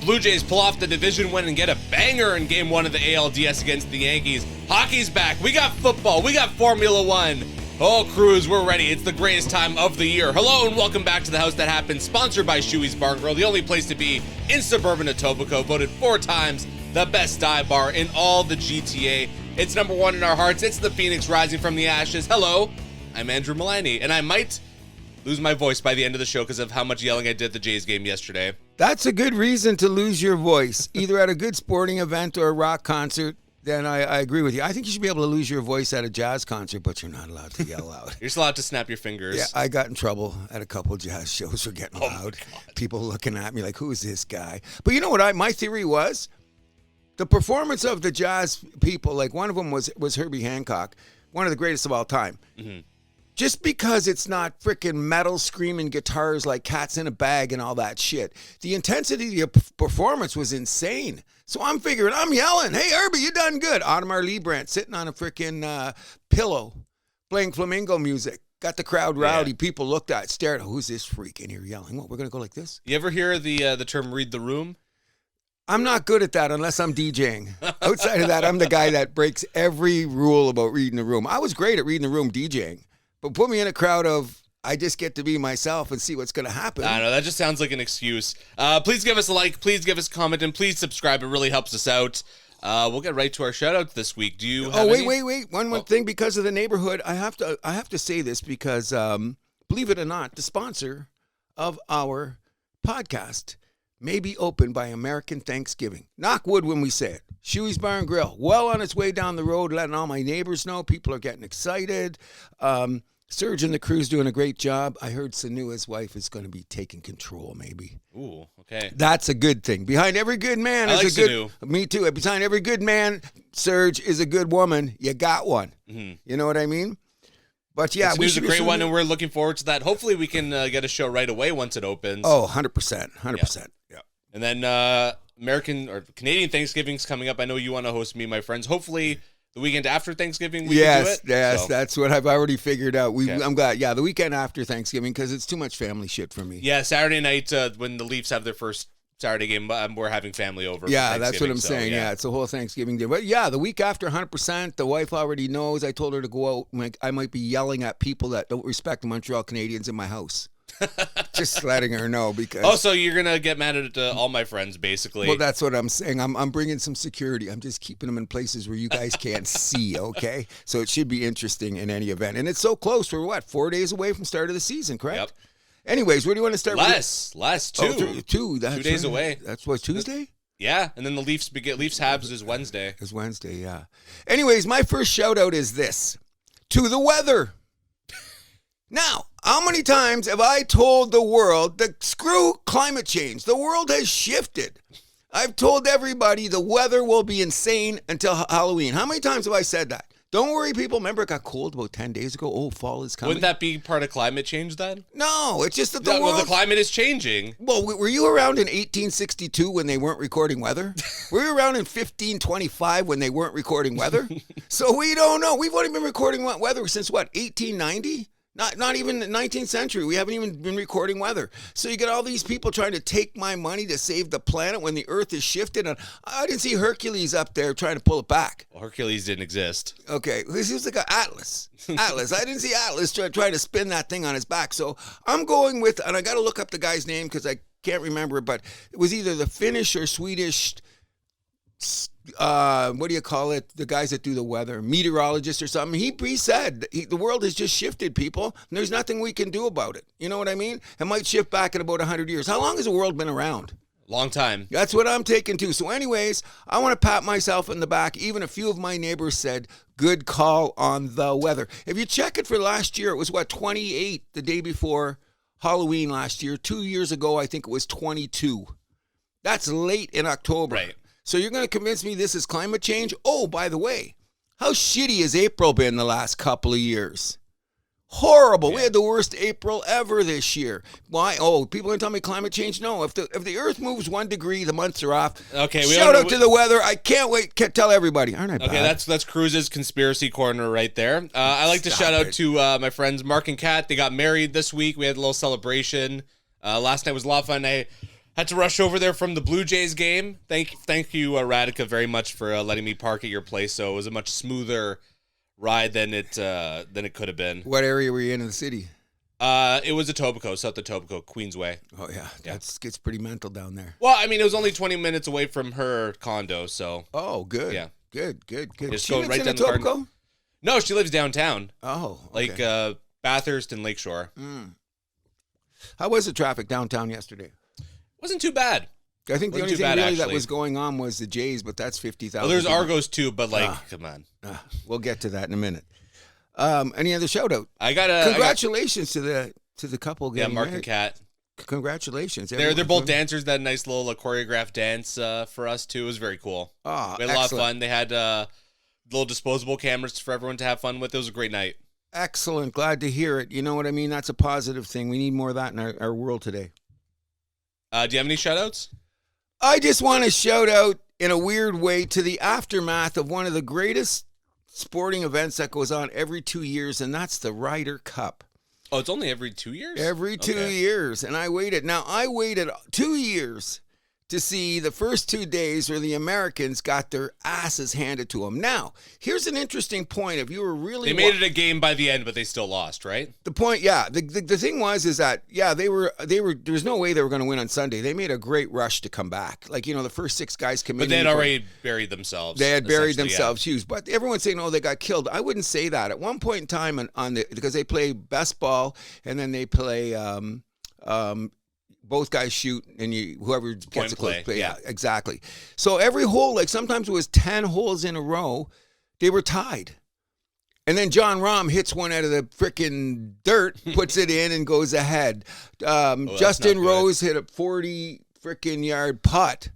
Blue Jays pull off the division win and get a banger in Game 1 of the ALDS against the Yankees. Hockey's back. We got football. We got Formula One. Oh, Cruz, we're ready. It's the greatest time of the year. Hello and welcome back to The House That Happened, sponsored by Shoey's Bar and Grill, the only place to be in suburban Etobicoke, voted 4 times the best dive bar in all the GTA. It's number 1 in our hearts. It's the Phoenix rising from the ashes. Hello, I'm Andrew Milani, and I might lose my voice by the end of the show because of how much yelling I did at the Jays game yesterday. That's a good reason to lose your voice, either at a good sporting event or a rock concert. Then I agree with you. I think you should be able to lose your voice at a jazz concert, but you're not allowed to yell out. You're still allowed to snap your fingers. Yeah, I got in trouble at a couple jazz shows for getting loud. People looking at me like, who is this guy? But you know what my theory was? The performance of the jazz people, like one of them was Herbie Hancock, one of the greatest of all time. Mm-hmm. Just because it's not freaking metal screaming guitars like Cats in a Bag and all that shit, the intensity of the performance was insane. So I'm figuring, I'm yelling, hey, Herbie, you done good. Audemars Liebrandt sitting on a freaking pillow playing flamenco music. Got the crowd rowdy. Yeah. People looked at it, stared at, who's this freak in here yelling? What, we're going to go like this? You ever hear the term read the room? I'm not good at that unless I'm DJing. Outside of that, I'm the guy that breaks every rule about reading the room. I was great at reading the room DJing. But put me in a crowd of, I just get to be myself and see what's going to happen. I don't know. That just sounds like an excuse. Please give us a like. Please give us a comment. And please subscribe. It really helps us out. We'll get right to our shout-outs this week. Do you have any? Wait. One thing. Because of the neighborhood, I have to say this because, believe it or not, the sponsor of our podcast may be opened by American Thanksgiving. Knock wood when we say it. Shoey's Bar and Grill. Well on its way down the road, letting all my neighbors know. People are getting excited. Serge and the Cruz doing a great job. I heard Sanu, his wife, is going to be taking control, maybe. Ooh, okay. That's a good thing. Behind every good man is a good... Sanu. Me too. Behind every good man, Serge, is a good woman. You got one. Mm-hmm. You know what I mean? But yeah, Sanu's a great one, and we're looking forward to that. Hopefully we can get a show right away once it opens. Oh, 100%. 100%. Yeah. And then American or Canadian Thanksgiving's coming up. I know you want to host me, my friends. Hopefully the weekend after Thanksgiving we can do it. Yes, that's what I've already figured out. I'm glad. Yeah, the weekend after Thanksgiving because it's too much family shit for me. Yeah, Saturday night when the Leafs have their first Saturday game, we're having family over. Yeah, that's what I'm saying. Yeah, it's a whole Thanksgiving day. But yeah, the week after, 100%. The wife already knows. I told her to go out. I might be yelling at people that don't respect the Montreal Canadiens in my house. Just letting her know because. Oh, so you're gonna get mad at all my friends, basically? Well, that's what I'm saying. I'm bringing some security. I'm just keeping them in places where you guys can't see. Okay, so it should be interesting in any event, and it's so close. We're 4 days away from start of the season, correct? Yep. Anyways, where do you want to start? Less 2. Oh, 2. That's 2 days away. That's what, Tuesday? Yeah, and then the Leafs Habs is Wednesday. It's Wednesday, yeah. Anyways, my first shout out is this: to the weather. Now, how many times have I told the world that screw climate change? The world has shifted. I've told everybody the weather will be insane until Halloween. How many times have I said that? Don't worry, people. Remember, it got cold about 10 days ago. Oh, fall is coming. Wouldn't that be part of climate change then? No, it's just that the world... the climate is changing. Well, were you around in 1862 when they weren't recording weather? Were you around in 1525 when they weren't recording weather? So we don't know. We've only been recording weather since, 1890? Not even the 19th century. We haven't even been recording weather. So you get all these people trying to take my money to save the planet when the earth is shifted. And I didn't see Hercules up there trying to pull it back. Well, Hercules didn't exist. Okay. This was like Atlas. I didn't see Atlas try to spin that thing on his back. So I'm going with, and I got to look up the guy's name because I can't remember it, but it was either the Finnish or Swedish what do you call it? The guys that do the weather, meteorologist or something. He said the world has just shifted, people, and there's nothing we can do about it. You know what I mean? It might shift back in about 100 years. How long has the world been around? Long time. That's what I'm taking too. So anyways, I want to pat myself in the back. Even a few of my neighbors said, good call on the weather. If you check it for last year, it was 28 the day before Halloween last year. 2 years ago, I think it was 22. That's late in October. Right. So you're going to convince me this is climate change? Oh, by the way, how shitty has April been the last couple of years? Horrible. Yeah. We had the worst April ever this year. Why? Oh, people are going to tell me climate change? No. If the Earth moves 1 degree, the months are off. Okay. Shout out to the weather. I can't wait. Tell everybody. Aren't I bad? Okay, that's Cruz's conspiracy corner right there. I like to shout out to my friends Mark and Kat. They got married this week. We had a little celebration. Last night was a lot of fun. Had to rush over there from the Blue Jays game. Thank you, Radhika, very much for letting me park at your place. So it was a much smoother ride than it could have been. What area were you in the city? It was Etobicoke, South Etobicoke, Queensway. Oh yeah, it gets pretty mental down there. Well, I mean, it was only 20 minutes away from her condo, so. Oh, good. Yeah, good. Just She go lives right in down the garden. Etobicoke? No, she lives downtown. Oh, okay. Like Bathurst and Lakeshore. How was the traffic downtown yesterday? Wasn't too bad. I think the only thing really that was going on was the Jays, but that's 50,000. Well, there's Argos too, but come on. We'll get to that in a minute. Any other shout out? Congratulations to the couple getting Mark married. and Kat. Congratulations. They're both dancers. That nice little choreographed dance for us too. It was very cool. Oh, we had a lot of fun. They had little disposable cameras for everyone to have fun with. It was a great night. Excellent. Glad to hear it. You know what I mean? That's a positive thing. We need more of that in our world today. Do you have any shout outs? I just want to shout out in a weird way to the aftermath of one of the greatest sporting events that goes on every 2 years, and that's the Ryder Cup. Oh, it's only every 2 years? Every 2 years. And I waited 2 years to see the first 2 days where the Americans got their asses handed to them. Now, here's an interesting point. If you were really... They made it a game by the end, but they still lost, right? The point, yeah. The thing was that there was no way they were going to win on Sunday. They made a great rush to come back. Like, the first 6 guys committed. But they had already buried themselves. They had buried themselves huge. But everyone's saying, they got killed. I wouldn't say that. At one point in time because they play best ball and then they play both guys shoot, and whoever gets a close play. Yeah, exactly. So every hole, like sometimes it was 10 holes in a row, they were tied. And then John Rahm hits one out of the freaking dirt, puts it in, and goes ahead. Justin Rose hit a 40 freaking yard putt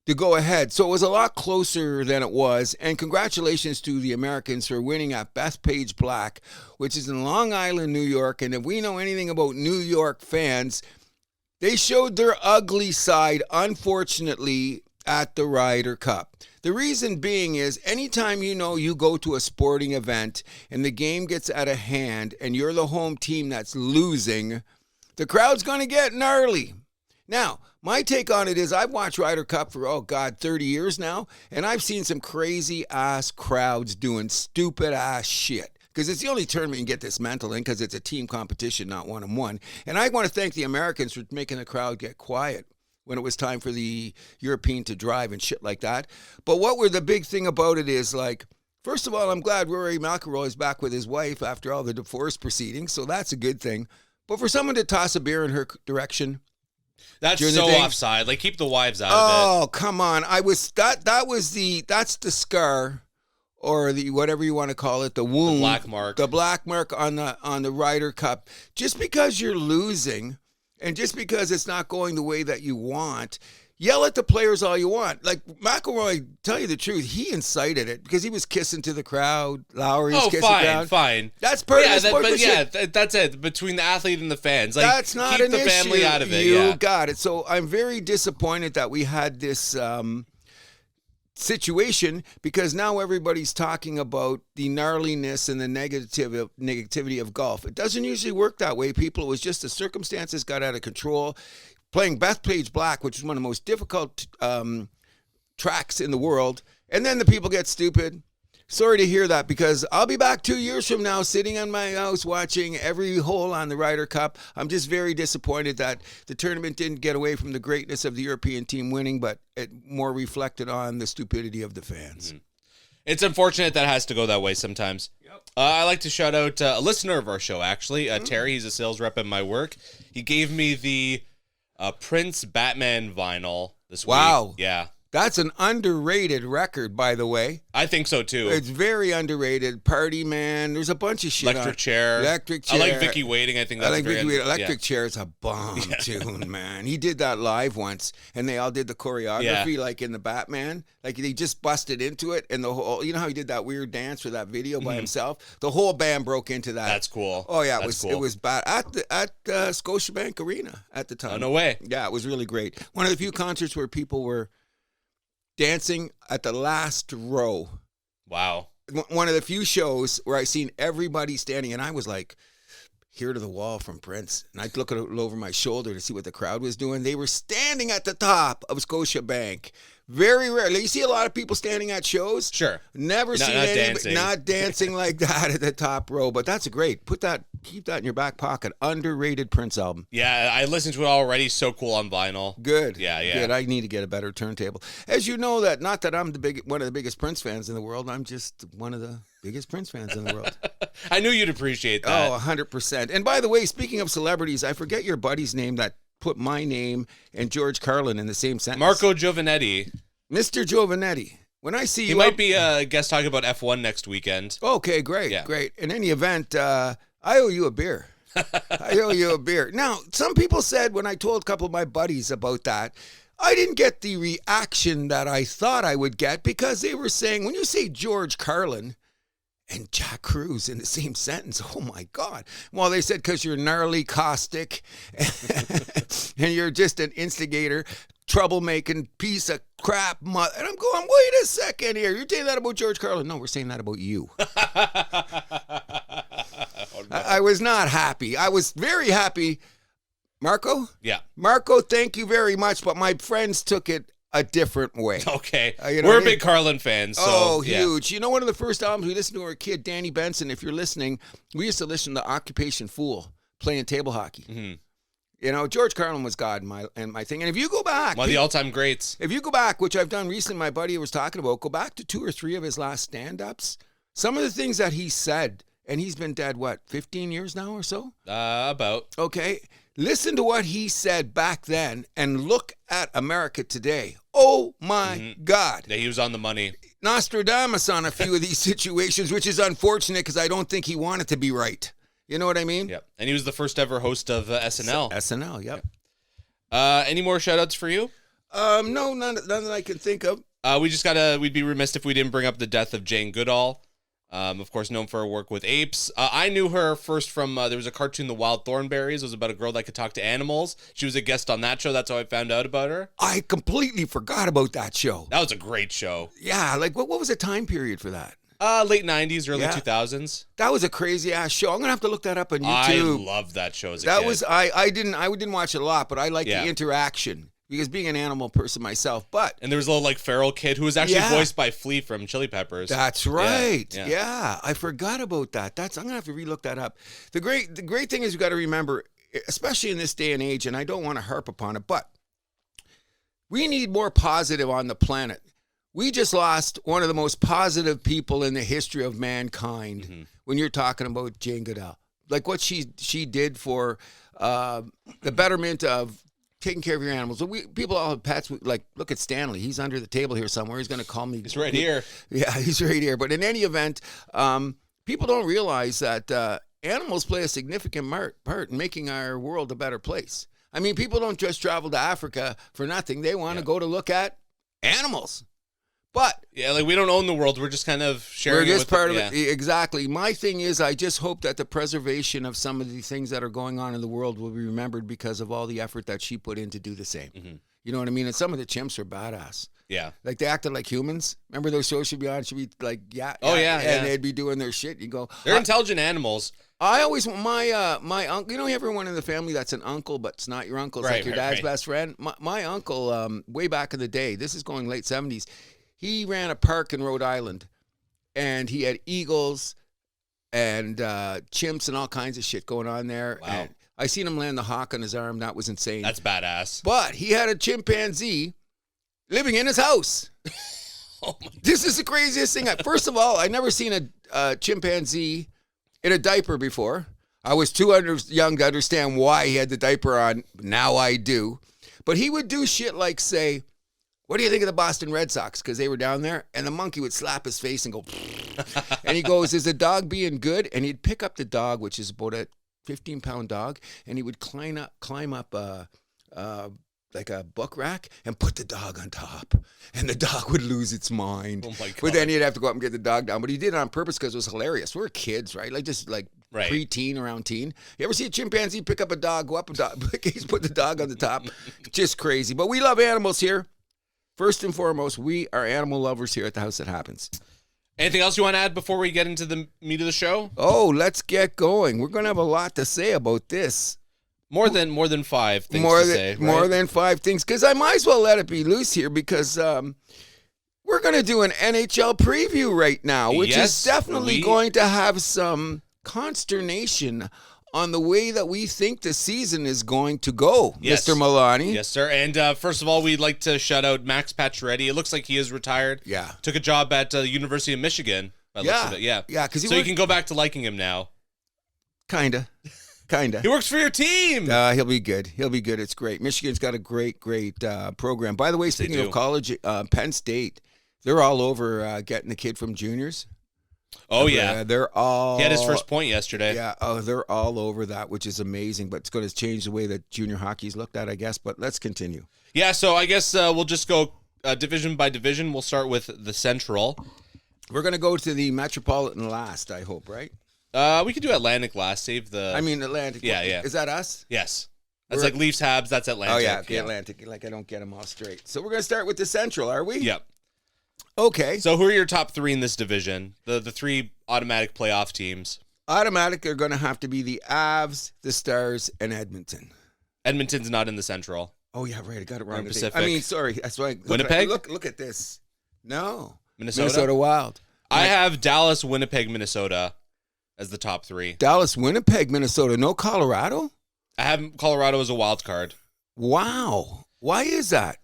to go ahead. So it was a lot closer than it was. And congratulations to the Americans for winning at Bethpage Black, which is in Long Island, New York. And if we know anything about New York fans, they showed their ugly side, unfortunately, at the Ryder Cup. The reason being is anytime you go to a sporting event and the game gets out of hand and you're the home team that's losing, the crowd's going to get gnarly. Now, my take on it is I've watched Ryder Cup for, 30 years now, and I've seen some crazy-ass crowds doing stupid-ass shit. Because it's the only tournament you can get this mental in because it's a team competition, not one-on-one. And I want to thank the Americans for making the crowd get quiet when it was time for the European to drive and shit like that. But the big thing about it is, like, first of all, I'm glad Rory McIlroy is back with his wife after all the divorce proceedings, so that's a good thing. But for someone to toss a beer in her direction... That's so offside. Like, keep the wives out of it. Oh, come on. That's the scar... or the whatever you want to call it, the wound, the black mark on the Ryder Cup. Just because you're losing, and just because it's not going the way that you want, yell at the players all you want. Like McIlroy, tell you the truth, he incited it because he was kissing to the crowd. Lowry's kissing the crowd. Fine. That's part of the sportsmanship. That's it. Between the athlete and the fans, like, that's not keep an the issue. family out of it. You got it. So I'm very disappointed that we had this. Situation, because now everybody's talking about the gnarliness and the negativity of golf. It doesn't usually work that way, people. It was just the circumstances got out of control. Playing Bethpage Black, which is one of the most difficult tracks in the world, and then the people get stupid. Sorry to hear that, because I'll be back 2 years from now sitting on my house watching every hole on the Ryder Cup. I'm just very disappointed that the tournament didn't get away from the greatness of the European team winning, but it more reflected on the stupidity of the fans. Mm-hmm. It's unfortunate that it has to go that way sometimes. Yep. I like to shout out a listener of our show, actually. Terry, he's a sales rep at my work. He gave me the Prince Batman vinyl this week. Wow. Yeah. That's an underrated record, by the way. I think so, too. It's very underrated. Party Man. There's a bunch of shit Electric Chair. I like Vicky Waiting. I think that's Vicky Waiting. Electric Chair is a bomb tune, man. He did that live once, and they all did the choreography, like in the Batman. Like, they just busted into it, and the whole, how he did that weird dance for that video by himself? The whole band broke into that. That's cool. Oh, yeah. It was bad. At Scotiabank Arena at the time. Oh, no way. Yeah, it was really great. One of the few concerts where people were dancing at the last row. Wow. One of the few shows where I seen everybody standing, and I was like, Here to the Wall from Prince. And I'd look over my shoulder to see what the crowd was doing. They were standing at the top of Scotiabank. Very rarely. You see a lot of people standing at shows. Sure. Never seen anybody not dancing like that at the top row. But that's great. Keep that in your back pocket. Underrated Prince album. Yeah, I listened to it already. So cool on vinyl. Good. Yeah. Good. I need to get a better turntable. As you know, not that I'm one of the biggest Prince fans in the world. I'm just one of the biggest Prince fans in the world. I knew you'd appreciate that. Oh, 100%. And by the way, speaking of celebrities, I forget your buddy's name that put my name and George Carlin in the same sentence. Marco Giovanetti. Mr. Giovanetti. When I see you... He might be a guest talking about F1 next weekend. Okay, great, great. In any event, I owe you a beer. I owe you a beer. Now, some people said when I told a couple of my buddies about that, I didn't get the reaction that I thought I would get because they were saying, when you say George Carlin and Jack Cruz in the same sentence, oh my God. Well, they said because you're gnarly, caustic, and you're just an instigator, troublemaking piece of crap. And I'm going, wait a second here. You're saying that about George Carlin? No, we're saying that about you. I was not happy. I was very happy. Marco? Yeah. Marco, thank you very much, but my friends took it a different way. Okay. You know we're big Carlin fans. So, huge. You know, one of the first albums we listened to when we were a kid, Danny Benson, if you're listening, we used to listen to Occupation Fool playing table hockey. Mm-hmm. You know, George Carlin was God and my thing. And if you go back. One of the all-time greats. If you go back, which I've done recently, my buddy was talking about, go back to 2 or 3 of his last stand-ups. Some of the things that he said, and he's been dead, 15 years now or so? About. Okay. Listen to what he said back then and look at America today. Oh, my God. Yeah, he was on the money. Nostradamus on a few of these situations, which is unfortunate because I don't think he wanted to be right. You know what I mean? Yep. And he was the first ever host of SNL. SNL, yep. Any more shout-outs for you? No, none that I can think of. We'd be remiss if we didn't bring up the death of Jane Goodall. Of course, known for her work with apes. I knew her first from, there was a cartoon, The Wild Thornberrys. It was about a girl that could talk to animals. She was a guest on that show. That's how I found out about her. I completely forgot about that show. That was a great show. Yeah, like what was the time period for that? Late 90s, early 2000s. That was a crazy-ass show. I'm going to have to look that up on YouTube. I loved that show as a kid. I didn't watch it a lot, but I liked the interaction. Because being an animal person myself, and there was a little feral kid who was actually voiced by Flea from Chili Peppers. That's right. Yeah, I forgot about that. I'm gonna have to relook that up. The great thing is you got to remember, especially in this day and age, and I don't want to harp upon it, but we need more positive on the planet. We just lost one of the most positive people in the history of mankind. When you're talking about Jane Goodall, like what she did for the betterment of taking care of your animals. People all have pets. Like, look at Stanley. He's under the table here somewhere. He's going to call me. He's right here. Yeah, he's right here. But in any event, people don't realize that animals play a significant part in making our world a better place. I mean, people don't just travel to Africa for nothing. They want to go to look at animals. But we don't own the world. We're just kind of sharing. We're just part of it. Exactly. My thing is, I just hope that the preservation of some of the things that are going on in the world will be remembered because of all the effort that she put in to do the same. You know what I mean? And some of the chimps are badass. Yeah. Like they acted like humans. Remember those shows she'd be on? She'd be like, and they'd be doing their shit. You go, they're intelligent animals. I always want my uncle. You know, everyone in the family that's an uncle, but it's not your uncle. It's like your dad's best friend. My uncle, way back in the day, this is going late 70s. He ran a park in Rhode Island, and he had eagles and chimps and all kinds of shit going on there. Wow. And I seen him land the hawk on his arm. That was insane. That's badass. But he had a chimpanzee living in his house. This is the craziest thing. First of all, I never seen a chimpanzee in a diaper before. I was too young to understand why he had the diaper on. Now I do. But he would do shit like say, what do you think of the Boston Red Sox? Because they were down there, and the monkey would slap his face and go, and he goes, is the dog being good? And he'd pick up the dog, which is about a 15-pound dog, and he would climb up like a book rack and put the dog on top. And the dog would lose its mind. Oh my God. But then he'd have to go up and get the dog down. But he did it on purpose because it was hilarious. We were kids, right? Like just like pre-teen, around teen. You ever see a chimpanzee pick up a dog, go up a dog, put the dog on the top? Just crazy. But we love animals here. First and foremost, we are animal lovers here at the House That Happens. Anything else you want to add before we get into the meat of the show? Oh, let's get going. We're going to have a lot to say about this. More than 5 things to say, right? More than 5 things, because I might as well let it be loose here, because we're going to do an NHL preview right now, which is definitely going to have some consternation on the way that we think the season is going to go, yes. Mr. Milani. Yes, sir. And first of all, we'd like to shout out Max Pacioretty. It looks like he is retired. Yeah. Took a job at the University of Michigan. Yeah. Yeah. So you can go back to liking him now. Kinda. He works for your team. He'll be good. It's great. Michigan's got a great program. By the way, speaking of college, Penn State, they're all over getting the kid from juniors. Oh, yeah. They're all... He had his first point yesterday. Yeah, they're all over that, which is amazing, but it's going to change the way that junior hockey's looked at, I guess, but let's continue. Yeah, so I guess we'll just go division by division. We'll start with the Central. We're going to go to the Metropolitan last, I hope, right? We could do Atlantic last, Atlantic. Yeah. Is that us? Yes. That's like Leafs, Habs, that's Atlantic. Oh, yeah, Atlantic. Like, I don't get them all straight. So we're going to start with the Central, are we? Yep. Okay. So who are your top 3 in this division? The 3 automatic playoff teams. Automatic are going to have to be the Avs, the Stars, and Edmonton. Edmonton's not in the Central. Oh, yeah, right. I got it wrong. Pacific. I mean, sorry. That's why. Winnipeg? Look at this. No. Minnesota Wild. I have Dallas, Winnipeg, Minnesota as the top 3. Dallas, Winnipeg, Minnesota. No Colorado? I have Colorado as a wild card. Wow. Why is that?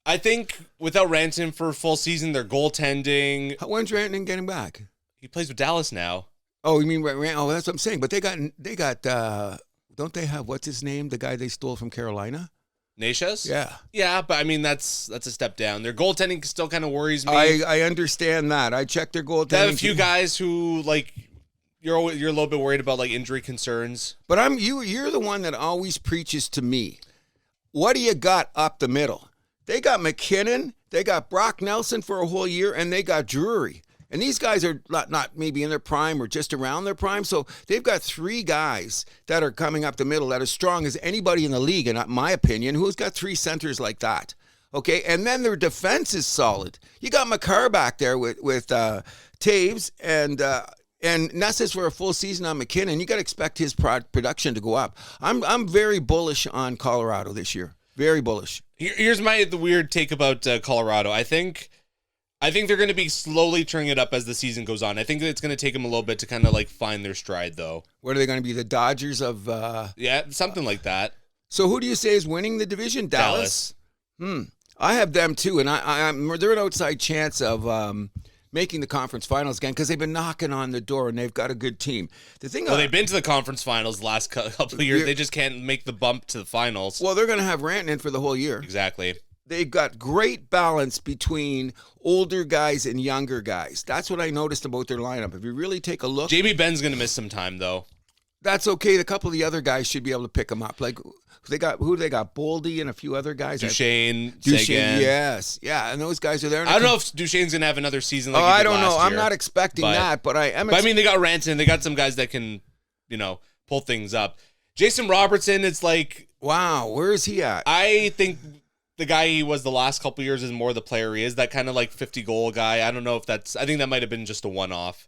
I think without Rantanen for a full season, their goaltending. When's Rantanen getting back? He plays with Dallas now. Oh, you mean oh, that's what I'm saying. But they got don't they have, what's his name? The guy they stole from Carolina? Nashas? Yeah. Yeah, but I mean that's a step down. Their goaltending still kind of worries me. I understand that. I checked their goaltending. They have a few guys who like you're a little bit worried about like injury concerns. But you're the one that always preaches to me. What do you got up the middle? They got McKinnon, they got Brock Nelson for a whole year, and they got Drury. And these guys are not maybe in their prime or just around their prime. So they've got 3 guys that are coming up the middle that are strong as anybody in the league, in my opinion, who's got 3 centers like that. Okay, and then their defense is solid. You got McCarr back there with Taves and Nessus for a full season on McKinnon. You got to expect his production to go up. I'm very bullish on Colorado this year. Very bullish. Here's the weird take about Colorado. I think they're going to be slowly turning it up as the season goes on. I think it's going to take them a little bit to kind of like find their stride, though. What are they going to be, the Dodgers of? Yeah, something like that. So who do you say is winning the division? Dallas. I have them too, and they're an outside chance of making the conference finals again because they've been knocking on the door and they've got a good team. They've been to the conference finals the last couple of years. They just can't make the bump to the finals. Well, they're going to have Rantanen for the whole year. Exactly. They've got great balance between older guys and younger guys. That's what I noticed about their lineup. If you really take a look. Jamie Benn's going to miss some time, though. That's okay. A couple of the other guys should be able to pick them up. Like they got Boldy and a few other guys. Duchesne, yes. Yeah, and those guys are there. I don't know if Duchesne's going to have another season like I don't know. Year, I'm not expecting that, but I am. But I mean, they got Rantanen. They got some guys that can, pull things up. Jason Robertson, it's like. Wow, where is he at? I think the guy he was the last couple of years is more the player he is. That kind of like 50-goal guy. I don't know if I think that might have been just a one-off.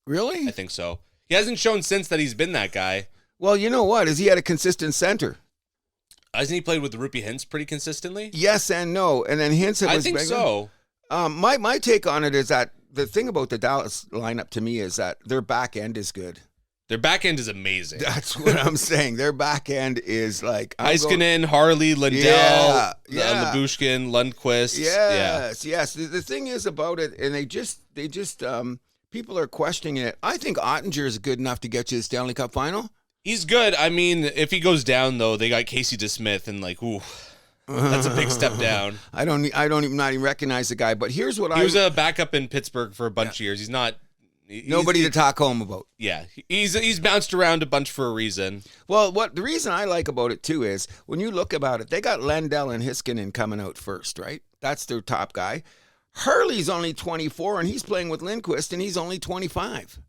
Really? I think so. He hasn't shown since that he's been that guy. Well, you know what? Is he at a consistent center? Hasn't he played with Rupi Hintz pretty consistently? Yes and no. And then Hintz was I think so. My take on it is that the thing about the Dallas lineup to me is that their back end is good. Their back end is amazing. That's what I'm saying. Their back end is like Heiskanen, Harley, Lindell, Labushkin, Lundqvist. Yes. The thing is about it, and they just people are questioning it. I think Ottinger is good enough to get you the Stanley Cup final. He's good. I mean, if he goes down though, they got Casey DeSmith, and like, ooh, that's a big step down. I don't even recognize the guy. But here's what he was a backup in Pittsburgh for a bunch of years. He's not. Nobody to talk home about. Yeah, he's bounced around a bunch for a reason. Well, the reason I like about it too is when you look about it, they got Lindell and Heiskanen coming out first, right? That's their top guy. Hurley's only 24, and he's playing with Lindqvist, and he's only 25.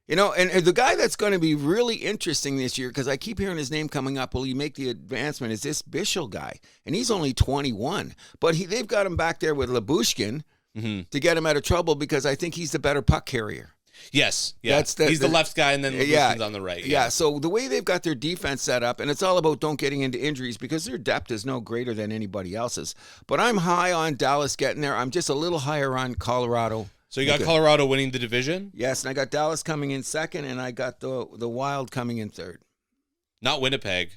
And the guy that's going to be really interesting this year, because I keep hearing his name coming up, will he make the advancement, is this Bischel guy, and he's only 21. But they've got him back there with Labushkin. to get him out of trouble because I think he's the better puck carrier. Yes, yeah. He's the left guy, and then Lewiston's on the right. Yeah, so the way they've got their defense set up, and it's all about don't getting into injuries because their depth is no greater than anybody else's. But I'm high on Dallas getting there. I'm just a little higher on Colorado. So you got Colorado winning the division? Yes, and I got Dallas coming in second, and I got the Wild coming in third. Not Winnipeg.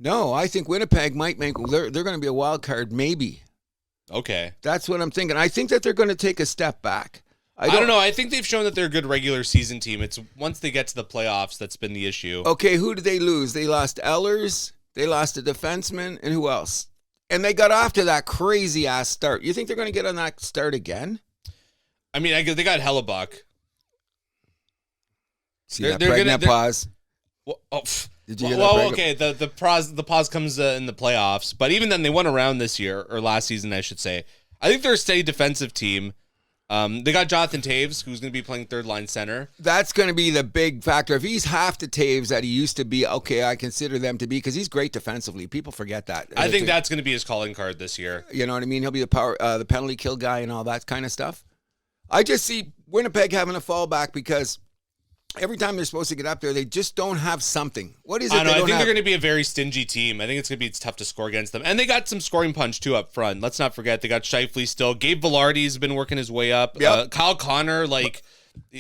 No, I think Winnipeg might make. They're going to be a wild card, maybe. Okay, that's what I'm thinking. I think that they're going to take a step back. I don't know. I think they've shown that they're a good regular season team. It's once they get to the playoffs that's been the issue. Okay, who did they lose? They lost Ehlers, they lost a defenseman, and who else? And they got off to that crazy-ass start. You think they're going to get on that start again? I mean, they got Hellebuck. See that pregnant pause? Did you hear that? Okay, the pause comes in the playoffs. But even then, they won around this year, or last season, I should say. I think they're a steady defensive team. They got Jonathan Taves, who's going to be playing third-line center. That's going to be the big factor. If he's half the Taves that he used to be, okay, I consider them to be, because he's great defensively. People forget that. I think that's going to be his calling card this year. You know what I mean? He'll be the penalty kill guy and all that kind of stuff. I just see Winnipeg having a fallback because every time they're supposed to get up there, they just don't have something. What is it? I think they're going to be a very stingy team. I think it's going to be tough to score against them. And they got some scoring punch, too, up front. Let's not forget, they got Scheifele still. Gabe Velarde's been working his way up. Yep. Kyle Connor,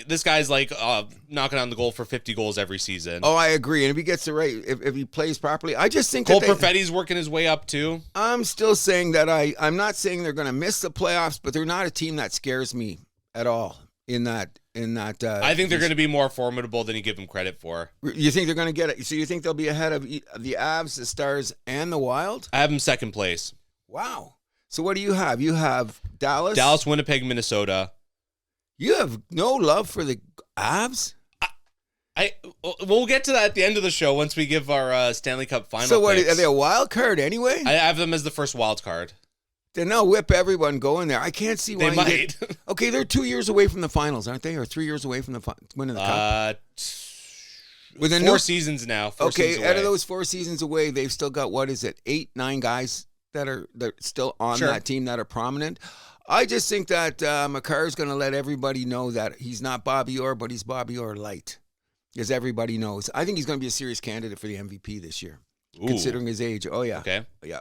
this guy's knocking on the goal for 50 goals every season. Oh, I agree. And if he gets it right, if he plays properly, I just think Cole Perfetti's working his way up, too. I'm still saying that I'm not saying they're going to miss the playoffs, but they're not a team that scares me at all in that. I think they're going to be more formidable than you give them credit for. You think they're going to get it? So you think they'll be ahead of the Avs, the Stars, and the Wild? I have them second place. Wow. So what do you have? You have Dallas, Winnipeg, Minnesota. You have no love for the Avs? We'll get to that at the end of the show once we give our Stanley Cup final. So what? Picks. Are they a wild card anyway? I have them as the first wild card. Then they'll whip everyone going there. I can't see why they might. Okay, they're 2 years away from the finals, aren't they? Or 3 years away from winning the cup? Within 4 seasons now. Okay, out of those 4 seasons away, they've still got, 8, 9 guys that are still on that team that are prominent. I just think that Makar is going to let everybody know that he's not Bobby Orr, but he's Bobby Orr light. Because everybody knows. I think he's going to be a serious candidate for the MVP this year, considering his age. Oh, yeah. Okay. Yeah.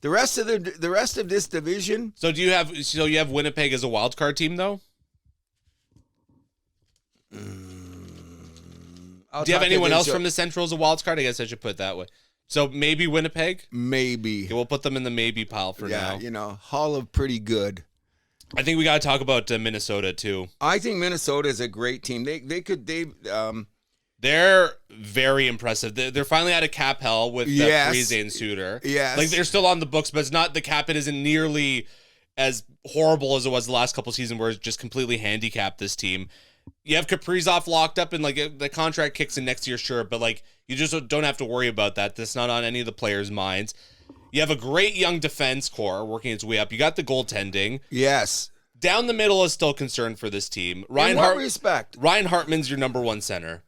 The rest of this division. So you have Winnipeg as a wild card team though? Do you have anyone else from the Central as a wild card? I guess I should put it that way. So maybe Winnipeg? Maybe. Okay, we'll put them in the maybe pile for now. Yeah, Hall of pretty good. I think we got to talk about Minnesota too. I think Minnesota is a great team. They're very impressive. They're finally out of cap hell with Friese and Suter. Yes. They're still on the books, but it's not, the cap hit isn't nearly as horrible as it was the last couple seasons where it's just completely handicapped this team. You have Kaprizov locked up and the contract kicks in next year, sure, but you just don't have to worry about that. That's not on any of the players' minds. You have a great young defense core working its way up. You got the goaltending. Yes. Down the middle is still concerned for this team. In what respect? Ryan Hartman's your number one center.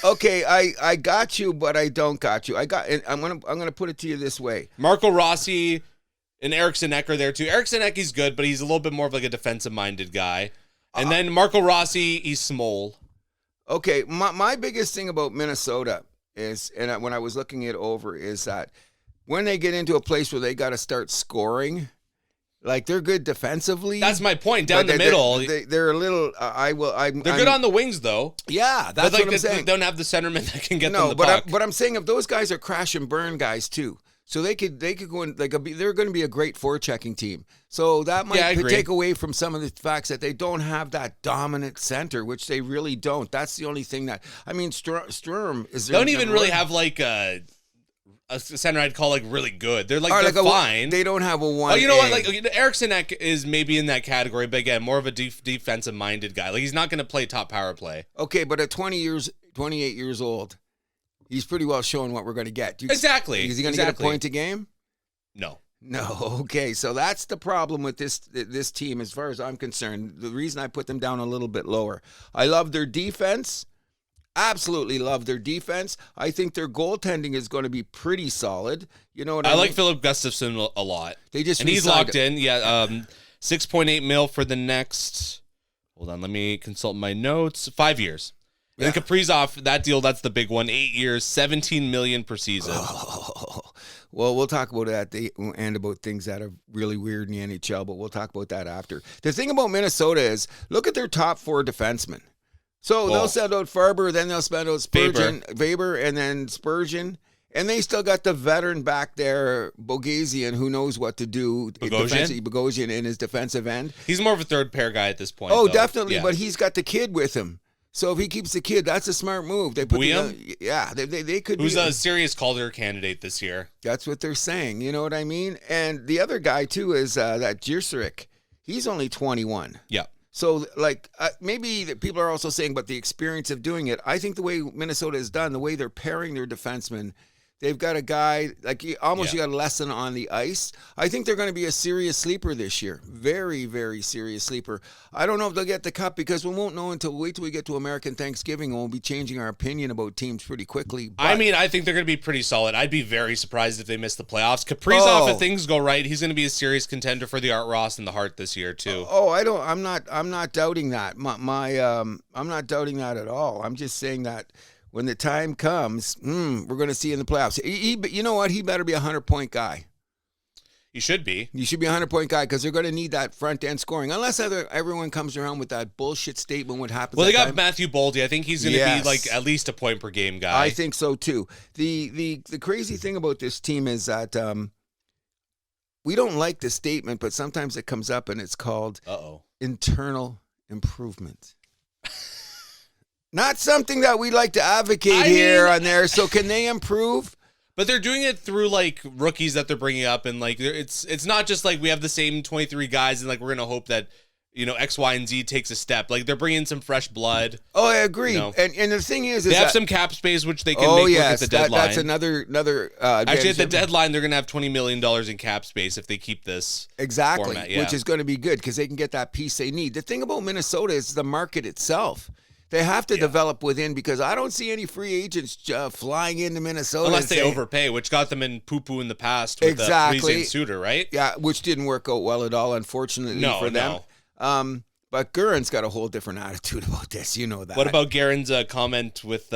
Okay, I got you, but I don't got you. I'm gonna put it to you this way. Marco Rossi and Eriksson Ek are there too. Eriksson Ek, he's good, but he's a little bit more of a defensive-minded guy. And then Marco Rossi, he's small. Okay, my biggest thing about Minnesota is, and when I was looking it over, is that when they get into a place where they got to start scoring, they're good defensively. That's my point. Down the middle, they're a little. They're good on the wings, though. Yeah, that's what I'm saying. They don't have the centerman that can get them the puck. But I'm saying if those guys are crash and burn guys too, so they could go in. They're going to be a great forechecking team. So that might take away from some of the facts that they don't have that dominant center, which they really don't. That's the only thing that Sturm is. They don't even really have a center I'd call really good. They're they're fine. They don't have a one. Oh, you know what? Eriksson Ek is maybe in that category, but again, more of a defensive minded guy. He's not going to play top power play. Okay, but at 28 years old, he's pretty well showing what we're going to get. Exactly. Is he going to get a point a game? No. Okay, so that's the problem with this team as far as I'm concerned. The reason I put them down a little bit lower. I love their defense. Absolutely love their defense. I think their goaltending is going to be pretty solid. You know what I mean? like Philip Gustafsson a lot. They just he's locked in. Yeah. $6.8 million for the next, hold on, let me consult my notes, 5 years. And then Kaprizov, that deal, that's the big one, 8 years, $17 million per season. Oh, well, we'll talk about that and about things that are really weird in the NHL, but we'll talk about that after. The thing about Minnesota is, look at their top 4 defensemen. So they'll send out Farber, then they'll send out Spurgeon, Weber, and then Spurgeon. And they still got the veteran back there, Bogosian, who knows what to do. Bogosian in his defensive end. He's more of a third pair guy at this point. Oh, definitely. Yeah. But he's got the kid with him. So if he keeps the kid, that's a smart move. They put they could. Who's a serious Calder candidate this year? That's what they're saying. You know what I mean? And the other guy too is that Jirsarik. He's only 21. Yeah. So, maybe people are also saying, but the experience of doing it. I think the way Minnesota is done, the way they're pairing their defensemen, they've got a guy, you got a lesson on the ice. I think they're going to be a serious sleeper this year. Very, very serious sleeper. I don't know if they'll get the cup because we won't know wait till we get to American Thanksgiving, and we'll be changing our opinion about teams pretty quickly. But, I think they're going to be pretty solid. I'd be very surprised if they miss the playoffs. Kaprizov, if things go right, he's going to be a serious contender for the Art Ross and the Hart this year too. I'm not doubting that. I'm not doubting that at all. I'm just saying that when the time comes, we're going to see in the playoffs. You know what? He better be a 100-point guy. He should be. You should be a 100-point guy because they're going to need that front-end scoring. Unless everyone comes around with that bullshit statement what happens. Well, they got Matthew Boldy. I think he's going to be at least a point per game guy. I think so, too. The crazy thing about this team is that we don't like the statement, but sometimes it comes up and it's called internal improvement. Not something that we like to advocate here on there. So can they improve? But they're doing it through rookies that they're bringing up, and it's not just we have the same 23 guys and we're gonna hope that X, Y, and Z takes a step. They're bringing some fresh blood. Oh, I agree. And the thing is they have some cap space which they can make work at the deadline. That's another. Actually, at the deadline, they're gonna have $20 million in cap space if they keep this format, which is going to be good because they can get that piece they need. The thing about Minnesota is the market itself. They have to develop within because I don't see any free agents flying into Minnesota. Unless they overpay, which got them in poo-poo in the past with Freeze Suter, right? Yeah, which didn't work out well at all, unfortunately for them. But Guerin's got a whole different attitude about this. You know that. What about Guerin's comment with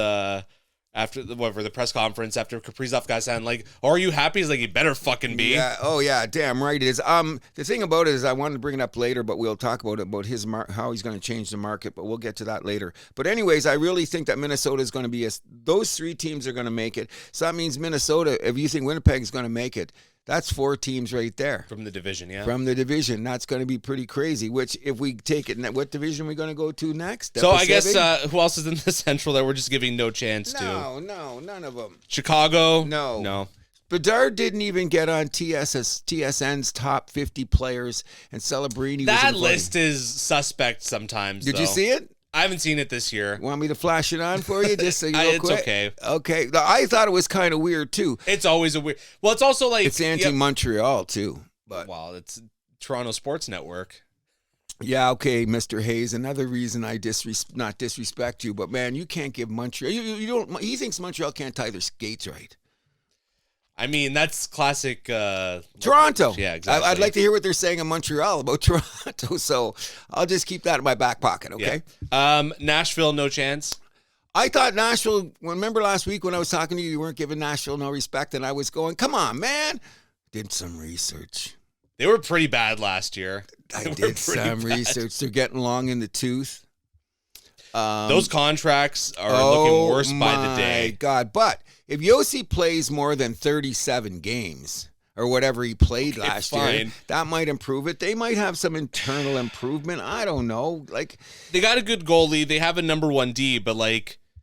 after the press conference after Kaprizov got signed? Are you happy? He's you better fucking be. Yeah. Oh yeah. Damn right it is. The thing about it is I wanted to bring it up later, but we'll talk about his how he's going to change the market. But we'll get to that later. But anyways, I really think that Minnesota is going to be those 3 teams are going to make it. So that means Minnesota. If you think Winnipeg is going to make it, that's 4 teams right there. From the division, yeah. From the division. That's going to be pretty crazy, which if we take it, what division are we going to go to next? So I guess who else is in the Central that we're just giving no chance to? No, none of them. Chicago? No. Bedard didn't even get on TSN's top 50 players, and Celebrini that list is suspect sometimes, Did you see it? I haven't seen it this year. Want me to flash it on for you just so you it's quick? Okay. Okay. I thought it was kind of weird, too. It's always a weird... Well, it's also It's anti-Montreal, too. But it's Toronto Sports Network. Yeah, okay, Mr. Hayes. Another reason I not disrespect you, but, man, you can't give Montreal... You don't. He thinks Montreal can't tie their skates right. I mean, that's classic... Toronto. Yeah, exactly. I'd like to hear what they're saying in Montreal about Toronto, so I'll just keep that in my back pocket, okay? Yeah. Nashville, no chance. I thought Nashville... Remember last week when I was talking to you, you weren't giving Nashville no respect, and I was going, come on, man. Did some research. They were pretty bad last year. I did some research. They're getting long in the tooth. Those contracts are looking worse by the day. Oh, my God. But if Yossi plays more than 37 games or whatever he played last year, that might improve it. They might have some internal improvement. I don't know. They got a good goalie. They have a number 1 D, but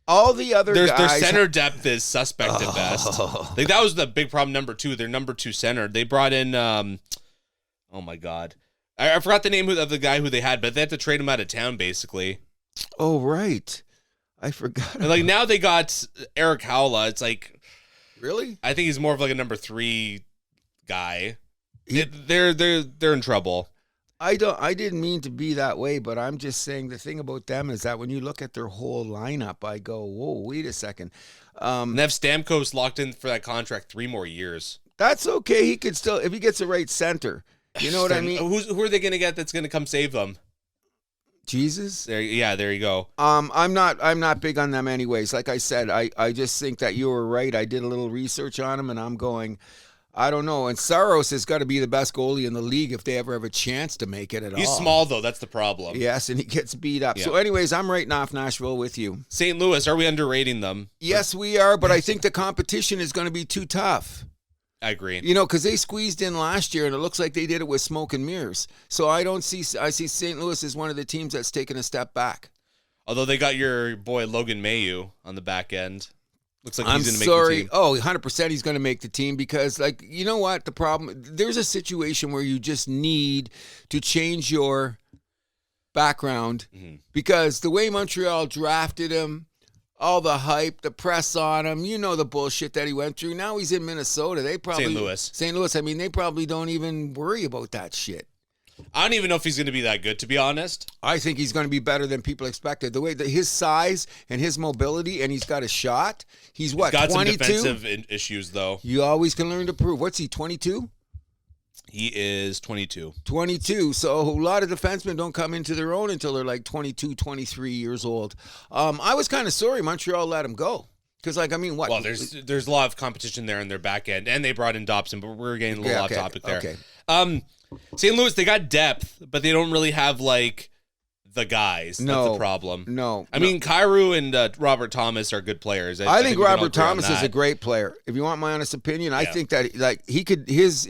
all the other guys... Their center depth is suspect at best. That was the big problem, number 2. Their number 2 center. They brought in... oh, my God. I forgot the name of the guy who they had, but they had to trade him out of town, basically. Oh, right. I forgot. And now they got Eric Howla. It's really? I think he's more of a number 3 guy. They're in trouble. I didn't mean to be that way, but I'm just saying the thing about them is that when you look at their whole lineup, I go, whoa, wait a second. And they have Stamkos locked in for that contract 3 more years. That's okay. He could still, if he gets the right center. You know what I mean? Who are they going to get that's going to come save them? Jesus. There you go. I'm not big on them anyways. Like I said, I just think that you were right. I did a little research on them, and I'm going, I don't know. And Saros has got to be the best goalie in the league if they ever have a chance to make it at all. He's small, though. That's the problem. Yes, and he gets beat up. Yeah. So anyways, I'm writing off Nashville with you. St. Louis, are we underrating them? Yes, we are, but I think the competition is going to be too tough. I agree. You know, because they squeezed in last year, and it looks like they did it with smoke and mirrors. So I see St. Louis as one of the teams that's taken a step back. Although they got your boy Logan Mailloux on the back end. Looks like he's going to make the team. Oh, 100% he's going to make the team because, like, you know what? The problem, there's a situation where you just need to change your background because the way Montreal drafted him, all the hype, the press on him, you know the bullshit that he went through. Now he's in Minnesota. They probably St. Louis. I mean, they probably don't even worry about that shit. I don't even know if he's going to be that good, to be honest. I think he's going to be better than people expected. The way that his size and his mobility, and he's got a shot. He's what, 22? Some defensive issues, though. You always can learn to prove. What's he, 22? He is 22. 22. So a lot of defensemen don't come into their own until they're like 22, 23 years old. I was kind of sorry Montreal let him go. Because, like, I mean, what? Well, there's a lot of competition there in their back end, and they brought in Dobson, but we're getting a little off topic there. Okay. St. Louis, they got depth, but they don't really have, like, the guys. No. That's the problem. No. I mean, Kyrou and Robert Thomas are good players. I think Robert Thomas is a great player. If you want my honest opinion, I think that, like, he could, his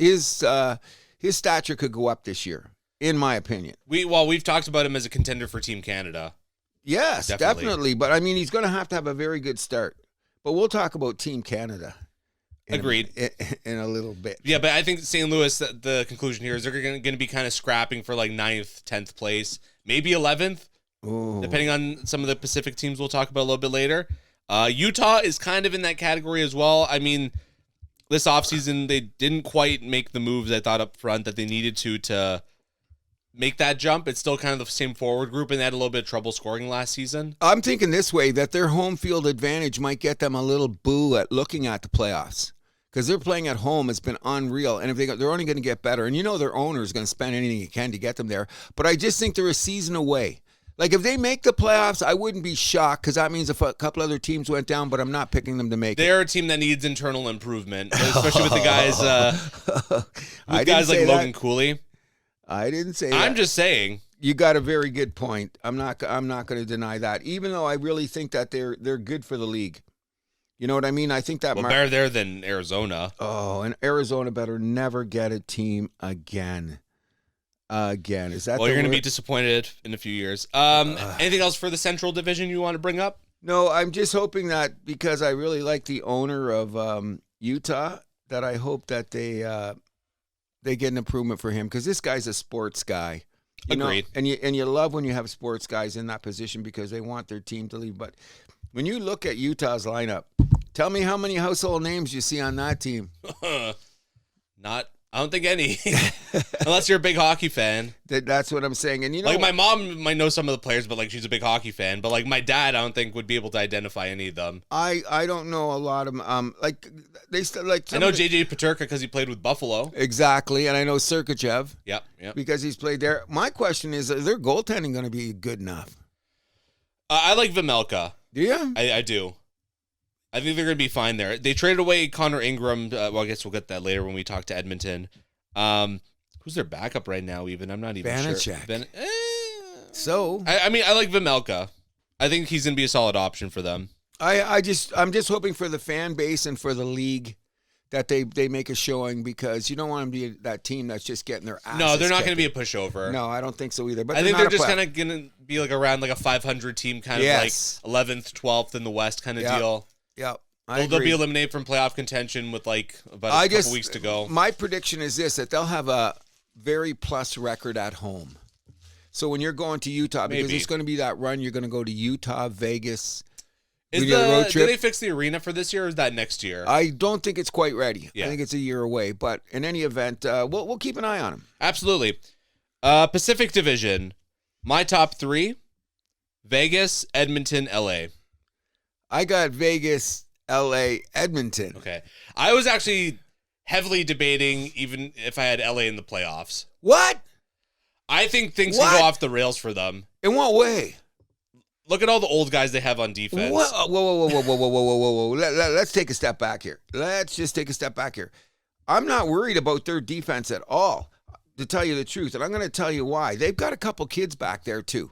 stature could go up this year, in my opinion. We've talked about him as a contender for Team Canada. Yes, definitely. But, I mean, he's going to have a very good start. But we'll talk about Team Canada. Agreed. In a little bit. Yeah, but I think St. Louis, the conclusion here is they're going to be kind of scrapping for like 9th, 10th place, maybe 11th, depending on some of the Pacific teams we'll talk about a little bit later. Utah is kind of in that category as well. I mean, this offseason, they didn't quite make the moves I thought up front that they needed to make that jump. It's still kind of the same forward group, and they had a little bit of trouble scoring last season. I'm thinking this way, that their home field advantage might get them a little boo at looking at the playoffs. Because they're playing at home has been unreal, and if they're only going to get better. And you know their owner is going to spend anything he can to get them there. But I just think they're a season away. Like, if they make the playoffs, I wouldn't be shocked because that means a couple other teams went down, but I'm not picking them to make it. They're a team that needs internal improvement, especially with the guys, like Logan Cooley. I didn't say that. I'm just saying. You got a very good point. I'm not going to deny that, even though I really think that they're good for the league. You know what I mean? I think that better there than Arizona. Oh, and Arizona better never get a team again. Is that? Well, you're going to be disappointed in a few years. Anything else for the Central Division you want to bring up? No, I'm just hoping that because I really like the owner of Utah, that I hope that they get an improvement for him because this guy's a sports guy. Agreed. And you love when you have sports guys in that position because they want their team to lead. But when you look at Utah's lineup, tell me how many household names you see on that team. I don't think any, unless you're a big hockey fan. That's what I'm saying. And you know, like my mom might know some of the players, but like she's a big hockey fan. But like my dad, I don't think would be able to identify any of them. I don't know a lot of them. Like they still like. I know JJ Peterka because he played with Buffalo. Exactly, and I know Sergachev. Yep. Because he's played there. My question is their goaltending going to be good enough? I like Vejmelka. Do you? I do. I think they're going to be fine there. They traded away Connor Ingram. Well, I guess we'll get that later when we talk to Edmonton. Who's their backup right now even? I'm not even sure. So? I mean, I like Vejmelka. I think he's going to be a solid option for them. I'm just hoping for the fan base and for the league that they make a showing because you don't want them to be that team that's just getting their asses No, they're not going to be a kicked. pushover. No, I don't think so either. But I think they're just kind of going to be like around like a 500 team, kind of like 11th, 12th in the West kind of deal. Yeah, they'll be eliminated from playoff contention with like about a couple weeks to go. My prediction is this: that they'll have a very plus record at home. So when you're going to Utah, because it's going to be that run, you're going to go to Utah, Vegas. Did they fix the arena for this year or is that next year? I don't think it's quite ready. Yeah. I think it's a year away. But in any event, we'll keep an eye on them. Absolutely. Pacific Division, my top three, Vegas, Edmonton, LA. I got Vegas, LA, Edmonton. Okay. I was actually heavily debating even if I had LA in the playoffs. What? I think things can go off the rails for them. In what way? Look at all the old guys they have on defense. Whoa. Let's take a step back here. Let's just take a step back here. I'm not worried about their defense at all, to tell you the truth. And I'm going to tell you why. They've got a couple kids back there, too.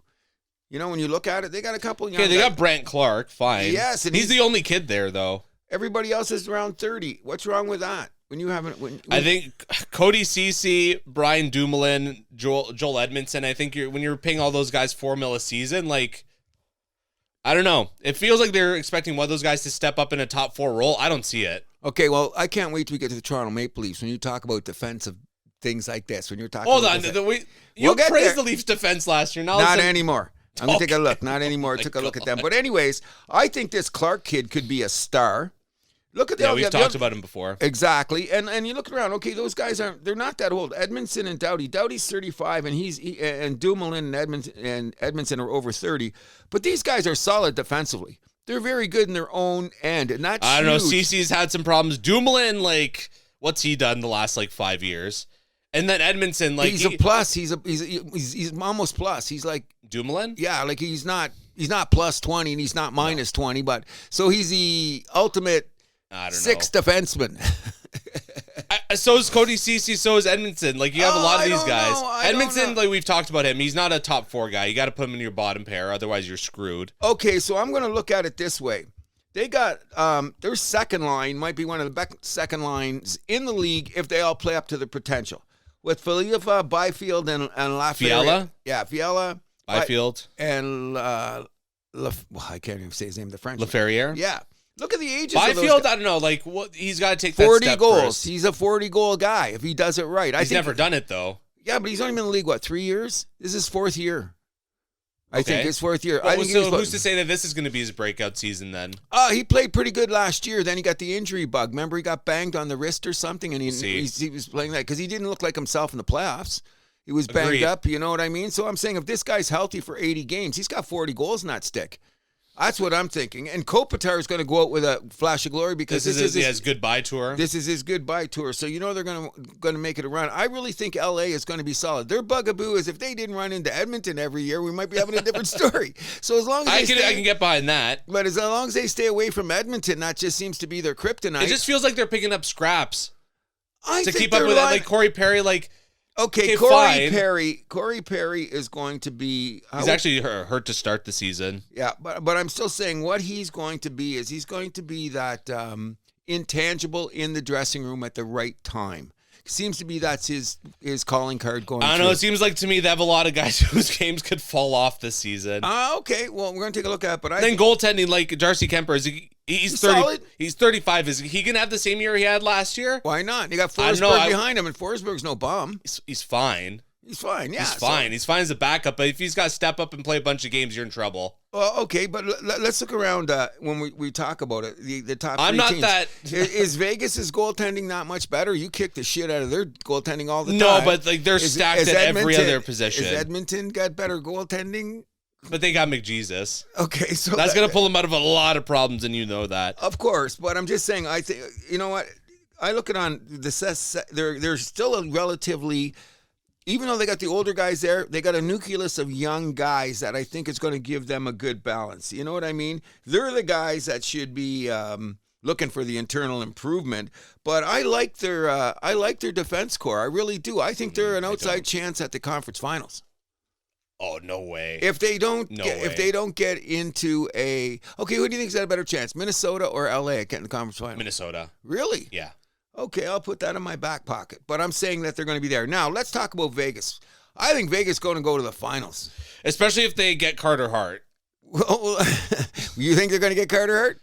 You know, when you look at it, they got a couple young guys. They got Brant Clark, fine. Yes. And he's the only kid there, though. Everybody else is around 30. What's wrong with that? When you haven't... I think Cody Ceci, Brian Dumoulin, Joel Edmondson, I think when you're paying all those guys $4 million a season, like... I don't know. It feels like they're expecting one of those guys to step up in a top 4 role. I don't see it. Okay, well, I can't wait till we get to the Toronto Maple Leafs. When you talk about defensive things like this, when you're talking Hold about... you praised the Leafs defense last year. Not anymore. I'm going to take a look. Not anymore. I took a look at them. But anyways, I think this Clark kid could be a star. Look at we've talked about him before. Exactly. And you look around, okay, those guys they're not that old. Edmondson and Doughty. Doughty's 35 and Dumoulin and Edmondson are over 30. But these guys are solid defensively. They're very good in their own end, and that's I don't know. Cece's had some problems. Dumoulin, like, what's he done the last 5 years? And then Edmondson, he's a plus. He's almost plus. He's like Dumoulin. Yeah, like he's not plus 20 and he's not minus 20, but so he's the ultimate sixth defenseman. So is Cody Ceci, so is Edmondson. Like, you have a lot of these guys. Edmondson, like, we've talked about him. He's not a top 4 guy. You got to put him in your bottom pair, otherwise you're screwed. Okay, so I'm going to look at it this way. They got their second line might be one of the best second lines in the league if they all play up to their potential. With Filipa, Byfield, and Lafayette. Fiala? Yeah, Fiala. Byfield. And I can't even say his name, the French. Laferriere? Yeah. Look at the ages Byfield, of those guys. I don't know. Like, what he's got to take 40 that step goals. first. He's a 40-goal guy if he does it right. He's never done it, though. Yeah, but he's only been in the league, 3 years? This is his 4th year. I think his 4th year. Well, who's to say that this is going to be his breakout season then? He played pretty good last year. Then he got the injury bug. Remember, he got banged on the wrist or something, and he was playing that because he didn't look like himself in the playoffs. He was banged up, you know what I mean? So I'm saying if this guy's healthy for 80 games, he's got 40 goals in that stick. That's what I'm thinking. And Kopitar is going to go out with a flash of glory because this is his goodbye tour. This is his goodbye tour. So you know they're going to make it a run. I really think LA is going to be solid. Their bugaboo is if they didn't run into Edmonton every year, we might be having a different story. So as long as I can get behind that. But as long as they stay away from Edmonton, that just seems to be their kryptonite. It just feels like they're picking up scraps to keep up with that. Like Corey Perry, Okay, Corey Perry is going to be... he's actually hurt to start the season. Yeah, but I'm still saying what he's going to be is he's going to be that intangible in the dressing room at the right time. Seems to be that's his calling card going I don't know. It seems like to me they have a lot of guys whose games could fall off this season. Okay, well, we're going to take a look at it. But I think goaltending, like Darcy Kemper, he's 30. Solid. He's 35. Is he going to have the same year he had last year? Why not? You got Forsberg behind him, and Forsberg's no bum. He's fine. He's fine, yeah. He's fine. He's fine as a backup, but if he's got to step up and play a bunch of games, you're in trouble. Well, okay, but let's look around when we talk about it. The top three I'm not teams. that... Is Vegas' goaltending not much better? You kick the shit out of their goaltending all the time. No, but they're stacked at every other position. Is Edmonton got better goaltending? But they got McJesus. Okay, so... That's going to pull them out of a lot of problems, and you know that. Of course, but I'm just saying, I think, you know what? I look at on the... They're still a relatively... Even though they got the older guys there, they got a nucleus of young guys that I think is going to give them a good balance. You know what I mean? They're the guys that should be looking for the internal improvement. But I like their defense core. I really do. I think they're an outside chance at the conference finals. Oh, no way. If they don't get into a who do you think's got a better chance, Minnesota or LA at getting the conference final? Minnesota. Really? Yeah. Okay, I'll put that in my back pocket. But I'm saying that they're going to be there. Now, let's talk about Vegas. I think Vegas is going to go to the finals. Especially if they get Carter Hart. Well, you think they're going to get Carter Hart?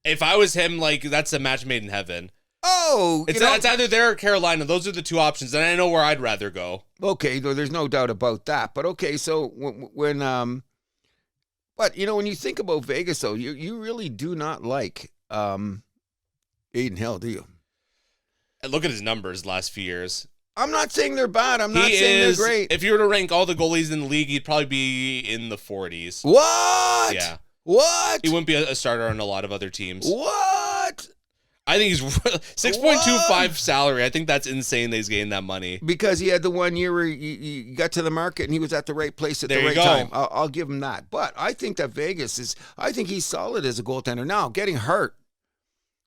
If I was him, that's a match made in heaven. Oh, it's either there or Carolina. Those are the two options, and I know where I'd rather go. Okay, there's no doubt about that. But okay, so when you think about Vegas, though, you really do not like Aiden Hill, do you? And look at his numbers last few years. I'm not saying they're bad. I'm not saying they're great. If you were to rank all the goalies in the league, he'd probably be in the 40s. What? Yeah. What? He wouldn't be a starter on a lot of other teams. What? I think he's 6.25 salary. I think that's insane that he's getting that money. Because he had the 1 year where he got to the market and he was at the right place at the right time. I'll give him that. But I think that I think he's solid as a goaltender. Now, getting hurt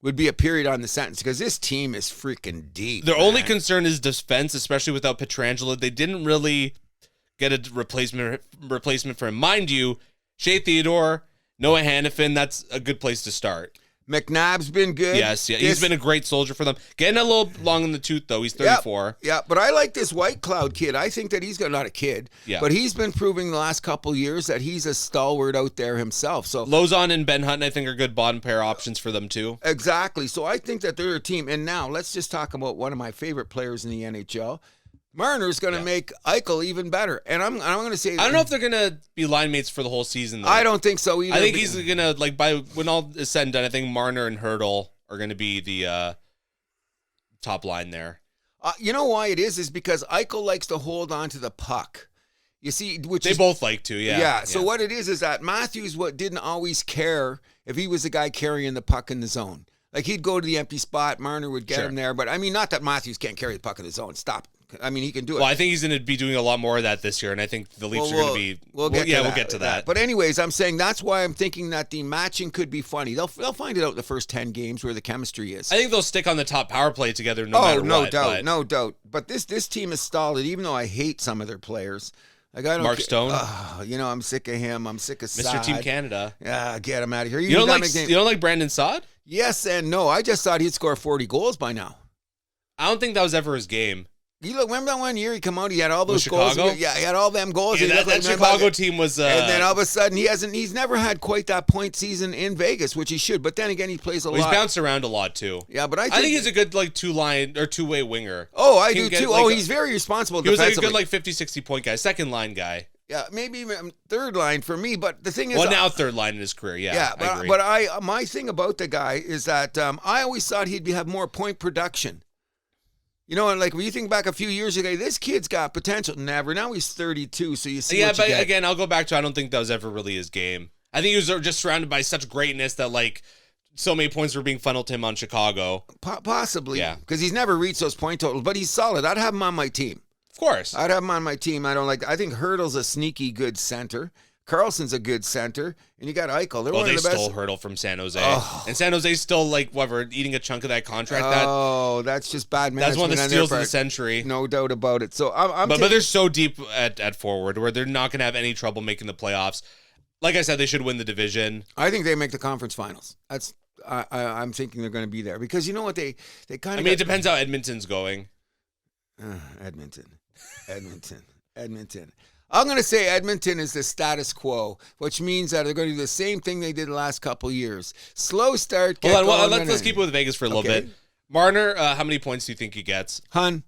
would be a period on the sentence because this team is freaking deep. Their only concern is defense, especially without Pietrangelo. They didn't really get a replacement for him. Mind you, Shea Theodore, Noah Hannafin, that's a good place to start. McNabb's been good. Yes, yeah, he's been a great soldier for them. Getting a little long in the tooth, though. He's 34. Yeah, but I like this White Cloud kid. I think that he's not a kid, but he's been proving the last couple years that he's a stalwart out there himself. So Lozon and Ben Hutton, I think, are good bottom pair options for them, too. Exactly. So I think that they're a team. And now let's just talk about one of my favorite players in the NHL. Marner's going to make Eichel even better. And I'm going to say... I don't know if they're going to be line mates for the whole season, though. I don't think so either. I think he's going to, like, when all is said and done, I think Marner and Hurdle are going to be the top line there. You know why it is because Eichel likes to hold on to the puck. You see, they both like to, yeah. Yeah, so what it is that Matthews didn't always care if he was the guy carrying the puck in the zone. Like, he'd go to the empty spot, Marner would get him there. But, I mean, not that Matthews can't carry the puck in the zone. Stop. I mean, he can do it. Well, I think he's going to be doing a lot more of that this year, and I think the Leafs are going to be... We'll get to that. But anyways, I'm saying that's why I'm thinking that the matching could be funny. They'll find it out in the first 10 games where the chemistry is. I think they'll stick on the top power play together no matter what. No doubt. But this team is solid, even though I hate some of their players. Like, I don't Mark Stone? I'm sick of him. I'm sick of Saad. Mr. Team Canada. Yeah, get him out of here. You don't like Brandon Saad? Yes and no. I just thought he'd score 40 goals by now. I don't think that was ever his game. You remember that 1 year he come out, he had all those goals. Yeah, he had all them goals. Yeah, that Chicago team was... and then all of a sudden, he's never had quite that point season in Vegas, which he should. But then again, he plays a lot. He's bounced around a lot, too. Yeah, but I think he's a good, like, two-way winger. Oh, I do, too. He's very responsible defensively. He was like a good, 50, 60-point guy. Second line guy. Yeah, maybe even third line for me, but the thing is... Well, now third line in his career, yeah. Yeah, but my thing about the guy is that I always thought he'd have more point production. You know, and like when you think back a few years ago, this kid's got potential. Never. Now he's 32, so you see. Yeah, but again, I'll go back to I don't think that was ever really his game. I think he was just surrounded by such greatness that like so many points were being funneled to him on Chicago. Possibly, yeah, because he's never reached those point totals. But he's solid. I'd have him on my team. Of course, I'd have him on my team. I think Hurdle's a sneaky good center. Carlson's a good center, and you got Eichel. They're one of the best. They stole Hurdle from San Jose, and San Jose's still eating a chunk of that contract. That's just bad management. That's one of the steals of the century, no doubt about it. So but they're so deep at forward where they're not going to have any trouble making the playoffs. Like I said, they should win the division. I think they make the conference finals. I'm thinking they're going to be there because you know what they kind of. It depends how Edmonton's going. Edmonton. I'm going to say Edmonton is the status quo, which means that they're going to do the same thing they did the last couple of years. Slow start. Let's keep it with Vegas for a little bit. Marner, how many points do you think he gets? Hun,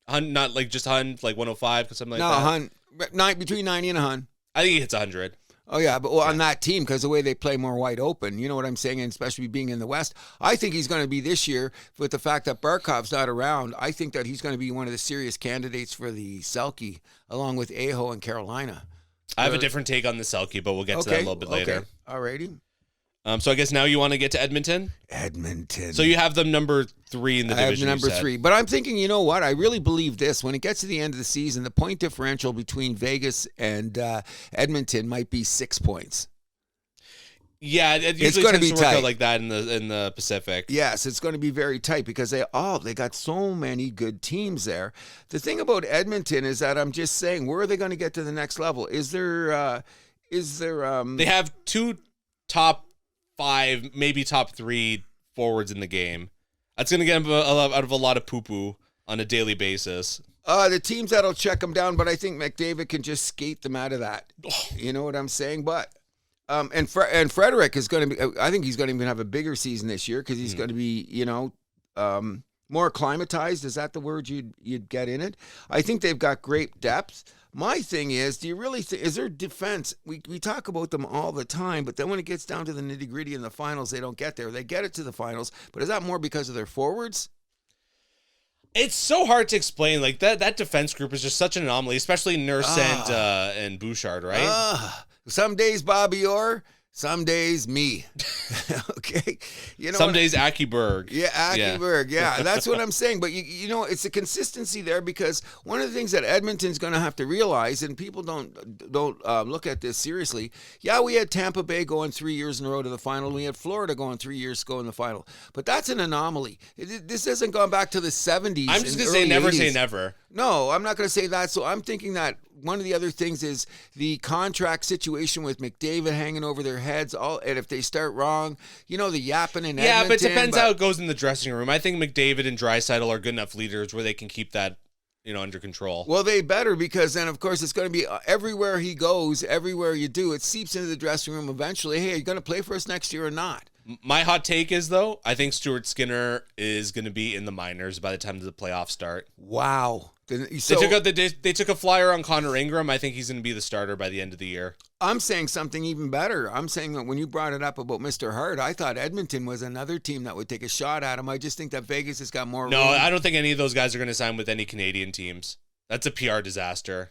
not like just Hun, like 105 or something like that? No, Hun. Between 90 and 100. I think he hits 100. Oh, yeah, but on that team, because the way they play more wide open, you know what I'm saying, and especially being in the West, I think he's going to be this year, with the fact that Barkov's not around, I think that he's going to be one of the serious candidates for the Selke, along with Aho and Carolina. I have a different take on the Selke, but we'll get to that a little bit later. Okay, all righty. So I guess now you want to get to Edmonton? Edmonton. So you have them number 3 in the division. I have number 3. But I'm thinking, you know what? I really believe this. When it gets to the end of the season, the point differential between Vegas and Edmonton might be 6 points. Yeah, it usually tends to work out like that in the Pacific. Yes, it's going to be very tight because they got so many good teams there. The thing about Edmonton is that I'm just saying, where are they going to get to the next level? Is there They have 2 top 5, maybe top 3 forwards in the game. That's going to get them out of a lot of poo-poo on a daily basis. The teams that'll check them down, but I think McDavid can just skate them out of that. You know what I'm saying? But and Frederick is going to be. I think he's going to even have a bigger season this year because he's going to be, more acclimatized. Is that the word you'd get in it? I think they've got great depth. My thing is, do you really think, is their defense, we talk about them all the time, but then when it gets down to the nitty-gritty in the finals, they don't get there. They get it to the finals, but is that more because of their forwards? It's so hard to explain. Like, that defense group is just such an anomaly, especially Nurse and Bouchard, right? Some days Bobby Orr, Some days, me. Okay. Some days, Akiberg. Yeah, Akiberg. Yeah, that's what I'm saying. But, you know, it's a consistency there because one of the things that Edmonton's going to have to realize, and people don't look at this seriously, yeah, we had Tampa Bay going 3 years in a row to the final. We had Florida going 3 years to go in the final. But that's an anomaly. This hasn't gone back to the 70s. I'm just going to say never 80s. say never. No, I'm not going to say that. So I'm thinking that one of the other things is the contract situation with McDavid hanging over their heads. And if they start wrong, you know, the yapping in Edmonton. Yeah, but it depends how it goes in the dressing room. I think McDavid and Draisaitl are good enough leaders where they can keep that, under control. Well, they better, because then, of course, it's going to be everywhere he goes, everywhere you do, it seeps into the dressing room eventually. Hey, are you going to play for us next year or not? My hot take is, though, I think Stuart Skinner is going to be in the minors by the time the playoffs start. Wow. They took a flyer on Connor Ingram. I think he's going to be the starter by the end of the year. I'm saying something even better. I'm saying that when you brought it up about Mr. Hart, I thought Edmonton was another team that would take a shot at him. I just think that Vegas has got more room. I don't think any of those guys are going to sign with any Canadian teams. That's a PR disaster.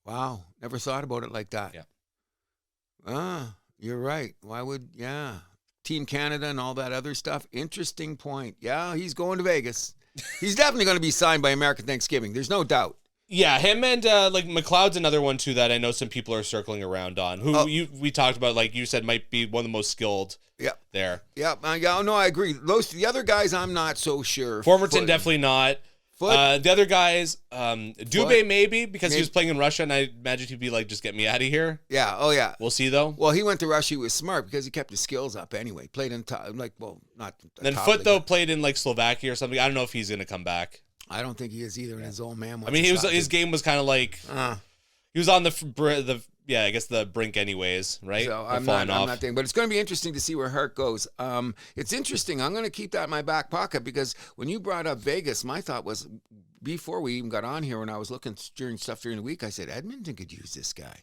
Wow. Never thought about it like that. Yeah. You're right. Why would, Team Canada and all that other stuff. Interesting point. Yeah, he's going to Vegas. He's definitely going to be signed by American Thanksgiving. There's no doubt. Yeah, him and McLeod's another one too that I know some people are circling around on. We talked about, like you said, might be one of the most skilled. There. Yeah. No, I agree. The other guys, I'm not so sure. Formerton definitely not. The other guys, Dubé maybe, because he was playing in Russia, and I imagine he'd be like, just get me out of here. Yeah, oh yeah. We'll see, though. Well, he went to Russia, he was smart, because he kept his skills up anyway. Played in, not then Foot, though, played in, Slovakia or something. I don't know if he's going to come back. I don't think he is either, and his old man I mean, his game was kind of like, he was on the brink anyways, right? So I'm not thinking, but it's going to be interesting to see where Hart goes. It's interesting. I'm going to keep that in my back pocket, because when you brought up Vegas, my thought was, before we even got on here, when I was looking during the week, I said Edmonton could use this guy.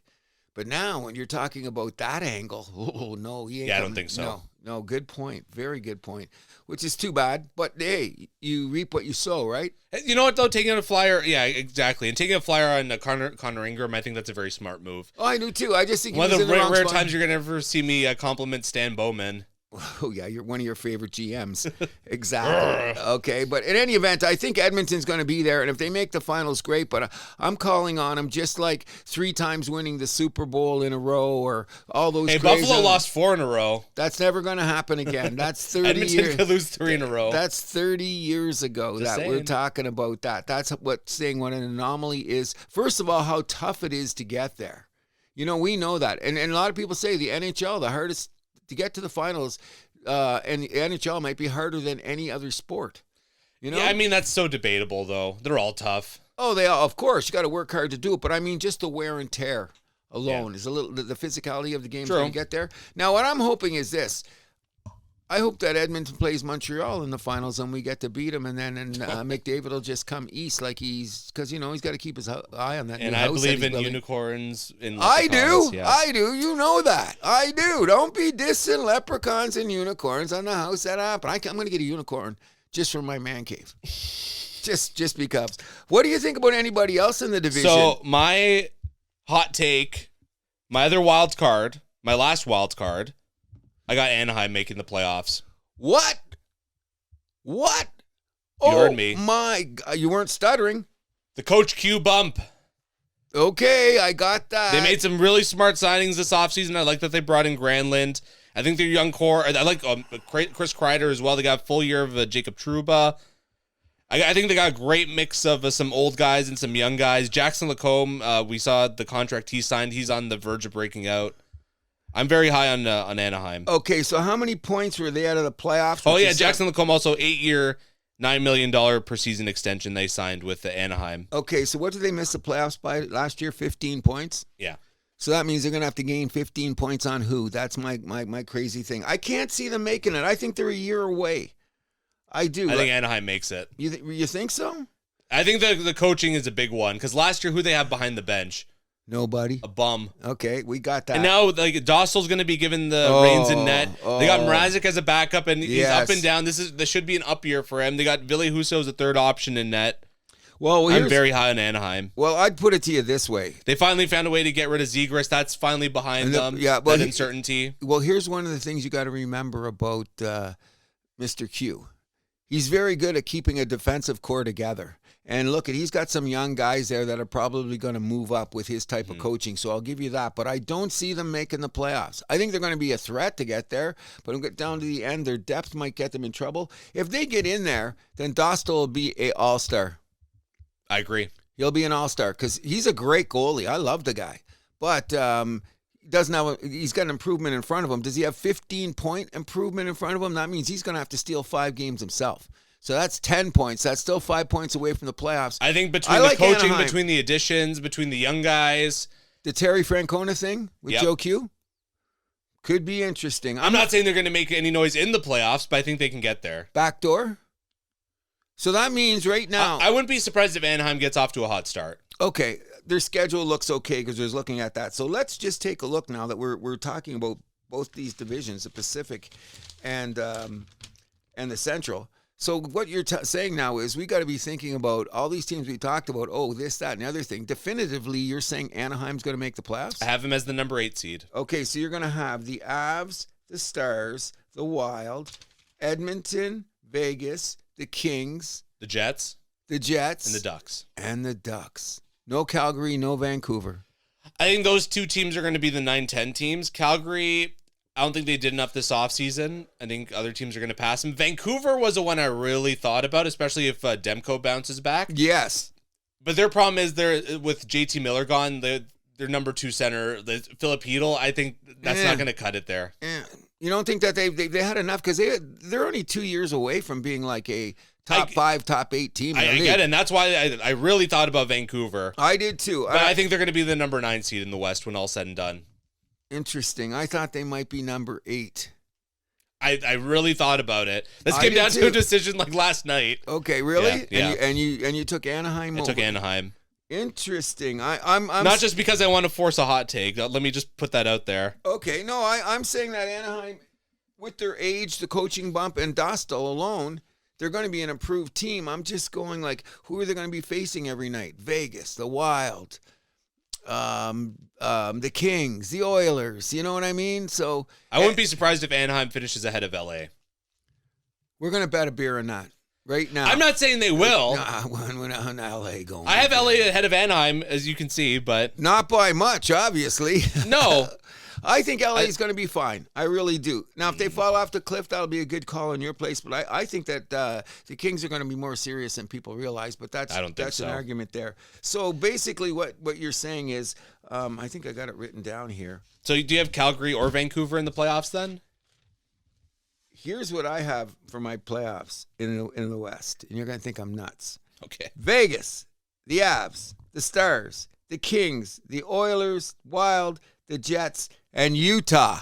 But now, when you're talking about that angle, no, he ain't. Yeah, I don't think so. No, good point. Very good point. Which is too bad. But hey, you reap what you sow, right? You know what, though? Taking a flyer, yeah, exactly. And taking a flyer on Connor Ingram, I think that's a very smart move. Oh, I do too. I just think one of the rare times you're going to ever see me compliment Stan Bowman. Oh, yeah, you're one of your favorite GMs. Exactly. Okay, but in any event, I think Edmonton's going to be there, and if they make the finals, great, but I'm calling on them just like 3 times winning the Super Bowl in a row or all those Buffalo lost 4 in a row. That's never going to happen again. That's 30 Edmonton years. could lose 3 in a row. That's 30 years ago we're talking about that. That's what an anomaly is. First of all, how tough it is to get there. We know that. And a lot of people say the NHL, the hardest to get to the finals, and the NHL might be harder than any other sport. Yeah, I mean, that's so debatable, though. They're all tough. Oh, they are. Of course, you got to work hard to do it. But I mean, just the wear and tear alone is a little. The physicality of the game when you get there. Now, what I'm hoping is this. I hope that Edmonton plays Montreal in the finals and we get to beat them, and then McDavid will just come east because he's got to keep his eye on that. And I believe in unicorns. I do. You know that. I do. Don't be dissing leprechauns and unicorns on the house that happen. I'm going to get a unicorn just for my man cave. just because. What do you think about anybody else in the division? So my hot take, my other wild card, my last wild card, I got Anaheim making the playoffs. What? You heard me. My God. You weren't stuttering. The Coach Q bump. Okay, I got that. They made some really smart signings this offseason. I like that they brought in Granlund. I think their young core. I like Chris Kreider as well. They got a full year of Jacob Trouba. I think they got a great mix of some old guys and some young guys. Jackson Lacombe, we saw the contract he signed. He's on the verge of breaking out. I'm very high on Anaheim. Okay, so how many points were they out of the playoffs? Oh, yeah, Jackson Lacombe also 8-year, $9 million per season extension they signed with the Anaheim. Okay, so what did they miss the playoffs by last year? 15 points? Yeah. So that means they're going to have to gain 15 points on who? That's my crazy thing. I can't see them making it. I think they're a year away. I do. I think Anaheim makes it. You think so? I think the coaching is a big one, because last year, who they have behind the bench? Nobody. A bum. Okay, we got that. And now, Dostal's going to be given the reins in net. They got Mrazek as a backup, and he's up and down. This should be an up year for him. They got Ville Husso as a third option in net. Well, I'm very high on Anaheim. Well, I'd put it to you this way. They finally found a way to get rid of Zegras. That's finally behind them. Yeah, well, that uncertainty. Well, here's one of the things you got to remember about Mr. Q. He's very good at keeping a defensive core together. And look, he's got some young guys there that are probably going to move up with his type of coaching. So I'll give you that. But I don't see them making the playoffs. I think they're going to be a threat to get there. But when we get down to the end, their depth might get them in trouble. If they get in there, then Dostal will be an all-star. I agree. He'll be an all-star because he's a great goalie. I love the guy. But he's got an improvement in front of him. Does he have 15-point improvement in front of him? That means he's going to have to steal 5 games himself. So that's 10 points. That's still 5 points away from the playoffs. I think between the coaching, between the additions, between the young guys. The Terry Francona thing with Joe Q could be interesting. I'm not saying they're going to make any noise in the playoffs, but I think they can get there. Backdoor? So that means right now. I wouldn't be surprised if Anaheim gets off to a hot start. Okay. Their schedule looks okay because they're looking at that. So let's just take a look now that we're talking about both these divisions, the Pacific and the Central. So what you're saying now is we got to be thinking about all these teams we talked about, this, that, and the other thing. Definitively, you're saying Anaheim's going to make the playoffs? I have them as the number 8 seed. Okay, so you're going to have the Avs, the Stars, the Wild, Edmonton, Vegas, the Kings. The Jets. And the Ducks. No Calgary, no Vancouver. I think those 2 teams are going to be the 9-10 teams. Calgary, I don't think they did enough this offseason. I think other teams are going to pass them. Vancouver was the one I really thought about, especially if Demko bounces back. Yes. But their problem is with JT Miller gone, their number 2 center, Philip Hedl, I think that's not going to cut it there. You don't think that they had enough? Because they're only 2 years away from being like a top 5, top 8 team. I get it, and that's why I really thought about Vancouver. I did too. But I think they're going to be the number 9 seed in the West when all's said and done. Interesting. I thought they might be number 8. I really thought about it. This came down to a decision like last night. Okay, really? Yeah. And you took Anaheim. I took Anaheim. Interesting. I'm not just because I want to force a hot take. Let me just put that out there. Okay, no, I'm saying that Anaheim, with their age, the coaching bump, and Dostal alone, they're going to be an improved team. I'm just going like, who are they going to be facing every night? Vegas, the Wild, the Kings, the Oilers. You know what I mean? So I wouldn't be surprised if Anaheim finishes ahead of LA. We're going to bet a beer on that right now. I'm not saying they will. When LA going. I have LA ahead of Anaheim, as you can see, but not by much, obviously. No. I think LA is going to be fine. I really do. Now, if they fall off the cliff, that'll be a good call in your place. But I think that the Kings are going to be more serious than people realize. But that's an argument there. So basically, what you're saying is, I think I got it written down here. So do you have Calgary or Vancouver in the playoffs then? Here's what I have for my playoffs in the West, and you're going to think I'm nuts. Okay. Vegas, the Avs, the Stars, the Kings, the Oilers, Wild, the Jets, and Utah.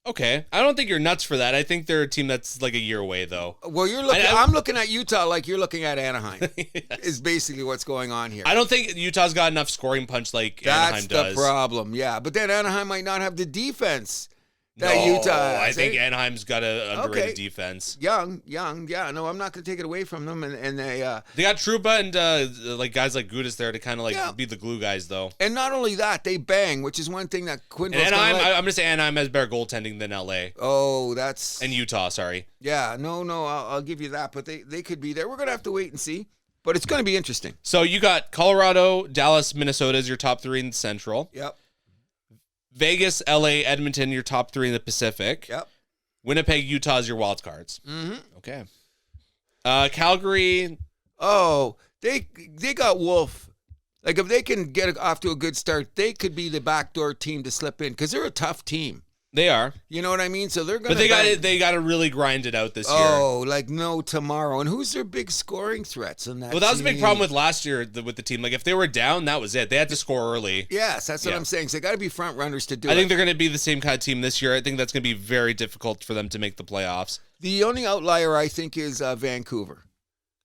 Okay. I don't think you're nuts for that. I think they're a team that's like a year away, though. Well, I'm looking at Utah like you're looking at Anaheim. Yes. Is basically what's going on here. I don't think Utah's got enough scoring punch like Anaheim does. That's the problem, yeah. But then Anaheim might not have the defense that Utah has. I think Anaheim's got an underrated defense. Young, yeah. No, I'm not going to take it away from them. And they got Trouba and like guys like Gudas there to kind of like be the glue guys, though. And not only that, they bang, which is one thing that Quinn. And I'm going to say Anaheim has better goaltending than LA. Oh, that's and Utah. Sorry. Yeah, no, I'll give you that. But they could be there. We're going to have to wait and see. But it's going to be interesting. So you got Colorado, Dallas, Minnesota as your top 3 in the Central. Yep. Vegas, LA, Edmonton, your top 3 in the Pacific. Yep. Winnipeg, Utah is your wild cards. Mm-hmm. Okay. Calgary. Oh, they got Wolf. Like if they can get off to a good start, they could be the backdoor team to slip in because they're a tough team. They are. You know what I mean? So they're going to. But they got to really grind it out this year. Oh, like no tomorrow. And who's their big scoring threats in that? Well, that was a big problem with last year with the team. Like if they were down, that was it. They had to score early. Yes, that's what I'm saying. So they got to be front runners to do it. I think they're going to be the same kind of team this year. I think that's going to be very difficult for them to make the playoffs. The only outlier I think is Vancouver.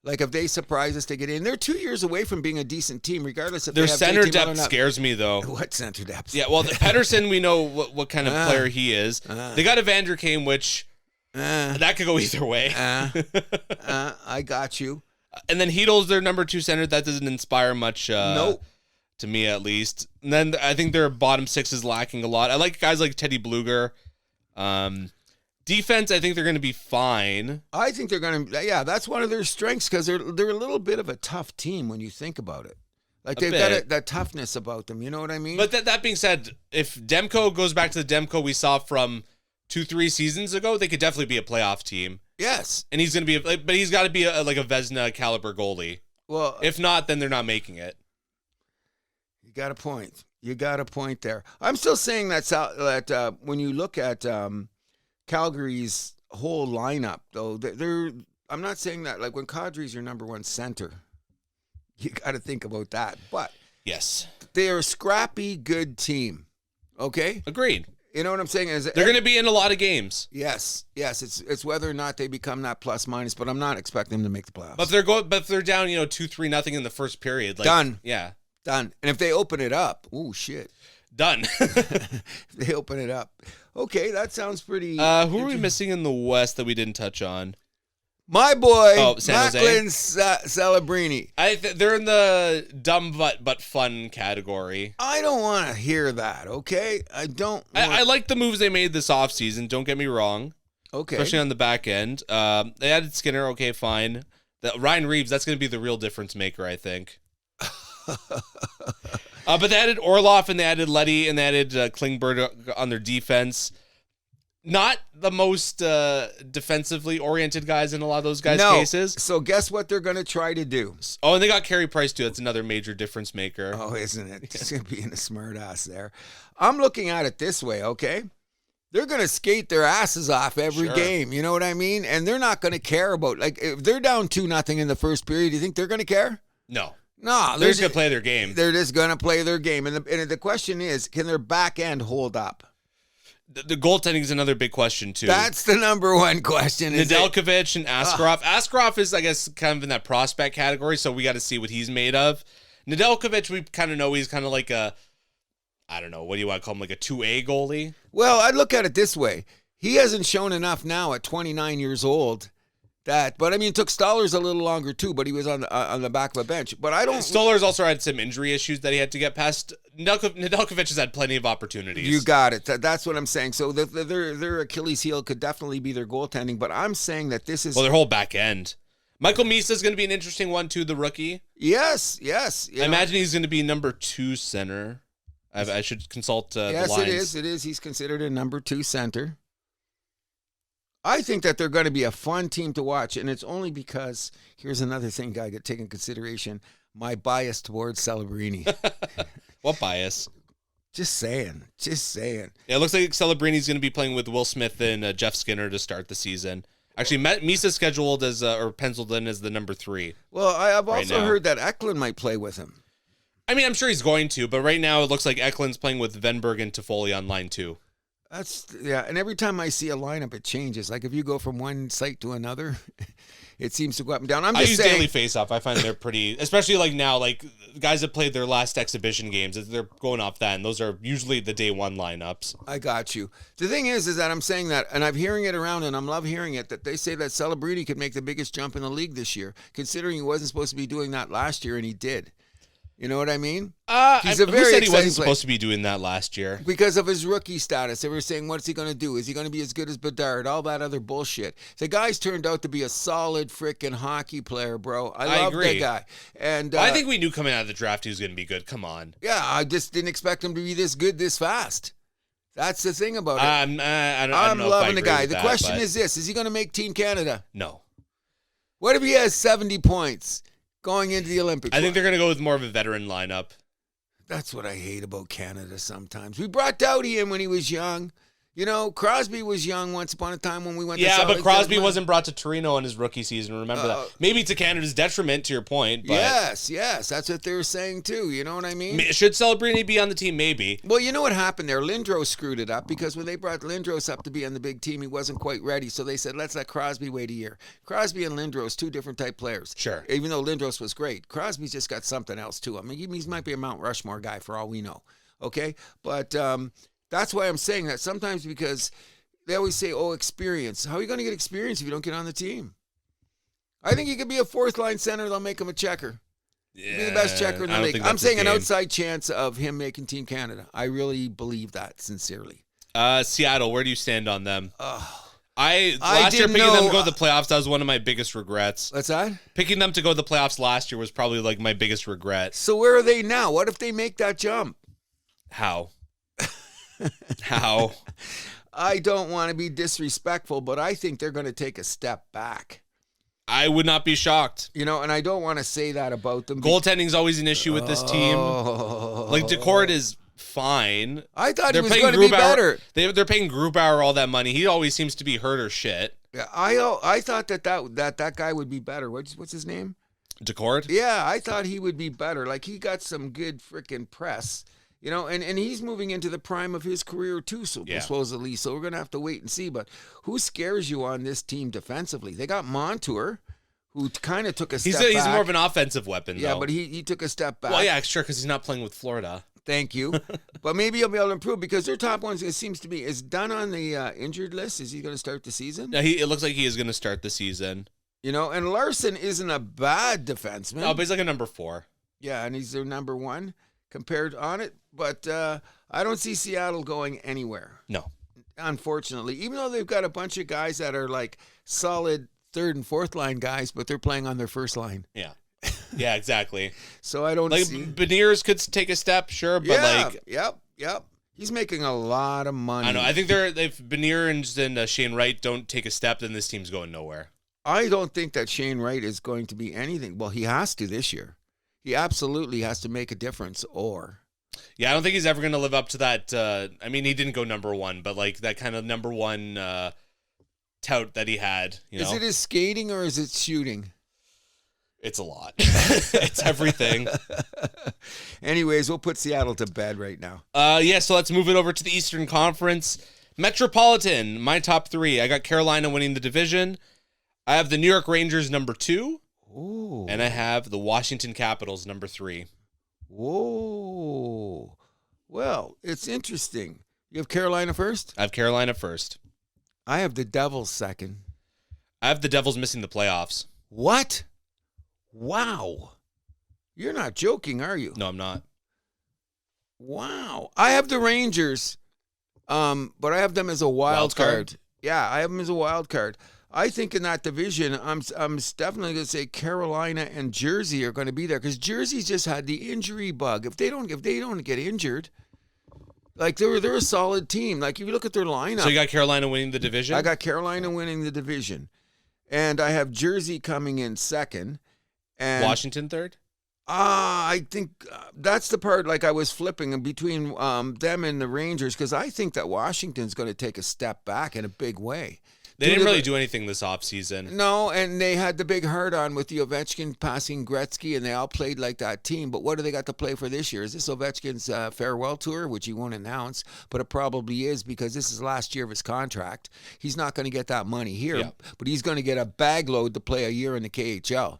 Like if they surprise us to get in, they're 2 years away from being a decent team, regardless if their they have center JT depth scares me though. What center depth? Yeah, well, Pettersson, we know what kind of player he is. They got Evander Kane, which that could go either way. I got you. And then Heedle's their number 2 center. That doesn't inspire much. Nope. To me, at least. And then I think their bottom 6 is lacking a lot. I like guys like Teddy Bluger. Defense, I think they're going to be fine. I think they're going to. Yeah, that's one of their strengths because they're a little bit of a tough team when you think about it. Like they've got that toughness about them. You know what I mean? But that being said, if Demko goes back to the Demko we saw from 2-3 seasons ago, they could definitely be a playoff team. Yes. And he's going to be, but he's got to be like a Vezina caliber goalie. Well, if not, then they're not making it. You got a point. You got a point there. I'm still saying that when you look at Calgary's whole lineup, though, I'm not saying that like when Kadri's your number 1 center, you got to think about that. But yes, they are a scrappy, good team. Okay, agreed. You know what I'm saying? They're going to be in a lot of games. Yes. It's whether or not they become that plus minus, but I'm not expecting them to make the playoffs. But if they're down, 2-3-0 in the first period, like, done. Yeah, done. And if they open it up, oh shit, done. If they open it up, okay, that sounds pretty. Who are we missing in the West that we didn't touch on? My boy, Macklin Celebrini. They're in the dumb but fun category. I don't want to hear that, okay? I don't. I like the moves they made this offseason, don't get me wrong. Okay. Especially on the back end. They added Skinner, okay, fine. Ryan Reeves, that's going to be the real difference maker, I think. But they added Orloff, and they added Leddy, and they added Klingberg on their defense. Not the most defensively oriented guys in a lot of those guys' cases. So guess what they're going to try to do? Oh, and they got Carey Price, too. That's another major difference maker. Oh, isn't it? Just being a smart ass there. I'm looking at it this way, okay? They're going to skate their asses off every game. You know what I mean? And they're not going to care about, like, if they're down 2-0 in the first period, do you think they're going to care? No. No. They're just going to play their game. They're just going to play their game. And the question is, can their back end hold up? The goaltending is another big question, too. That's the number 1 question. Nedeljkovic and Askarov. Askarov is, I guess, kind of in that prospect category, so we got to see what he's made of. Nedeljkovic, we kind of know he's kind of like a, I don't know, what do you want to call him, like a 2A goalie? Well, I'd look at it this way. He hasn't shown enough now at 29 years old. But I mean, it took Stolarz a little longer too, but he was on the back of a bench. But I don't. Stolarz also had some injury issues that he had to get past. Nedeljkovic has had plenty of opportunities. You got it. That's what I'm saying. So their Achilles heel could definitely be their goaltending. But I'm saying that this is their whole back end. Michael Misa is going to be an interesting one too. The rookie. Yes. I imagine he's going to be number 2 center. I should consult the lines. Yes, it is. He's considered a number 2 center. I think that they're going to be a fun team to watch, and it's only because, here's another thing I got to take in consideration, my bias towards Celebrini. What bias? Just saying. Yeah, it looks like Celebrini's going to be playing with Will Smith and Jeff Skinner to start the season. Actually, Misa's scheduled as, or penciled in as the number 3. Well, I've also heard that Eklund might play with him. I mean, I'm sure he's going to, but right now it looks like Eklund's playing with Venberg and Toffoli on line 2. And every time I see a lineup, it changes. Like if you go from one site to another, it seems to go up and down. I use Daily Faceoff. I find they're pretty, especially like now, like guys that played their last exhibition games, they're going off that, and those are usually the day 1 lineups. I got you. The thing is that I'm saying that, and I'm hearing it around, and I'm love hearing it, that they say that Celebrini could make the biggest jump in the league this year, considering he wasn't supposed to be doing that last year, and he did. You know what I mean? He's a very who said he wasn't supposed to be doing that last year? Because of his rookie status. They were saying, what's he going to do? Is he going to be as good as Bedard? All that other bullshit. The guy's turned out to be a solid freaking hockey player, bro. I love that guy. And I think we knew coming out of the draft he was going to be good. Come on. Yeah, I just didn't expect him to be this good this fast. That's the thing about it. I'm loving the guy. The question is this. Is he going to make Team Canada? No. What if he has 70 points? Going into the Olympics. I think they're going to go with more of a veteran lineup. That's what I hate about Canada sometimes. We brought Doughty in when he was young. You know, Crosby was young once upon a time when we went to Salt Lake. Yeah, but Crosby wasn't brought to Torino in his rookie season. Remember that. Maybe to Canada's detriment, to your point. But yes. That's what they were saying, too. You know what I mean? Should Celebrini be on the team? Maybe. Well, you know what happened there? Lindros screwed it up because when they brought Lindros up to be on the big team, he wasn't quite ready. So they said, let's let Crosby wait a year. Crosby and Lindros, 2 different type players. Sure. Even though Lindros was great. Crosby's just got something else, too. I mean, he might be a Mount Rushmore guy for all we know. Okay? But that's why I'm saying that sometimes because they always say, experience. How are you going to get experience if you don't get on the team? I think he could be a fourth line center. They'll make him a checker. Yeah, Be the best checker in the league. I'm that's saying his an game. outside chance of him making Team Canada. I really believe that, sincerely. Seattle, where do you stand on them? Oh. Last year, didn't picking them know- to go to the playoffs, that was one of my biggest regrets. What's that? Picking them to go to the playoffs last year was probably like my biggest regret. So where are they now? What if they make that jump? How? How? I don't want to be disrespectful, but I think they're going to take a step back. I would not be shocked. You know, and I don't want to say that about them. Goaltending is always an issue with this team. Like, Decord is fine. I thought he They're was paying going to be Grubauer- better. They're paying Grubauer all that money. He always seems to be hurt or shit. Yeah, I thought that guy would be better. What's his name? Decord? Yeah, I thought he would be better. Like, he got some good freaking press. You know, and he's moving into the prime of his career too, supposedly. So we're going to have to wait and see. But who scares you on this team defensively? They got Montour, who kind of took a step back. He's more of an offensive weapon, though. Yeah, but he took a step back. Well, yeah, sure, because he's not playing with Florida. Thank you. But maybe he'll be able to improve because their top ones, it seems to be, is Dunn on the injured list. Is he going to start the season? Yeah, it looks like he is going to start the season. You know, and Larson isn't a bad defenseman. No, but he's like a number 4. Yeah, and he's their number 1 compared on it. But I don't see Seattle going anywhere. No. Unfortunately, even though they've got a bunch of guys that are like solid third and fourth line guys, but they're playing on their first line. Yeah. Yeah, exactly. So I don't like, see. Beniers could take a step, sure, but Yep. He's making a lot of money. I know. I think if Beniers and Shane Wright don't take a step, then this team's going nowhere. I don't think that Shane Wright is going to be anything. Well, he has to this year. He absolutely has to make a difference. Yeah, I don't think he's ever going to live up to that. I mean, he didn't go number 1, but like that kind of number 1 tout that he had. Is it his skating or is it shooting? It's a lot. It's everything. Anyways, we'll put Seattle to bed right now. So let's move it over to the Eastern Conference. Metropolitan, my top 3. I got Carolina winning the division. I have the New York Rangers number 2. Ooh. And I have the Washington Capitals number 3. Whoa. Well, it's interesting. You have Carolina first? I have Carolina first. I have the Devils second. I have the Devils missing the playoffs. What? Wow. You're not joking, are you? No, I'm not. Wow. I have the Rangers, but I have them as a wild card. Yeah, I have them as a wild card. I think in that division, I'm definitely going to say Carolina and Jersey are going to be there because Jersey's just had the injury bug. If they don't get injured, like they're a solid team. Like if you look at their lineup, So you got Carolina winning the division? I got Carolina winning the division, and I have Jersey coming in second. And Washington third? I think that's the part like I was flipping between them and the Rangers because I think that Washington's going to take a step back in a big way. They didn't really do anything this offseason. No, and they had the big hard-on with the Ovechkin passing Gretzky, and they all played like that team. But what do they got to play for this year? Is this Ovechkin's farewell tour, which he won't announce? But it probably is because this is last year of his contract. He's not going to get that money here, but he's going to get a bag load to play a year in the KHL.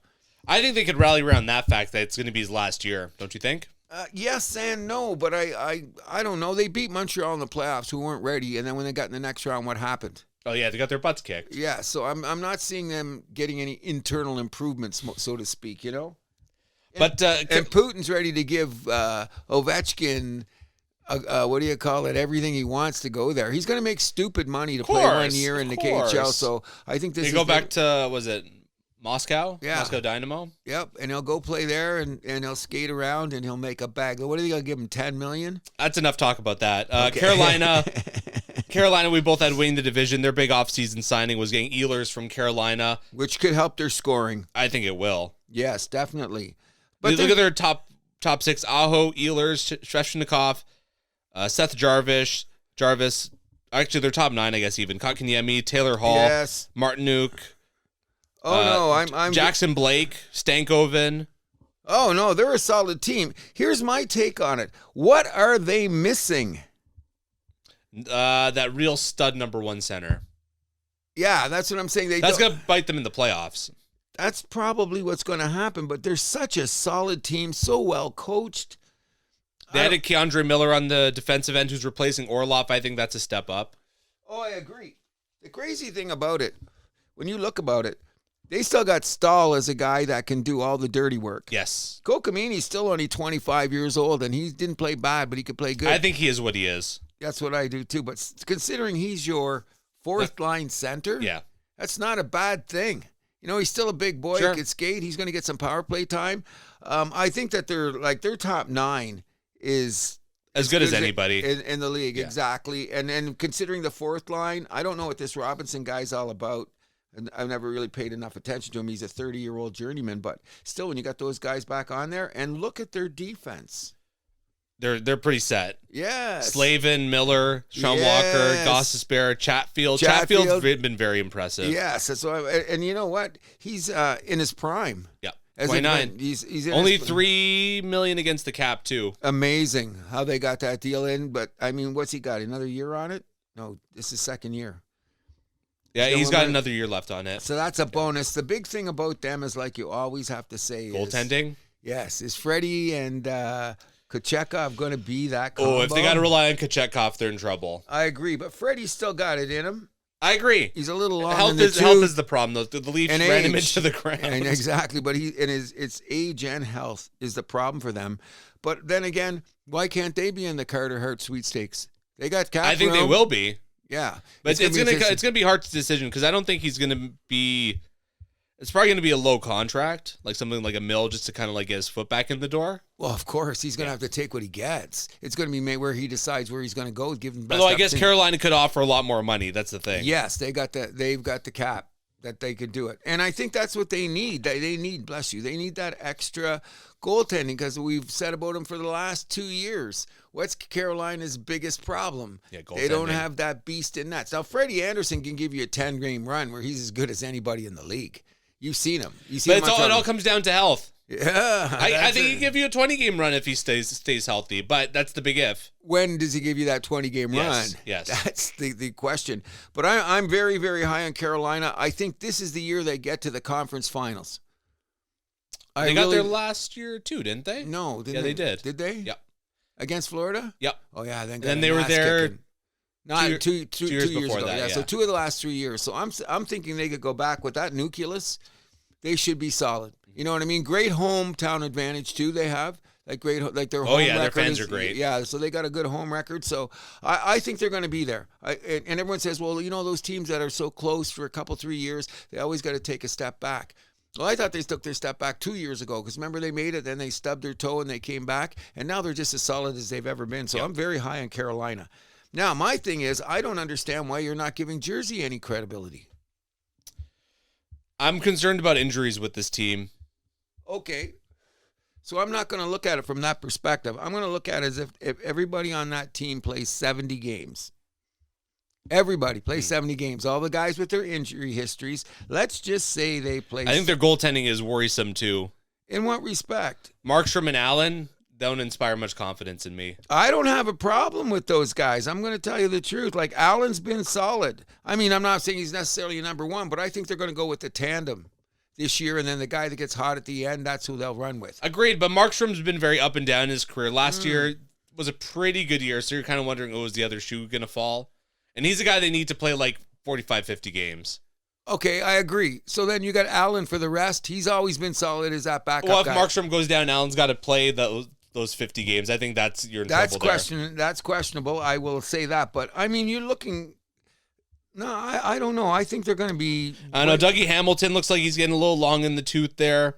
I think they could rally around that fact that it's going to be his last year. Don't you think? Yes and no, but I don't know. They beat Montreal in the playoffs, who weren't ready, and then when they got in the next round, what happened? Oh, yeah, they got their butts kicked. Yeah, so I'm not seeing them getting any internal improvements, so to speak, you know? But and Putin's ready to give Ovechkin, what do you call it, everything he wants to go there. He's going to make stupid money to play 1 year in the KHL, so I think this they is... go back to, was it Moscow? Yeah. Moscow Dynamo? Yep, and he'll go play there, and he'll skate around, and he'll make a bag. What are they going to give him, $10 million? That's enough talk about that. Okay. Carolina, we both had winning the division. Their big offseason signing was getting Ehlers from Carolina. Which could help their scoring. I think it will. Yes, definitely. But look at their top 6. Aho, Ehlers, Svechnikov, Seth Jarvis. Actually, their top 9, I guess, even. Kotkaniemi, Taylor Hall, yes. Martinuk. Oh, no, I'm Jackson Blake, Stankoven. Oh, no, they're a solid team. Here's my take on it. What are they missing? That real stud number 1 center. Yeah, that's what I'm saying. That's going to bite them in the playoffs. That's probably what's going to happen, but they're such a solid team, so well coached. They added Keandre Miller on the defensive end who's replacing Orlov. I think that's a step up. Oh, I agree. The crazy thing about it, when you look about it, They still got Stahl as a guy that can do all the dirty work. Yes. Kokamini's still only 25 years old, and he didn't play bad, but he could play good. I think he is what he is. That's what I do, too. But considering he's your fourth-line center, Yeah. that's not a bad thing. You know, he's still a big boy. Sure. He can skate. He's going to get some power play time. I think that their top 9 is As good as anybody. in the league. Yeah. Exactly. And considering the fourth line, I don't know what this Robinson guy's all about. And I've never really paid enough attention to him. He's a 30-year-old journeyman, but still, when you got those guys back on there, and look at their defense. They're pretty set. Yes. Slavin, Miller, Sean Walker, Gossespierre, Chatfield's been very impressive. Yes. And you know what? He's in his prime. Yeah. As 29. He's in only his, $3 million against the cap too. Amazing how they got that deal in. But I mean, what's he got? Another year on it? No, this is second year. Yeah, Still he's got another year left on it. So that's a bonus. The big thing about them is, like you always have to say, Goaltending? Yes. Is Freddie and Kochekov going to be that combo? Oh, if they got to rely on Kochekov, they're in trouble. I agree, but Freddie's still got it in him. I agree. He's a little long health in the is the problem, though. The Leafs ran him into the ground. And exactly, but it's age and health is the problem for them. But then again, why can't they be in the Carter Hart sweepstakes? They got cap I think room. they will be. Yeah, but it's gonna be Hart's decision because I don't think he's gonna be. It's probably gonna be a low contract, like something like a mill, just to kind of like get his foot back in the door. Well, of course, he's gonna have to take what he gets. It's gonna be made where he decides where he's gonna go. Give him. Although I guess Carolina could offer a lot more money. That's the thing. Yes, they've got the cap that they could do it, and I think that's what they need. They need, bless you, they need that extra goaltending because we've said about them for the last 2 years. What's Carolina's biggest problem? Yeah, they don't have that beast in nets. Now, Freddie Anderson can give you a 10-game run where he's as good as anybody in the league. You've seen him. But it all comes down to health. Yeah, I think he can give you a 20-game run if he stays healthy, but that's the big if. When does he give you that 20-game run? Yes. That's the question. But I'm very, very high on Carolina. I think this is the year they get to the conference finals. They got there last year too, didn't they? No, they did. Did they? Yep. Against Florida? Yep. Oh yeah, then they were there. Kicking. Not two years before ago. that. Yeah, so 2 of the last 3 years. So I'm thinking they could go back with that nucleus. They should be solid. You know what I mean? Great hometown advantage too. They have their home record. Their fans are great. Yeah, so they got a good home record. So I think they're going to be there. And everyone says, well, you know, those teams that are so close for a couple 3 years, they always got to take a step back. Well, I thought they took their step back 2 years ago because remember they made it, then they stubbed their toe and they came back, and now they're just as solid as they've ever been. So I'm very high on Carolina. Now, my thing is, I don't understand why you're not giving Jersey any credibility. I'm concerned about injuries with this team. Okay. So I'm not going to look at it from that perspective. I'm going to look at it as if everybody on that team plays 70 games. Everybody plays 70 games. All the guys with their injury histories, let's just say they play. I think their goaltending is worrisome too. In what respect? Markstrom and Allen don't inspire much confidence in me. I don't have a problem with those guys. I'm going to tell you the truth. Like, Allen's been solid. I mean, I'm not saying he's necessarily a number one, but I think they're going to go with the tandem this year, and then the guy that gets hot at the end, that's who they'll run with. Agreed, but Markstrom's been very up and down in his career. Last year was a pretty good year, so you're kind of wondering, was the other shoe going to fall? And he's a guy they need to play like 45, 50 games. Okay, I agree. So then you got Allen for the rest. He's always been solid as that backup guy. Well, if Markstrom goes down, Allen's got to play those 50 games. I think you're in trouble there. That's questionable. I will say that. But, I mean, you're looking... No, I don't know. I think they're going to be... I know. Dougie Hamilton looks like he's getting a little long in the tooth there.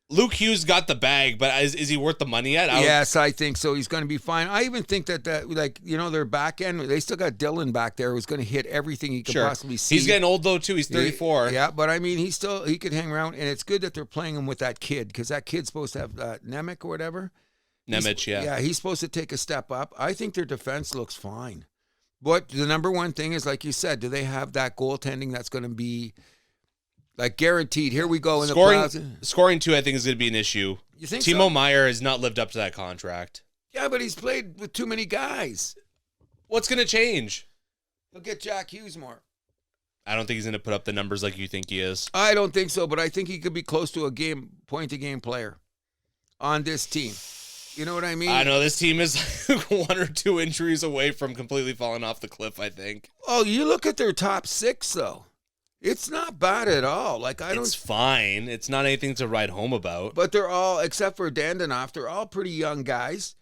Luke Hughes got the bag, but is he worth the money yet? Yes, I think so. He's going to be fine. I even think that their back end, they still got Dylan back there who's going to hit everything he could possibly see. He's getting old, though, too. He's 34. Yeah, but I mean, he could hang around, and it's good that they're playing him with that kid because that kid's supposed to have Nemec or whatever. Nemec, yeah. Yeah, he's supposed to take a step up. I think their defense looks fine. But the number one thing is, like you said, do they have that goaltending that's going to be... like guaranteed. Here we go in the playoffs. Scoring too, I think, is going to be an issue. You think Timo Meier has not lived up to that contract. Yeah, but he's played with too many guys. What's going to change? He'll get Jack Hughes more. I don't think he's going to put up the numbers like you think he is. I don't think so, but I think he could be close to a point-to-game player on this team. You know what I mean? I know this team is 1 or 2 injuries away from completely falling off the cliff, I think. Oh, you look at their top 6, though. It's not bad at all. Like It's fine. It's not anything to write home about. But they're all, except for Dandanoff, they're all pretty young guys.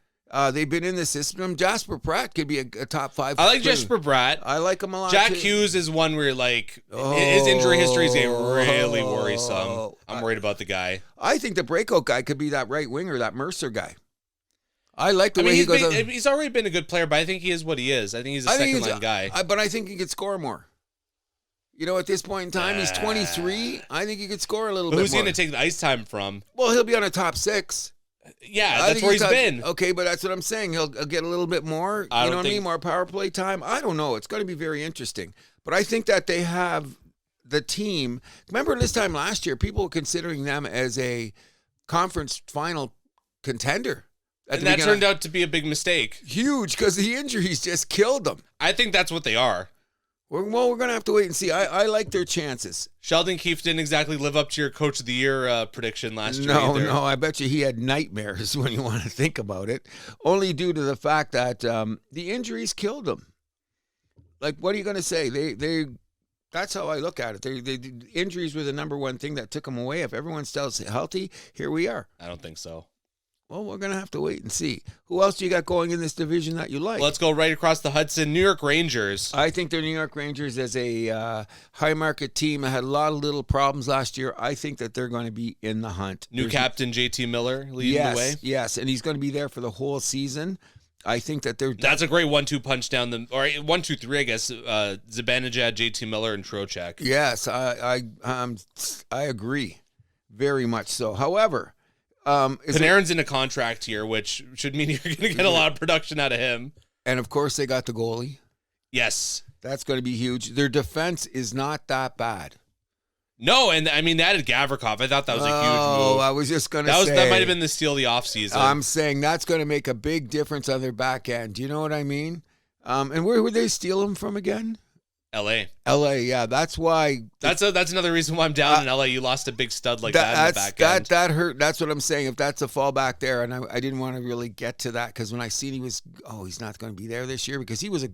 They've been in the system. Jasper Pratt could be a top 5. I like Jasper Pratt. I like him a lot. Jack too. Hughes is one where his injury history is getting really worrisome. I'm worried about the guy. I think the breakout guy could be that right winger, that Mercer guy. I like the way he goes. He's already been a good player, but I think he is what he is. I think he's a second-line guy. But I think he could score more. At this point in time, he's 23. I think he could score a little bit more. Who's he going to take the ice time from? Well, he'll be on a top 6. Yeah, that's where he's been. Okay, but that's what I'm saying. He'll get a little bit more, you know what I mean? More power play time. I don't know. It's going to be very interesting. But I think that they have the team. Remember this time last year, people were considering them as a conference final contender. And that turned out to be a big mistake. Huge, because the injuries just killed them. I think that's what they are. Well, we're going to have to wait and see. I like their chances. Sheldon Keefe didn't exactly live up to your Coach of the Year prediction last year either. No, I bet you he had nightmares when you want to think about it, only due to the fact that the injuries killed him. Like, what are you going to say? That's how I look at it. The injuries were the number one thing that took them away. If everyone's still healthy, here we are. I don't think so. Well, we're going to have to wait and see. Who else do you got going in this division that you like? Let's go right across the Hudson. New York Rangers. I think the New York Rangers, as a high-market team, that had a lot of little problems last year. I think that they're going to be in the hunt. New captain JT Miller leading the way. Yes, and he's going to be there for the whole season. I think that that's a great 1-2 punch down the, or 1-2-3, I guess. Zibanejad, JT Miller, and Trocheck. Yes, I agree, very much so. However, Panarin's in a contract here, which should mean you're going to get a lot of production out of him. And of course, they got the goalie. Yes, that's going to be huge. Their defense is not that bad. No, and I mean, they added Gavrikov. I thought that was a huge move. Oh, I was just going to say. That might have been the steal of the offseason. I'm saying that's going to make a big difference on their back end. Do you know what I mean? And where would they steal him from again? L.A., yeah. That's why. That's another reason why I'm down in L.A. You lost a big stud like that in the back end. That hurt. That's what I'm saying. If that's a fallback there, and I didn't want to really get to that because when I seen he's not going to be there this year because he was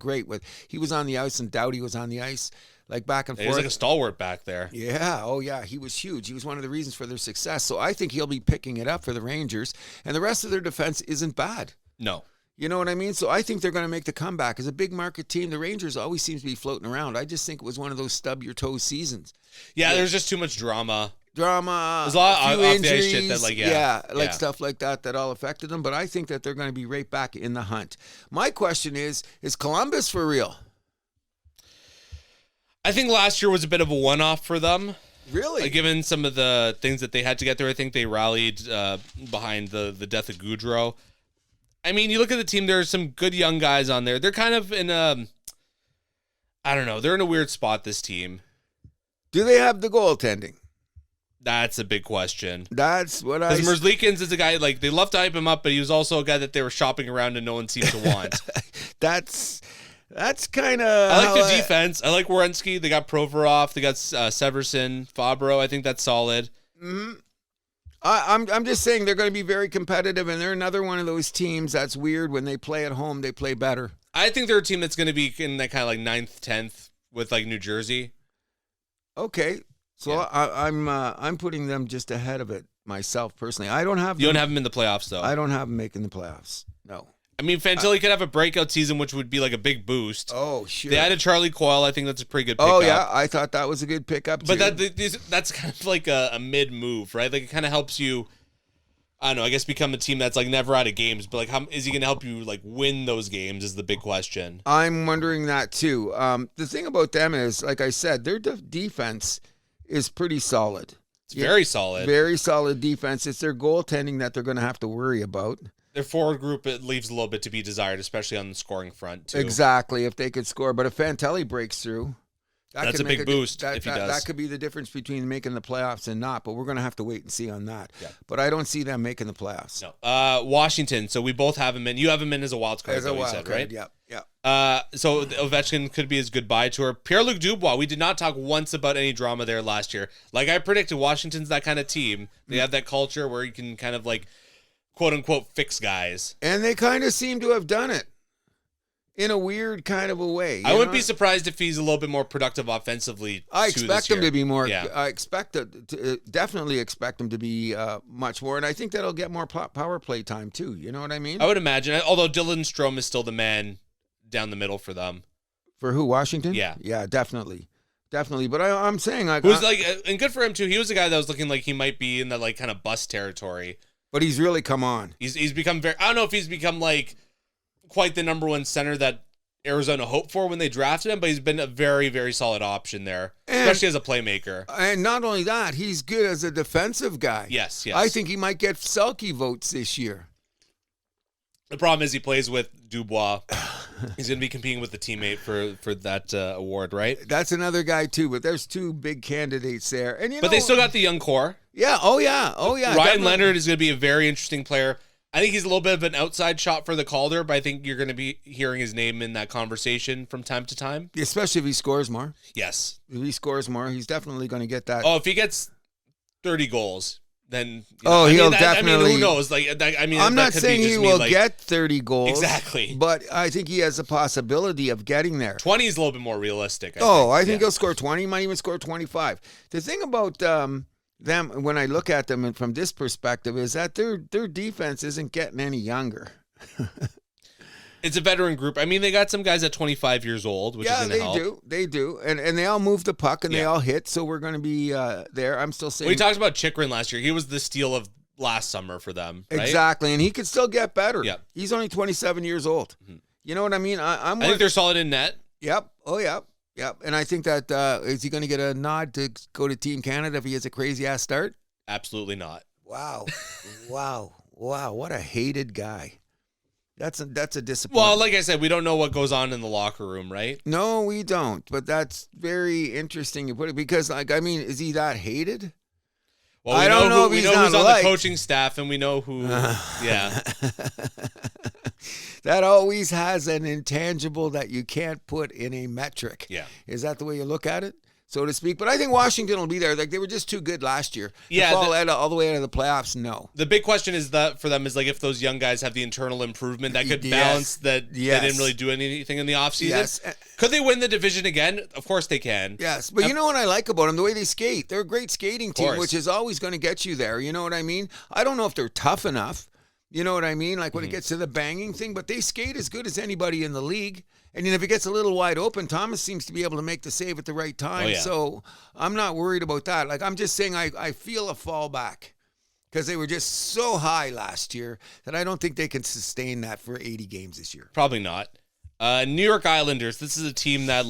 he was on the ice and Doughty was on the ice. Like back and forth. He was like a stalwart back there. Yeah. Oh, yeah. He was huge. He was one of the reasons for their success. So I think he'll be picking it up for the Rangers. And the rest of their defense isn't bad. No. You know what I mean? So I think they're going to make the comeback. As a big market team, the Rangers always seems to be floating around. I just think it was one of those stub your toe seasons. Yeah, there's just too much drama. There's a lot of off-the-ice shit that, stuff like that all affected them. But I think that they're going to be right back in the hunt. My question is Columbus for real? I think last year was a bit of a one-off for them. Really? Given some of the things that they had to get through, I think they rallied behind the death of Goudreau. I mean, you look at the team, there are some good young guys on there. They're kind of in they're in a weird spot, this team. Do they have the goaltending? That's a big question. That's what Because Merzlikins is a guy, they love to hype him up, but he was also a guy that they were shopping around and no one seemed to want. That's kind of. I like the defense. I like Werenski. They got Provorov. They got Severson, Fabro. I think that's solid. Mm-hmm. I'm just saying they're going to be very competitive, and they're another one of those teams that's weird. When they play at home, they play better. I think they're a team that's going to be in that kind of 9th, 10th with New Jersey. Okay, so yeah. I'm putting them just ahead of it myself personally. I don't have. You don't have them in the playoffs though. I don't have them making the playoffs. No. I mean, Fantilli could have a breakout season, which would be like a big boost. Oh, sure. They added Charlie Coyle. I think that's a pretty good pickup. Oh, yeah. I thought that was a good pickup, too. But that's kind of like a mid-move, right? It kind of helps you, I don't know, I guess become a team that's never out of games. But how is he going to help you win those games is the big question. I'm wondering that, too. The thing about them is, like I said, their defense is pretty solid. It's very solid. Very solid defense. It's their goaltending that they're going to have to worry about. Their forward group, it leaves a little bit to be desired, especially on the scoring front, too. Exactly, if they could score. But if Fantilli breaks through, that's a big boost if he does. That could be the difference between making the playoffs and not, but we're going to have to wait and see on that. Yeah. But I don't see them making the playoffs. No. Washington, so we both have him in. You have him in as a wild card, right? Yeah. So Ovechkin could be his goodbye tour. Pierre-Luc Dubois, we did not talk once about any drama there last year. Like I predicted, Washington's that kind of team. They have that culture where you can kind of quote-unquote fix guys. And they kind of seem to have done it. in a weird kind of a way. I wouldn't be surprised if he's a little bit more productive offensively. I expect him to be more. Yeah. I expect definitely expect him to be much more, and I think that'll get more power play time too. You know what I mean? I would imagine. Although Dylan Strome is still the man down the middle for them. For who? Washington? Yeah. Yeah, definitely. But I'm saying and good for him too. He was a guy that was looking like he might be in the like kind of bust territory. But he's really come on. He's become very. I don't know if he's become like quite the number one center that Arizona hoped for when they drafted him, but he's been a very, very solid option there, especially as a playmaker. And not only that, he's good as a defensive guy. Yes. I think he might get Selke votes this year. The problem is he plays with Dubois. He's going to be competing with the teammate for that award, right? That's another guy too, but there's two big candidates there. And but they still got the young core. Yeah. Oh yeah. Ryan definitely. Leonard is going to be a very interesting player. I think he's a little bit of an outside shot for the Calder, but I think you're going to be hearing his name in that conversation from time to time. Especially if he scores more. Yes. If he scores more, he's definitely going to get that. Oh, if he gets 30 goals, then he'll definitely. who knows? I'm not saying he will get 30 goals. Exactly. But I think he has a possibility of getting there. 20 is a little bit more realistic. I think he'll score 20. He might even score 25. The thing about them, when I look at them from this perspective, is that their defense isn't getting any younger. It's a veteran group. I mean, they got some guys at 25 years old, which is going to help. They do. And they all move the puck and they all hit, so we're going to be there. I'm still saying. We talked about Chikrin last year. He was the steal of last summer for them, right? Exactly, and he could still get better. Yep. He's only 27 years old. Mm-hmm. You know what I mean? I think they're solid in net. Yep. Oh, yep. Yep. And I think that is he going to get a nod to go to Team Canada if he has a crazy-ass start? Absolutely not. Wow. Wow. What a hated guy. That's a disappointment. Well, like I said, we don't know what goes on in the locker room, right? No, we don't. But that's very interesting you put it because, is he that hated? Well, we know who's on the coaching staff, and we know who. Yeah. That always has an intangible that you can't put in a metric. Yeah. Is that the way you look at it, so to speak? But I think Washington will be there. Like, they were just too good last year. Yeah. To fall all the way out of the playoffs, no. The big question is that for them is like if those young guys have the internal improvement that could balance that they didn't really do anything in the offseason. Yes. Could they win the division again? Of course they can. Yes. But you know what I like about them? The way they skate. They're a great skating team, which is always going to get you there. You know what I mean? I don't know if they're tough enough. You know what I mean? Like when it gets to the banging thing, but they skate as good as anybody in the league. And if it gets a little wide open, Thomas seems to be able to make the save at the right time. Oh, yeah. So I'm not worried about that. Like I'm just saying I feel a fallback because they were just so high last year that I don't think they can sustain that for 80 games this year. Probably not. New York Islanders, this is a team that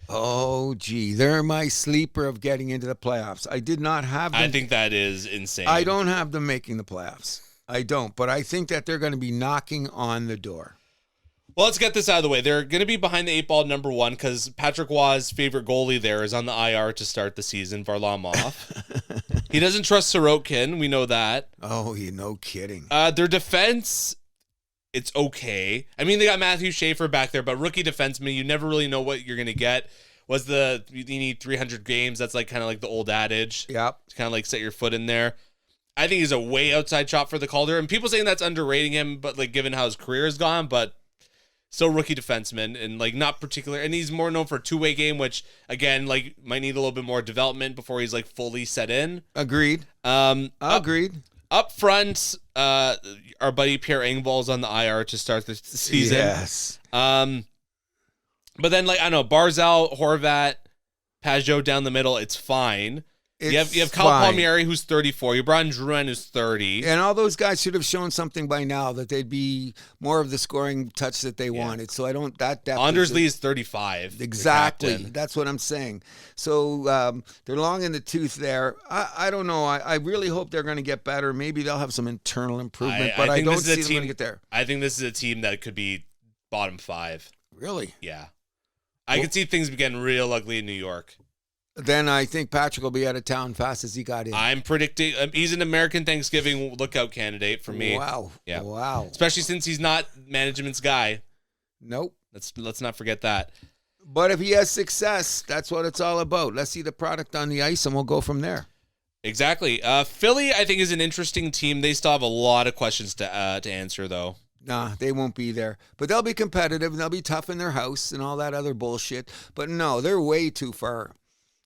oh, gee, they're my sleeper of getting into the playoffs. I did not have them. I think that is insane. I don't have them making the playoffs. I don't, but I think that they're going to be knocking on the door. Well, let's get this out of the way. They're going to be behind the 8-ball number one because Patrick Waugh's favorite goalie there is on the IR to start the season, Varlamov. He doesn't trust Sorokin. We know that. Oh, no kidding. Their defense, it's okay. I mean, they got Matthew Schaefer back there, but rookie defenseman, you never really know what you're going to get. You need 300 games. That's kind of like the old adage. Yep. To kind of set your foot in there. I think he's a way outside shot for the Calder, and people saying that's underrating him, but given how his career has gone, but still rookie defenseman and not particular, and he's more known for a two-way game, which again might need a little bit more development before he's fully set in. Agreed. Agreed. Up front, our buddy Pierre Engvall's on the IR to start the season. Yes. But then I don't know, Barzal, Horvat, Pajot down the middle, it's fine. You have Kyle Palmieri, who's 34. You brought in Drouin, who's 30. And all those guys should have shown something by now that they'd be more of the scoring touch that they wanted. So I don't that depth. Anders Lee is 35. Exactly. That's what I'm saying. So they're long in the tooth there. I don't know. I really hope they're going to get better. Maybe they'll have some internal improvement, but I don't see them going to get there. I think this is a team that could be bottom 5. Really? Yeah. I could see things getting real ugly in New York. Then I think Patrick will be out of town fast as he got in. I'm predicting he's an American Thanksgiving lookout candidate for me. Wow. Yeah. Wow. Especially since he's not management's guy. Nope. Let's not forget that. But if he has success, that's what it's all about. Let's see the product on the ice, and we'll go from there. Exactly. Philly, I think, is an interesting team. They still have a lot of questions to answer, though. Nah, they won't be there. But they'll be competitive and they'll be tough in their house and all that other bullshit. But no, they're way too far.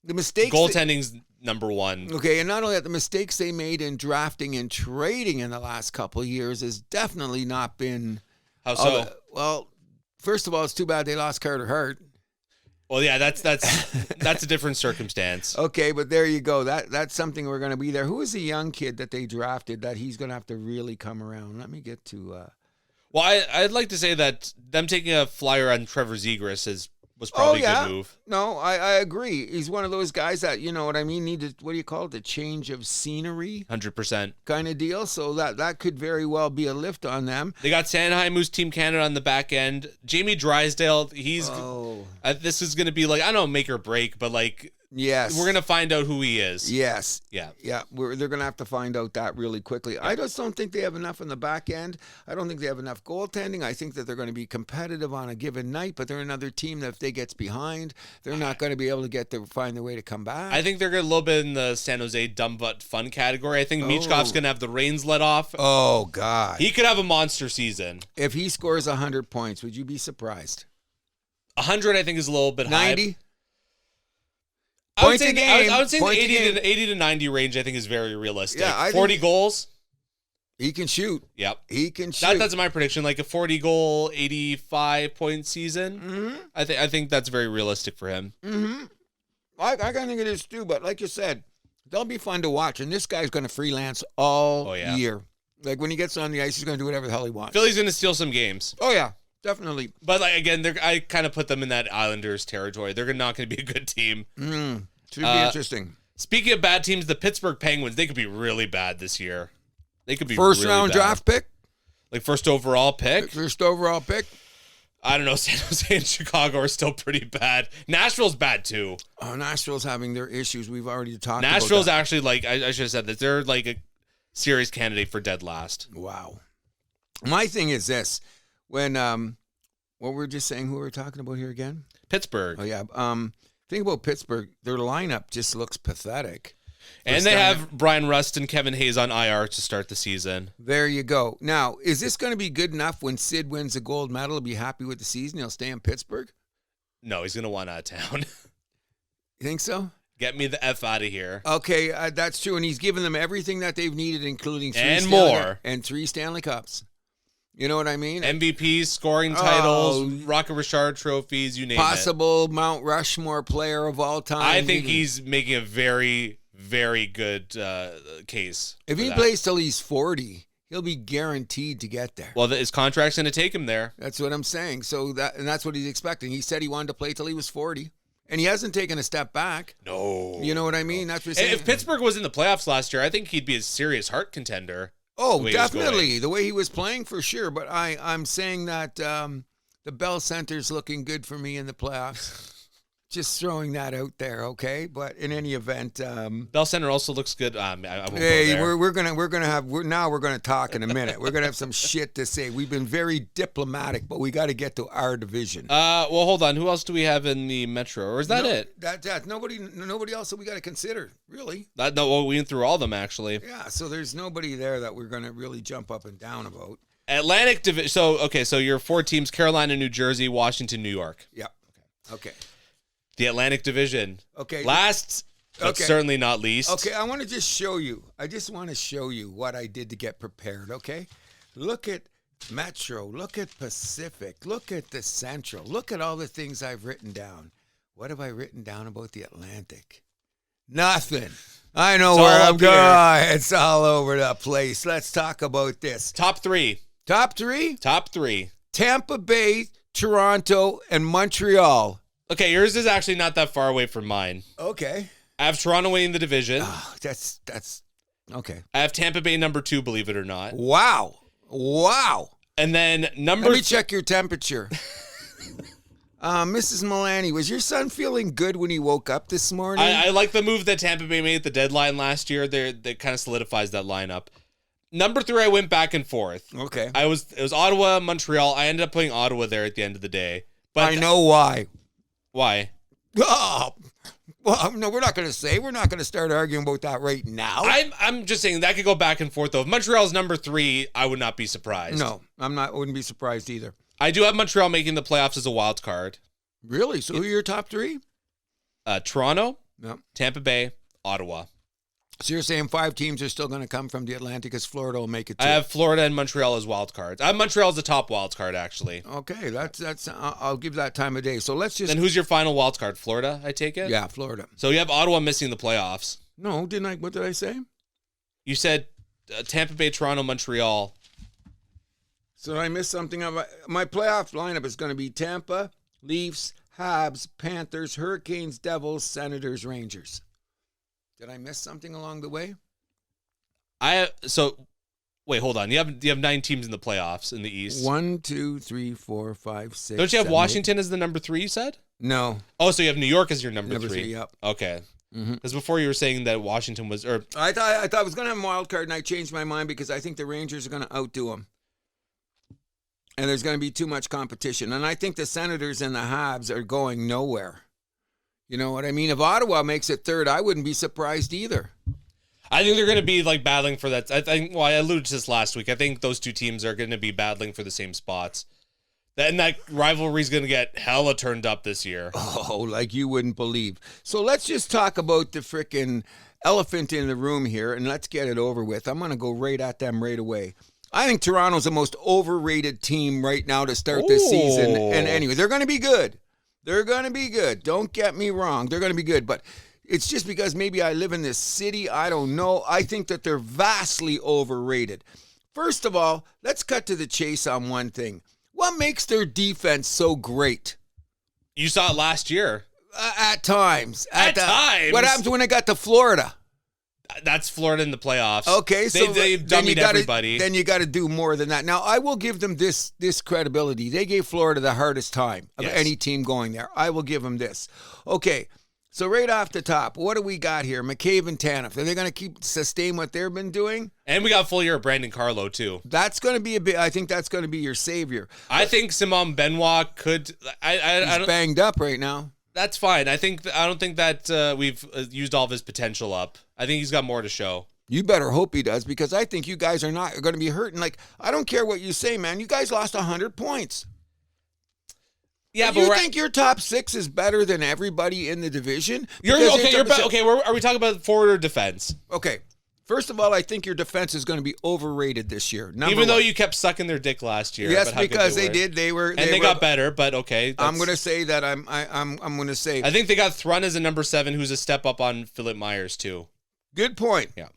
The mistakes. Goaltending's number one. Okay, and not only that, the mistakes they made in drafting and trading in the last couple of years has definitely not been. How so? Well, first of all, it's too bad they lost Carter Hart. Well, yeah, that's a different circumstance. Okay, but there you go. That's something we're going to be there. Who is the young kid that they drafted that he's going to have to really come around? Let me get to. Well, I'd like to say that them taking a flyer on Trevor Zegras was probably a good move. No, I agree. He's one of those guys that, you know what I mean, needed, what do you call it, the change of scenery? 100%. Kind of deal. So that could very well be a lift on them. They got Sanheim, who's Team Canada on the back end. Jamie Drysdale, this is going to be like, I don't know, make or break, but like, yes, we're going to find out who he is. Yes. Yeah. They're going to have to find out that really quickly. Yeah. I just don't think they have enough on the back end. I don't think they have enough goaltending. I think that they're going to be competitive on a given night, but they're another team that if they get behind, they're not going to be able to find their way to come back. I think they're going to a little bit in the San Jose dumb butt fun category. I think Michkov's going to have the reins let off. Oh, God. He could have a monster season. If he scores 100 points, would you be surprised? 100, I think, is a little bit 90? high. I would say the 80 to 90 range, I think, is very realistic. Yeah, 40 goals. He can shoot. Yep. He can shoot. That's my prediction. Like a 40-goal, 85-point season. Mm-hmm. I think that's very realistic for him. Mm-hmm. I think it is too, but like you said, they'll be fun to watch. And this guy's going to freelance all year. Like when he gets on the ice, he's going to do whatever the hell he wants. Philly's going to steal some games. Oh, yeah. Definitely. But like again, I kind of put them in that Islanders territory. They're not going to be a good team. Should be interesting. Speaking of bad teams, the Pittsburgh Penguins, they could be really bad this year. They could be first really round bad. Draft pick? Like first overall pick? First overall pick? I don't know. San Jose and Chicago are still pretty bad. Nashville's bad too. Oh, Nashville's having their issues. We've already talked about Nashville's actually like, I should have said that. They're like a serious candidate for dead last. Wow. My thing is this. When, what we're just saying, who we're talking about here again? Pittsburgh. Oh, yeah. Think about Pittsburgh. Their lineup just looks pathetic. And they have Brian Rust and Kevin Hayes on IR to start the season. There you go. Now, is this going to be good enough when Sid wins the gold medal? He'll be happy with the season? He'll stay in Pittsburgh? No, he's going to want out of town. You think so? Get me the F out of here. Okay, that's true. And he's given them everything that they've needed, including three Stanley Cups. You know what I mean? MVPs, scoring titles, Rocket Richard trophies, you name possible Mount Rushmore player of all time. I think he's making a very, very good case. If he plays till he's 40, he'll be guaranteed to get there. Well, his contract's going to take him there. That's what I'm saying. So that's what he's expecting. He said he wanted to play till he was 40. And he hasn't taken a step back. No. You know what I mean? That's what he's saying. If Pittsburgh was in the playoffs last year, I think he'd be a serious Hart contender. Oh, definitely. The way he was playing, for sure. But I'm saying that the Bell Center's looking good for me in the playoffs. Just throwing that out there, okay? But in any event, Bell Center also looks good. I won't go hey, there. we're gonna talk in a minute. We're gonna have some shit to say. We've been very diplomatic, but we got to get to our division. Well, hold on. Who else do we have in the Metro, or is that it? That's nobody else that we got to consider, really. No, we went through all of them actually. Yeah, so there's nobody there that we're gonna really jump up and down about. Atlantic Division. So your 4 teams: Carolina, New Jersey, Washington, New York. Yep. Okay. The Atlantic Division. Okay. Last, but certainly not least. Okay, I want to just show you. I just want to show you what I did to get prepared, okay? Look at Metro. Look at Pacific. Look at the Central. Look at all the things I've written down. What have I written down about the Atlantic? Nothing. I know where I'm going. It's all over the place. Let's talk about this. Top 3. Top 3? Top 3. Tampa Bay, Toronto, and Montreal. Okay, yours is actually not that far away from mine. Okay. I have Toronto winning the division. Oh, that's okay. I have Tampa Bay number 2, believe it or not. Wow. And then Let me check your temperature. Mrs. Milani, was your son feeling good when he woke up this morning? I like the move that Tampa Bay made at the deadline last year. That kind of solidifies that lineup. Number 3, I went back and forth. Okay. It was Ottawa, Montreal. I ended up putting Ottawa there at the end of the day. But I know why. Why? Oh, Well, no, we're not going to say. We're not going to start arguing about that right now. I'm just saying that could go back and forth, though. If Montreal's number 3, I would not be surprised. No, I'm not. I wouldn't be surprised either. I do have Montreal making the playoffs as a wild card. Really? So who are your top 3? Toronto, Yep. Tampa Bay, Ottawa. So you're saying 5 teams are still going to come from the Atlantic because Florida will make it too? I have Florida and Montreal as wild cards. I have Montreal as the top wild card, actually. Okay, that's. I'll give that time of day. So let's just. Then who's your final wild card? Florida, I take it? Yeah, Florida. So you have Ottawa missing the playoffs. No, didn't I? What did I say? You said Tampa Bay, Toronto, Montreal. So I missed something. My playoff lineup is going to be Tampa, Leafs, Habs, Panthers, Hurricanes, Devils, Senators, Rangers. Did I miss something along the way? Wait, hold on. You have 9 teams in the playoffs in the East. 1, 2, 3, 4, 5, 6. Don't you have 7, Washington as the number 3? You said? No. Oh, so you have New York as your number 3. 3, yep. Okay. Mm-hmm. Because before you were saying that Washington was, or I thought I was going to have a wild card, and I changed my mind because I think the Rangers are going to outdo them. And there's going to be too much competition. And I think the Senators and the Habs are going nowhere. You know what I mean? If Ottawa makes it 3rd, I wouldn't be surprised either. I think they're going to be like battling for that. I alluded to this last week. I think those 2 teams are going to be battling for the same spots. And that rivalry is going to get hella turned up this year. Oh, like you wouldn't believe. So let's just talk about the frickin' elephant in the room here, and let's get it over with. I'm going to go right at them right away. I think Toronto's the most overrated team right now to start this season. And anyway, they're going to be good. They're going to be good. Don't get me wrong. They're going to be good. But it's just because maybe I live in this city. I don't know. I think that they're vastly overrated. First of all, let's cut to the chase on one thing. What makes their defense so great? You saw it last year. At times. At times? What happens when they got to Florida? That's Florida in the playoffs. Okay, so they've dummied everybody. Then you got to do more than that. Now, I will give them this credibility. They gave Florida the hardest time of any team going there. I will give them this. Okay, so right off the top, what do we got here? McCabe and Tanev. Are they going to sustain what they've been doing? And we got full year of Brandon Carlo, too. That's going to be I think that's going to be your savior. I think Simon Benoit could. He's banged up right now. That's fine. I don't think that we've used all of his potential up. I think he's got more to show. You better hope he does, because I think you guys are not going to be hurting. Like, I don't care what you say, man. You guys lost 100 points. Yeah, but you think your top 6 is better than everybody in the division? Are we talking about forward or defense? Okay. First of all, I think your defense is going to be overrated this year. Even though you kept sucking their dick last year. Yes, because they did. They got better, but okay. I'm going to say that I'm going to say. I think they got Thrun as a number 7, who's a step up on Philip Myers too. Good point. Yeah.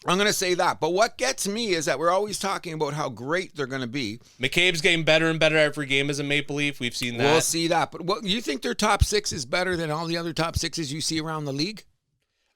I'm going to say that. But what gets me is that we're always talking about how great they're going to be. McCabe's getting better and better every game as a Maple Leaf. We've seen that. We'll see that. But what, you think their top 6 is better than all the other top 6s you see around the league?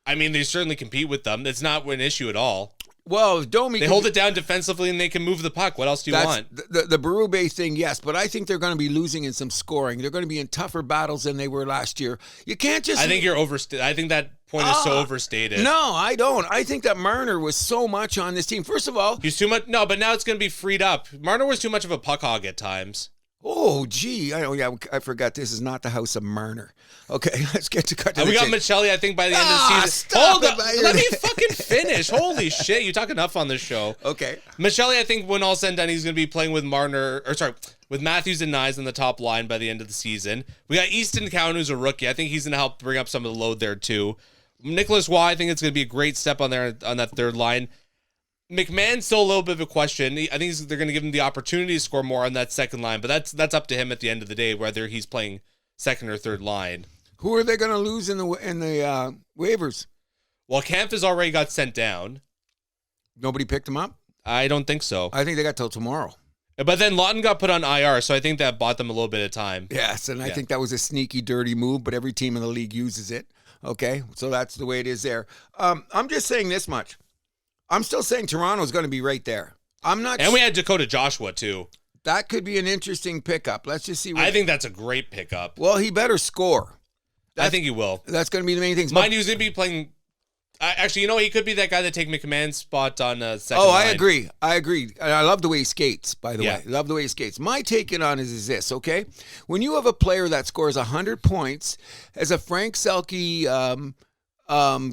I mean, they certainly compete with them. It's not an issue at all. Well, Domi... They hold it down defensively and they can move the puck. What else do you want? The Berube thing, yes, but I think they're going to be losing in some scoring. They're going to be in tougher battles than they were last year. You can't just... I think you're overstated. I think that point is so overstated. No, I don't. I think that Marner was so much on this team. First of all... He's too much... No, but now it's going to be freed up. Marner was too much of a puck hog at times. Oh, gee. I forgot this is not the house of Marner. Okay, let's get to cut to we got Michelli, I think, by the end of the season. Hold up. Let me fucking finish. Holy shit. You talk enough on this show. Okay. Michelli, I think, when all said and done, he's going to be playing with with Matthews and Nyes on the top line by the end of the season. We got Easton Cowan, who's a rookie. I think he's going to help bring up some of the load there, too. Nicholas Waugh, I think it's going to be a great step on that third line. McMahon's still a little bit of a question. I think they're going to give him the opportunity to score more on that second line, but that's up to him at the end of the day, whether he's playing second or third line. Who are they going to lose in the waivers? Well, Kampf has already got sent down. Nobody picked him up? I don't think so. I think they got till tomorrow. But then Lawton got put on IR, so I think that bought them a little bit of time. Yes, and I think that was a sneaky, dirty move, but every team in the league uses it. Okay, so that's the way it is there. I'm just saying this much. I'm still saying Toronto's going to be right there. I'm not. And we had Dakota Joshua, too. That could be an interesting pickup. Let's just see. I think that's a great pickup. Well, he better score. I think he will. That's going to be the main thing. Mind you, he's going to be playing Actually, he could be that guy that take McMahon's spot on second Oh, line. I agree. And I love the way he skates, by the Yeah. way. Love the way he skates. My take on it is this, okay? When you have a player that scores 100 points as a Frank Selke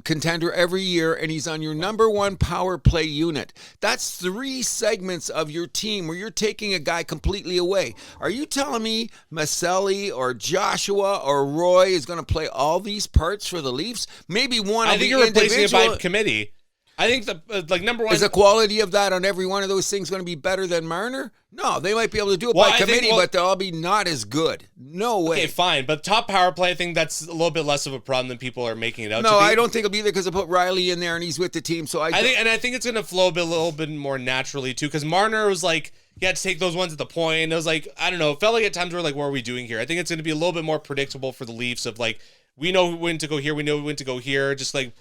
contender every year, and he's on your number one power play unit, that's 3 segments of your team where you're taking a guy completely away. Are you telling me Maselli or Joshua or Roy is going to play all these parts for the Leafs? Maybe one I of think the you're replacing it by individual. committee. I think the number one Is the quality of that on every one of those things going to be better than Marner? No, they might be able to do it Well, by I think- committee, but they'll all be not as good. No way. Okay, fine, but top power play, I think that's a little bit less of a problem than people are making it out to No, be. I don't think it'll be there because I put Riley in there and he's with the team. So I think it's gonna flow a little bit more naturally too, because Marner was like, he had to take those ones at the point. And it was like, I don't know, it felt like at times we're like, what are we doing here? I think it's gonna be a little bit more predictable for the Leafs of like, we know when to go here, we know when to go here, just like,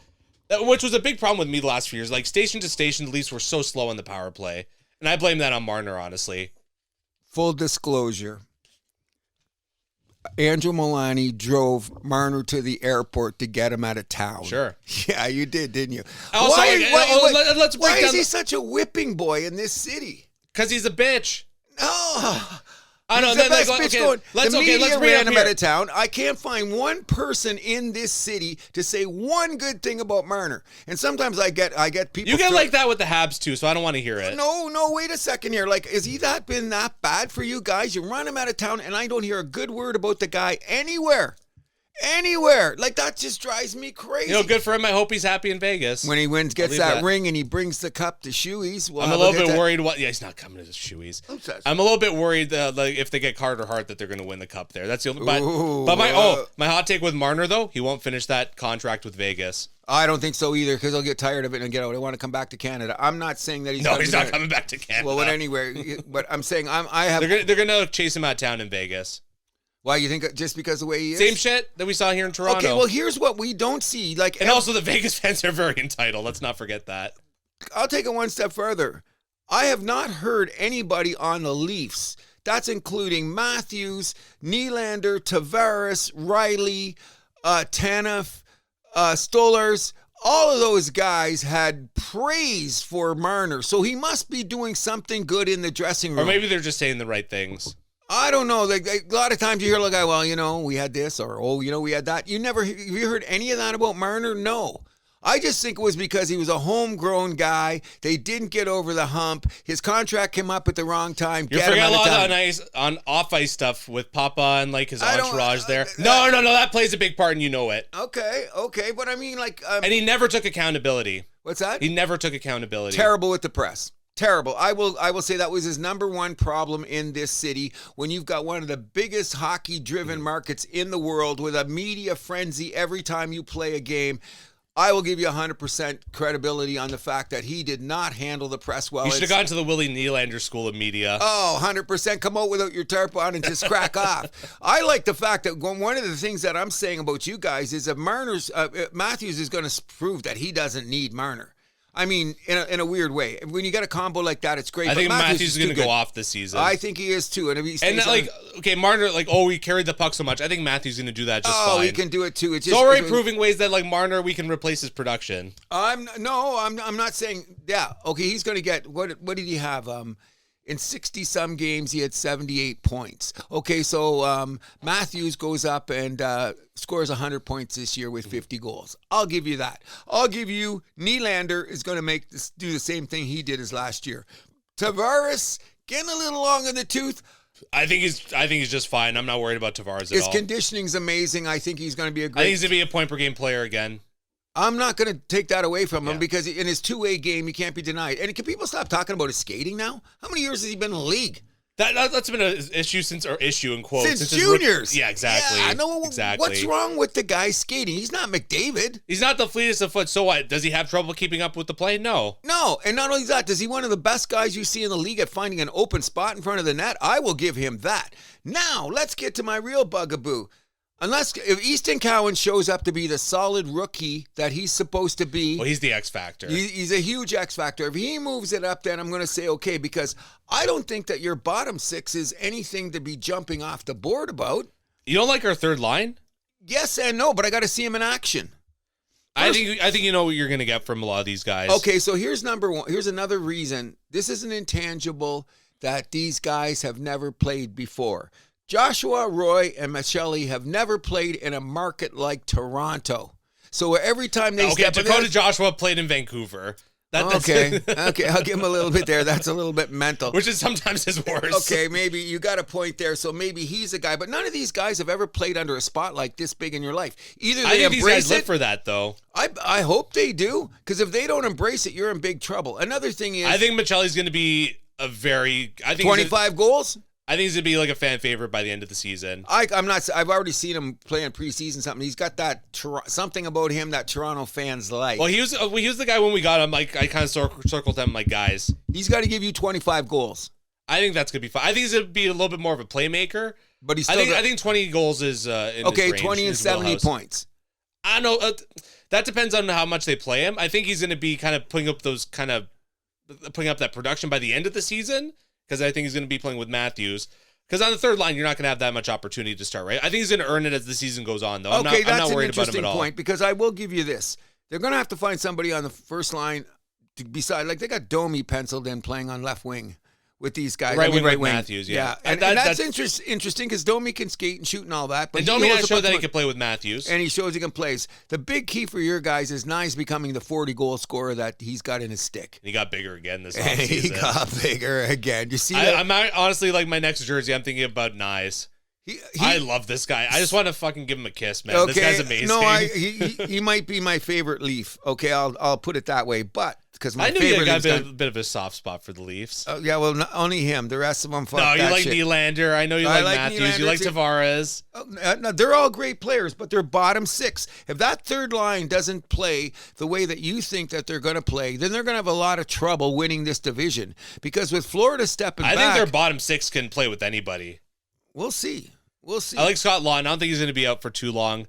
which was a big problem with me the last few years. Like station to station, the Leafs were so slow on the power play, and I blame that on Marner, honestly. Full disclosure, Andrew Milani drove Marner to the airport to get him out of town. Sure. Yeah, you did, didn't you? Also, let's break why down is he such a whipping boy in this city? because he's a bitch. No. I know. He's the best bitch Okay, going. let's the media bring it ran up him here. out of town. I can't find one person in this city to say one good thing about Marner. And sometimes I get people. You get like that with the Habs too, so I don't want to hear it. No, wait a second here. Like, is he been that bad for you guys? You run him out of town, and I don't hear a good word about the guy anywhere. Like, that just drives me crazy. Good for him. I hope he's happy in Vegas. When he wins, gets leave that that. ring, and he brings the cup to Shoey's. I'm a little bit worried. Yeah, he's not coming to the Shoeys. I'm a little bit worried like if they get Carter Hart that they're going to win the cup there. That's the only. But my hot take with Marner though, he won't finish that contract with Vegas. I don't think so either, because he'll get tired of it and get out. I want to come back to Canada. I'm not saying that he's not coming back to Canada. Well, anywhere. But I'm saying They're gonna chase him out of town in Vegas. Why, you think just because of the way he is? Same shit that we saw here in Toronto. Okay, well, here's what we don't see. And also the Vegas fans are very entitled. Let's not forget that. I'll take it one step further. I have not heard anybody on the Leafs, that's including Matthews, Nylander, Tavares, Riley, Tanev, Stolarz. All of those guys had praise for Marner, so he must be doing something good in the dressing room. Or maybe they're just saying the right things. I don't know. Like, a lot of times you hear like, well, we had this, or we had that. Have you heard any of that about Marner? No. I just think it was because he was a homegrown guy. They didn't get over the hump. His contract came up at the wrong time. You're forgetting a lot on off-ice stuff with Papa and like his entourage there. No, that plays a big part and you know it. Okay, but I mean like... and he never took accountability. What's that? He never took accountability. Terrible with the press. Terrible. I will say that was his number one problem in this city when you've got one of the biggest hockey-driven markets in the world with a media frenzy every time you play a game. I will give you 100% credibility on the fact that he did not handle the press well. You should have gone to the Willie Nylander School of Media. Oh, 100%. Come out without your tarp on and just crack off. I like the fact that one of the things that I'm saying about you guys is that Matthews is going to prove that he doesn't need Marner. I mean, in a weird way. When you got a combo like that, it's great. I think Matthews is going to go off this season. I think he is too. And if he stays Marner, we carried the puck so much. I think Matthews is going to do that just fine. Oh, he can do it too. It's just already proving ways that like Marner, we can replace his production. I'm not saying. Yeah, okay. He's going to get what did he have? In 60-some games, he had 78 points. Okay, so Matthews goes up and scores 100 points this year with 50 goals. I'll give you that. I'll give you Nylander is going to do the same thing he did as last year. Tavares, getting a little long in the tooth. I think he's just fine. I'm not worried about Tavares at all. His conditioning's amazing. I think he's going to be a great... I think he's going to be a point-per-game player again. I'm not going to take that away from him because in his two-way game, he can't be denied. And can people stop talking about his skating now? How many years has he been in the league? That's been an issue issue in quotes. Since juniors. Yeah, exactly. Yeah, no, exactly. What's wrong with the guy skating? He's not McDavid. He's not the fleetest of foot. So what? Does he have trouble keeping up with the play? No. No, and not only that, does he one of the best guys you see in the league at finding an open spot in front of the net? I will give him that. Now, let's get to my real bugaboo. If Easton Cowan shows up to be the solid rookie that he's supposed to be. Well, he's the X factor. He's a huge X factor. If he moves it up, then I'm going to say okay, because I don't think that your bottom six is anything to be jumping off the board about. You don't like our third line? Yes and no, but I got to see him in action. I think you know what you're going to get from a lot of these guys. Okay, so here's number one. Here's another reason. This is an intangible that these guys have never played before. Joshua, Roy, and Michelli have never played in a market like Toronto. So every time they step in Dakota Joshua played in Vancouver. Okay, I'll give him a little bit there. That's a little bit mental. Which is sometimes his worst. Okay, maybe you got a point there. So maybe he's a guy. But none of these guys have ever played under a spotlight this big in your life. Either they I think embrace these guys it. live for that, though. I hope they do. Because if they don't embrace it, you're in big trouble. Another thing is... I think Michelli's going to be 25 goals? I think he's going to be like a fan favorite by the end of the season. I'm not. I've already seen him play in preseason. Something. He's got that something about him that Toronto fans like. Well, he was the guy when we got him. Like I kind of circled him. Like guys, he's got to give you 25 goals. I think that's gonna be fine. I think he's gonna be a little bit more of a playmaker. But he's still. I think 20 goals is in okay. his range, 20 and 70 points. I know that depends on how much they play him. I think he's gonna be kind of putting up that production by the end of the season because I think he's gonna be playing with Matthews. Because on the third line, you're not going to have that much opportunity to start, right? I think he's going to earn it as the season goes on, though. I'm not worried about him at all. Okay, that's an interesting point, because I will give you this. They're going to have to find somebody on the first line beside, like they got Domi penciled in playing on left wing with these guys. Right wing Matthews, yeah. And that's interesting because Domi can skate and shoot and all that. But Domi has shown that he can play with Matthews. And he shows he can play. The big key for your guys is Nye's becoming the 40-goal scorer that he's got in his stick. He got bigger again this offseason. He got bigger again. You see that? I'm honestly, like, my next jersey, I'm thinking about Nye's. I love this guy. I just want to fucking give him a kiss, man. Okay, this guy's amazing. No, he might be my favorite Leaf. Okay, I'll put it that way. But because I knew you got a bit of a soft spot for the Leafs. Yeah, well, not only him. The rest of them. No, you like Nylander. I know you like Matthews. Nylander, you like Tavares. No, they're all great players, but they're bottom six. If that third line doesn't play the way that you think that they're going to play, then they're going to have a lot of trouble winning this division. Because with Florida stepping back, I think their bottom six can play with anybody. We'll see. We'll see. I like Scott Lawton. I don't think he's going to be out for too long.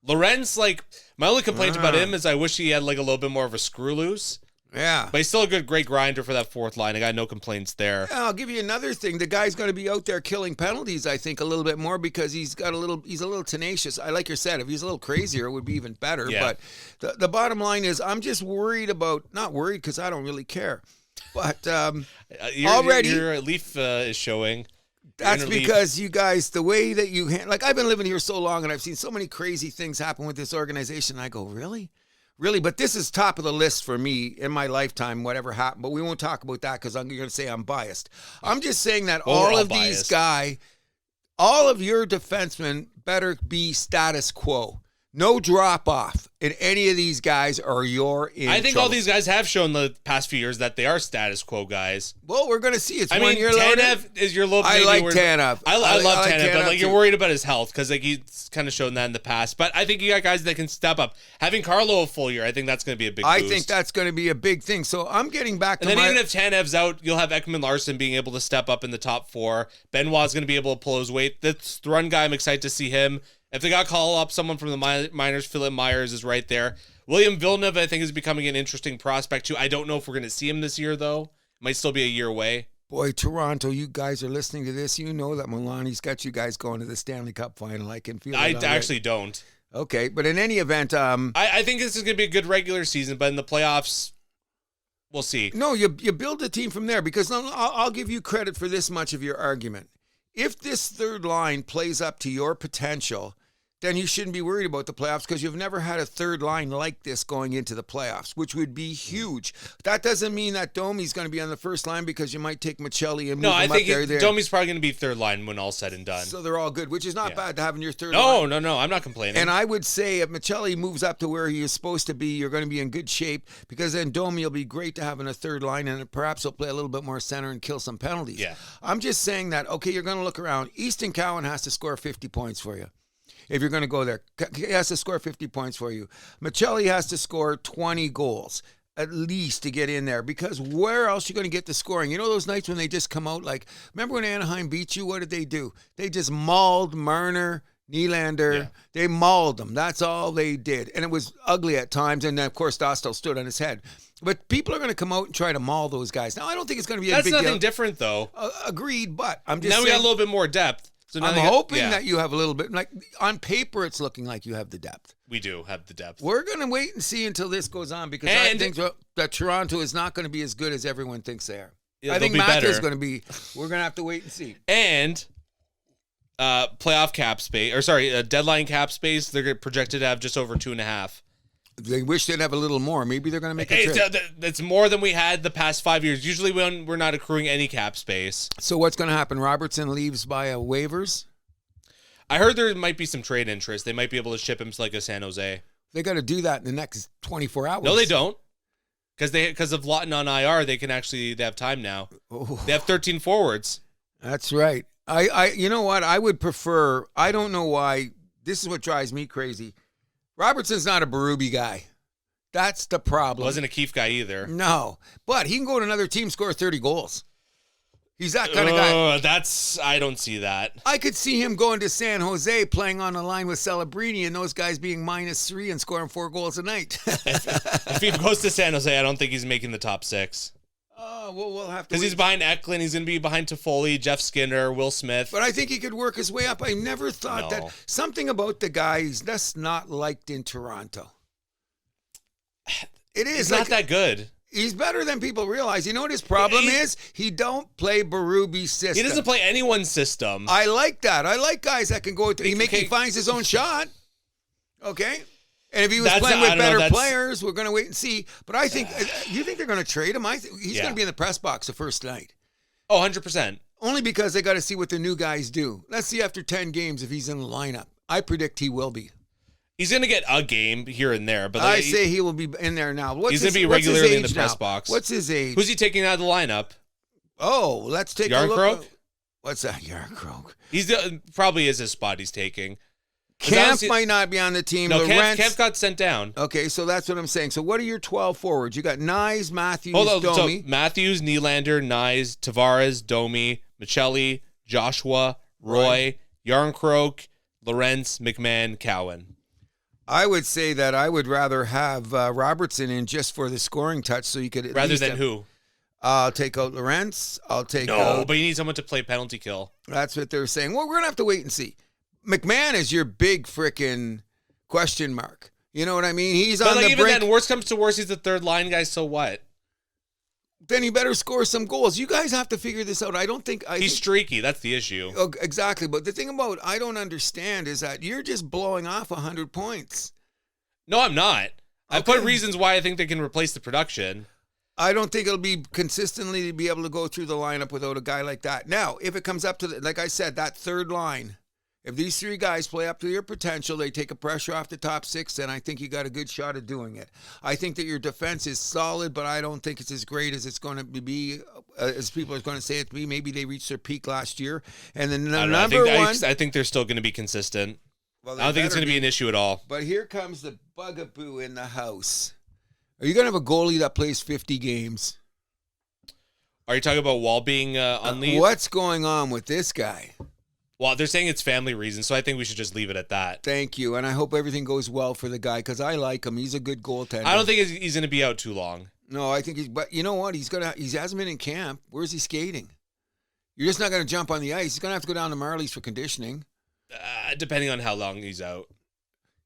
Lorenz, like, my only complaint about him is I wish he had, like, a little bit more of a screw loose. Yeah. But he's still a great grinder for that fourth line. I got no complaints there. Yeah, I'll give you another thing. The guy's going to be out there killing penalties, I think, a little bit more because he's a little tenacious. I like your set. If he's a little crazier, it would be even better. Yeah. But the bottom line is I'm just worried about, not worried because I don't really care. But already. Your Leaf is showing. That's because you guys, the way that you like, I've been living here so long and I've seen so many crazy things happen with this organization. I go, really? Really? But this is top of the list for me in my lifetime, whatever happened. But we won't talk about that because I'm going to say I'm biased. I'm just saying that all of these guys, all of your defensemen better be status quo. No drop off in any of these guys or you're in I think trouble. all these guys have shown the past few years that they are status quo guys. Well, we're going to see. It's 1 year Tanev is your little I like Tanev. I love Tanev, but like you're worried about his health because like he's kind of shown that in the past. But I think you got guys that can step up. Having Carlo a full year, I think that's going to be a big boost. I think that's going to be a big thing. So I'm getting back to and then even if Tanev's out, you'll have Ekman Larson being able to step up in the top four. Benoit's going to be able to pull his weight. That's the run guy. I'm excited to see him. If they got to call up someone from the minors, Philip Myers is right there. William Villeneuve, I think, is becoming an interesting prospect, too. I don't know if we're going to see him this year, though. Might still be a year away. Boy, Toronto, you guys are listening to this. You know that Milani's got you guys going to the Stanley Cup final. I can feel it. I actually don't. Okay, but in any event... I think this is going to be a good regular season, but in the playoffs, we'll see. No, you build a team from there, because I'll give you credit for this much of your argument. If this third line plays up to your potential, then you shouldn't be worried about the playoffs because you've never had a third line like this going into the playoffs, which would be huge. That doesn't mean that Domi's going to be on the first line because you might take Michelli and move him up there. Domi's probably going to be third line when all's said and done. So they're all good, which is not bad to have in your third line. No, I'm not complaining. And I would say if Michelli moves up to where he is supposed to be, you're going to be in good shape because then Domi will be great to have in a third line and perhaps he'll play a little bit more center and kill some penalties. Yeah. I'm just saying that, okay, you're going to look around. Easton Cowan has to score 50 points for you. If you're going to go there, he has to score 50 points for you. Michelli has to score 20 goals at least to get in there because where else are you going to get the scoring? You know those nights when they just come out like, remember when Anaheim beat you? What did they do? They just mauled Marner, Nylander. Yeah. They mauled them. That's all they did. And it was ugly at times. And then, of course, Dostal stood on his head. But people are going to come out and try to maul those guys. Now, I don't think it's going to be a big deal. That's nothing different, though. Agreed, but I'm just saying. Now we got a little bit more depth. So now I'm hoping that you have a little bit, like on paper, it's looking like you have the depth. We do have the depth. We're going to wait and see until this goes on because I think that Toronto is not going to be as good as everyone thinks they are. I think Matthew's going to be. We're going to have to wait and see. And playoff cap space, deadline cap space. They're projected to have just over 2.5. They wish they'd have a little more. Maybe they're going to make a trade. That's more than we had the past 5 years. Usually when we're not accruing any cap space. So what's going to happen? Robertson leaves via waivers? I heard there might be some trade interest. They might be able to ship him to like a San Jose. They got to do that in the next 24 hours. No, they don't. Because of Lawton on IR, they have time now. Oh. They have 13 forwards. That's right. You know what? I would prefer, I don't know why, this is what drives me crazy. Robertson's not a Berube guy. That's the problem. Wasn't a Keefe guy either. No, but he can go to another team, score 30 goals. He's that kind of guy. I don't see that. I could see him going to San Jose, playing on the line with Celebrini, and those guys being -3 and scoring 4 goals a night. If he goes to San Jose, I don't think he's making the top 6. Oh, well, we'll have to. Because he's behind Eklund, he's going to be behind Toffoli, Jeff Skinner, Will Smith. But I think he could work his way up. I never thought that something about the guy is just not liked in Toronto. It is. He's not that good. He's better than people realize. You know what his problem is? He don't play Berube's system. He doesn't play anyone's system. I like that. I like guys that can go. He finds his own shot. Okay. And if he was playing with better players, we're going to wait and see. But I think, you think they're going to trade him? He's going to be in the press box the first night. Oh, 100%. Only because they got to see what the new guys do. Let's see after 10 games if he's in the lineup. I predict he will be. He's going to get a game here and there. But I say he will be in there now. He's going to be regularly in the press box. What's his age? Who's he taking out of the lineup? Oh, let's take a look. What's that, Yarncroke? He's probably is his spot he's taking. Camp might not be on the team. No, Camp got sent down. Okay, so that's what I'm saying. So what are your 12 forwards? You got Nyes, Matthews, So Domi. Matthews, Nylander, Nyes, Tavares, Domi, Michelli, Joshua, Roy, Yarncroke, Lorentz, McMahon, Cowan. I would say that I would rather have Robertson in just for the scoring touch so you could rather than who? I'll take out Lorentz. But you need someone to play penalty kill. That's what they're saying. Well, we're going to have to wait and see. McMahon is your big frickin' question mark. You know what I mean? He's on the brink. Even then, worst comes to worst, he's the third line guy, so what? Then he better score some goals. You guys have to figure this out. He's streaky. That's the issue. Oh, exactly. But the thing about I don't understand is that you're just blowing off 100 points. No, I'm not. Okay. I put reasons why I think they can replace the production. I don't think it'll be consistently to be able to go through the lineup without a guy like that. Now, if it comes up to, like I said, that third line, if these 3 guys play up to their potential, they take a pressure off the top 6, then I think you got a good shot at doing it. I think that your defense is solid, but I don't think it's as great as it's going to be, as people are going to say it to be. Maybe they reached their peak last year. And then I think they're still going to be consistent. Well, I don't think it's going to be an issue at all. But here comes the bugaboo in the house. Are you going to have a goalie that plays 50 games? Are you talking about Wall being on leave? What's going on with this guy? Well, they're saying it's family reasons, so I think we should just leave it at that. Thank you, and I hope everything goes well for the guy because I like him. He's a good goaltender. I don't think he's going to be out too long. No, I think but you know what? He hasn't been in camp. Where's he skating? You're just not going to jump on the ice. He's going to have to go down to Marley's for conditioning. Depending on how long he's out.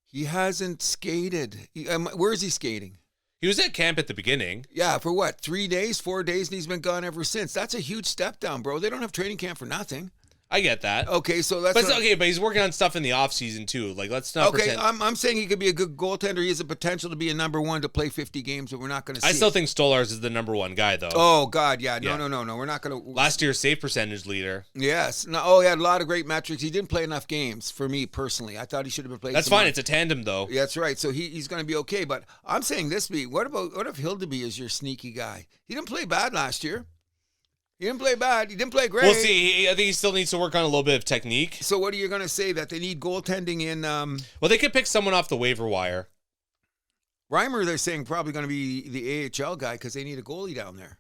He hasn't skated. Where is he skating? He was at camp at the beginning. Yeah, for what? 3 days, 4 days, and he's been gone ever since. That's a huge step down, bro. They don't have training camp for nothing. I get that. Okay, so that's but he's working on stuff in the off season too. Like let's not. Okay, I'm saying he could be a good goaltender. He has the potential to be a number 1 to play 50 games, but we're not going to see. I still think Stolarz is the number 1 guy though. Oh God, yeah, no. We're not going to. Last year's save percentage leader. Yes. No. Oh, he had a lot of great metrics. He didn't play enough games for me personally. I thought he should have been playing. That's fine. It's a tandem though. Yeah, that's right. So he's going to be okay. But I'm saying this. What if Hildeby is your sneaky guy? He didn't play bad last year. He didn't play bad. He didn't play great. We'll see. I think he still needs to work on a little bit of technique. So what are you going to say? That they need goaltending in... Well, they could pick someone off the waiver wire. Reimer, they're saying, probably going to be the AHL guy because they need a goalie down there.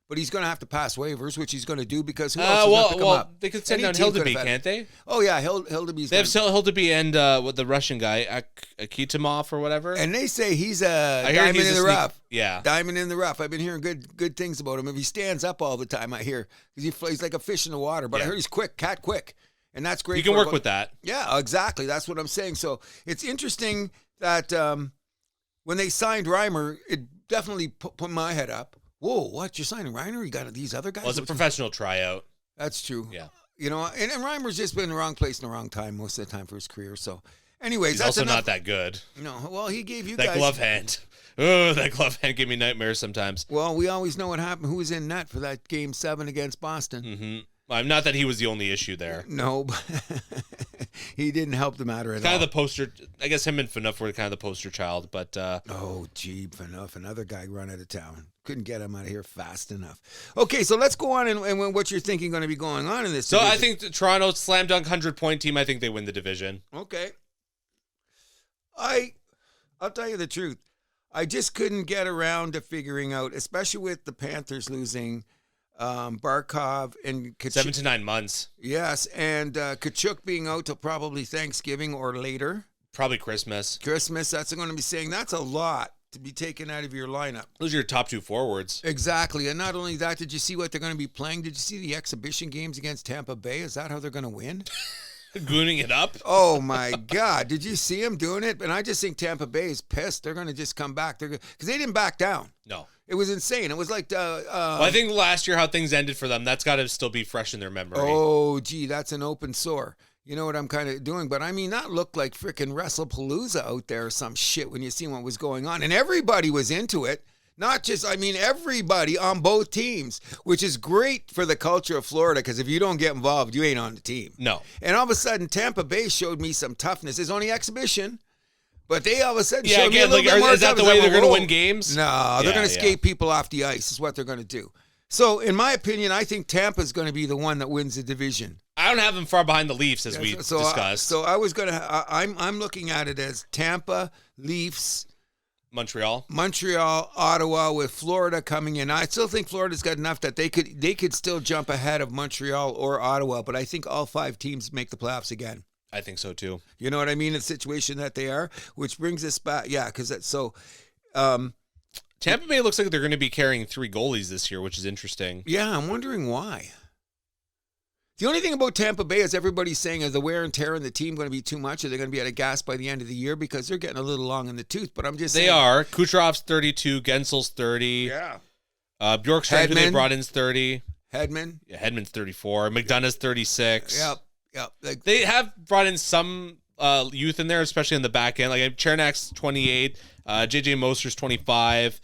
But he's going to have to pass waivers, which he's going to do because who else is going to come up? They could send down Hildeby, can't they? Oh, yeah, Hildeby's... They have Hildeby and with the Russian guy, Akitimov or whatever. And they say he's a diamond in the rough. Yeah. Diamond in the rough. I've been hearing good things about him. If he stands up all the time, I hear. Because he's like a fish in the water. But I heard he's quick, cat quick. And that's great. You can work with that. Yeah, exactly. That's what I'm saying. So it's interesting that when they signed Reimer, it definitely put my head up. Whoa, what? You're signing Reiner? You got these other guys? Well, it's a professional tryout. That's true. Yeah. You know, and Reimer's just been in the wrong place in the wrong time most of the time for his career. So, anyways, He's that's also enough. not that good. No, well, he gave you that guys... glove hand. Oh, that glove hand gave me nightmares sometimes. Well, we always know what happened. Who was in net for that Game 7 against Boston? Mm-hmm. Not that he was the only issue there. No, but he didn't help the matter at all. Kind of the poster, I guess him and Phaneuf were kind of the poster child, but... oh, gee, Phaneuf, another guy run out of town. Couldn't get him out of here fast enough. Okay, so let's go on and what you're thinking going to be going on in this So division. I think the Toronto slam dunk 100-point team, I think they win the division. Okay. I'll tell you the truth. I just couldn't get around to figuring out, especially with the Panthers losing Barkov and Kachuk. 7 to 9 months. Yes, and Kachuk being out till probably Thanksgiving or later. Probably Christmas. That's going to be saying that's a lot to be taken out of your lineup. Those are your top 2 forwards. Exactly, and not only that, did you see what they're going to be playing? Did you see the exhibition games against Tampa Bay? Is that how they're going to win? Gooning it up. Oh, my God. Did you see him doing it? And I just think Tampa Bay is pissed. They're going to just come back. Because they didn't back down. No. It was insane. It was like... well, I think last year how things ended for them, that's got to still be fresh in their memory. Oh, gee, that's an open sore. You know what I'm kind of doing? But, I mean, that looked like frickin' WrestlePalooza out there or some shit when you see what was going on. And everybody was into it. Not just, I mean, everybody on both teams, which is great for the culture of Florida because if you don't get involved, you ain't on the team. No. And all of a sudden, Tampa Bay showed me some toughness. It's only exhibition, but they all of a sudden showed me a little bit more is that the way they're going to win games? No, they're going to skate people off the ice is what they're going to do. So, in my opinion, I think Tampa's going to be the one that wins the division. I don't have them far behind the Leafs, as we discussed. So I was going to, I'm looking at it as Tampa, Leafs, Montreal, Ottawa, with Florida coming in. I still think Florida's got enough that they could still jump ahead of Montreal or Ottawa, but I think all 5 teams make the playoffs again. I think so too. You know what I mean? The situation that they are, which brings us back. Yeah, because that's so. Tampa Bay looks like they're going to be carrying 3 goalies this year, which is interesting. Yeah, I'm wondering why. The only thing about Tampa Bay is everybody's saying, is the wear and tear on the team going to be too much? Are they going to be at a gas by the end of the year? Because they're getting a little long in the tooth. But I'm just saying. They are. Kucherov's 32, Gensel's 30. Yeah. Bjorkstrand, who they brought in's 30. Hedman. Yeah, Hedman's 34. McDonough's 36. Yep. Like, they have brought in some youth in there, especially in the back end. Like Chernak's 28. JJ Moster's 25.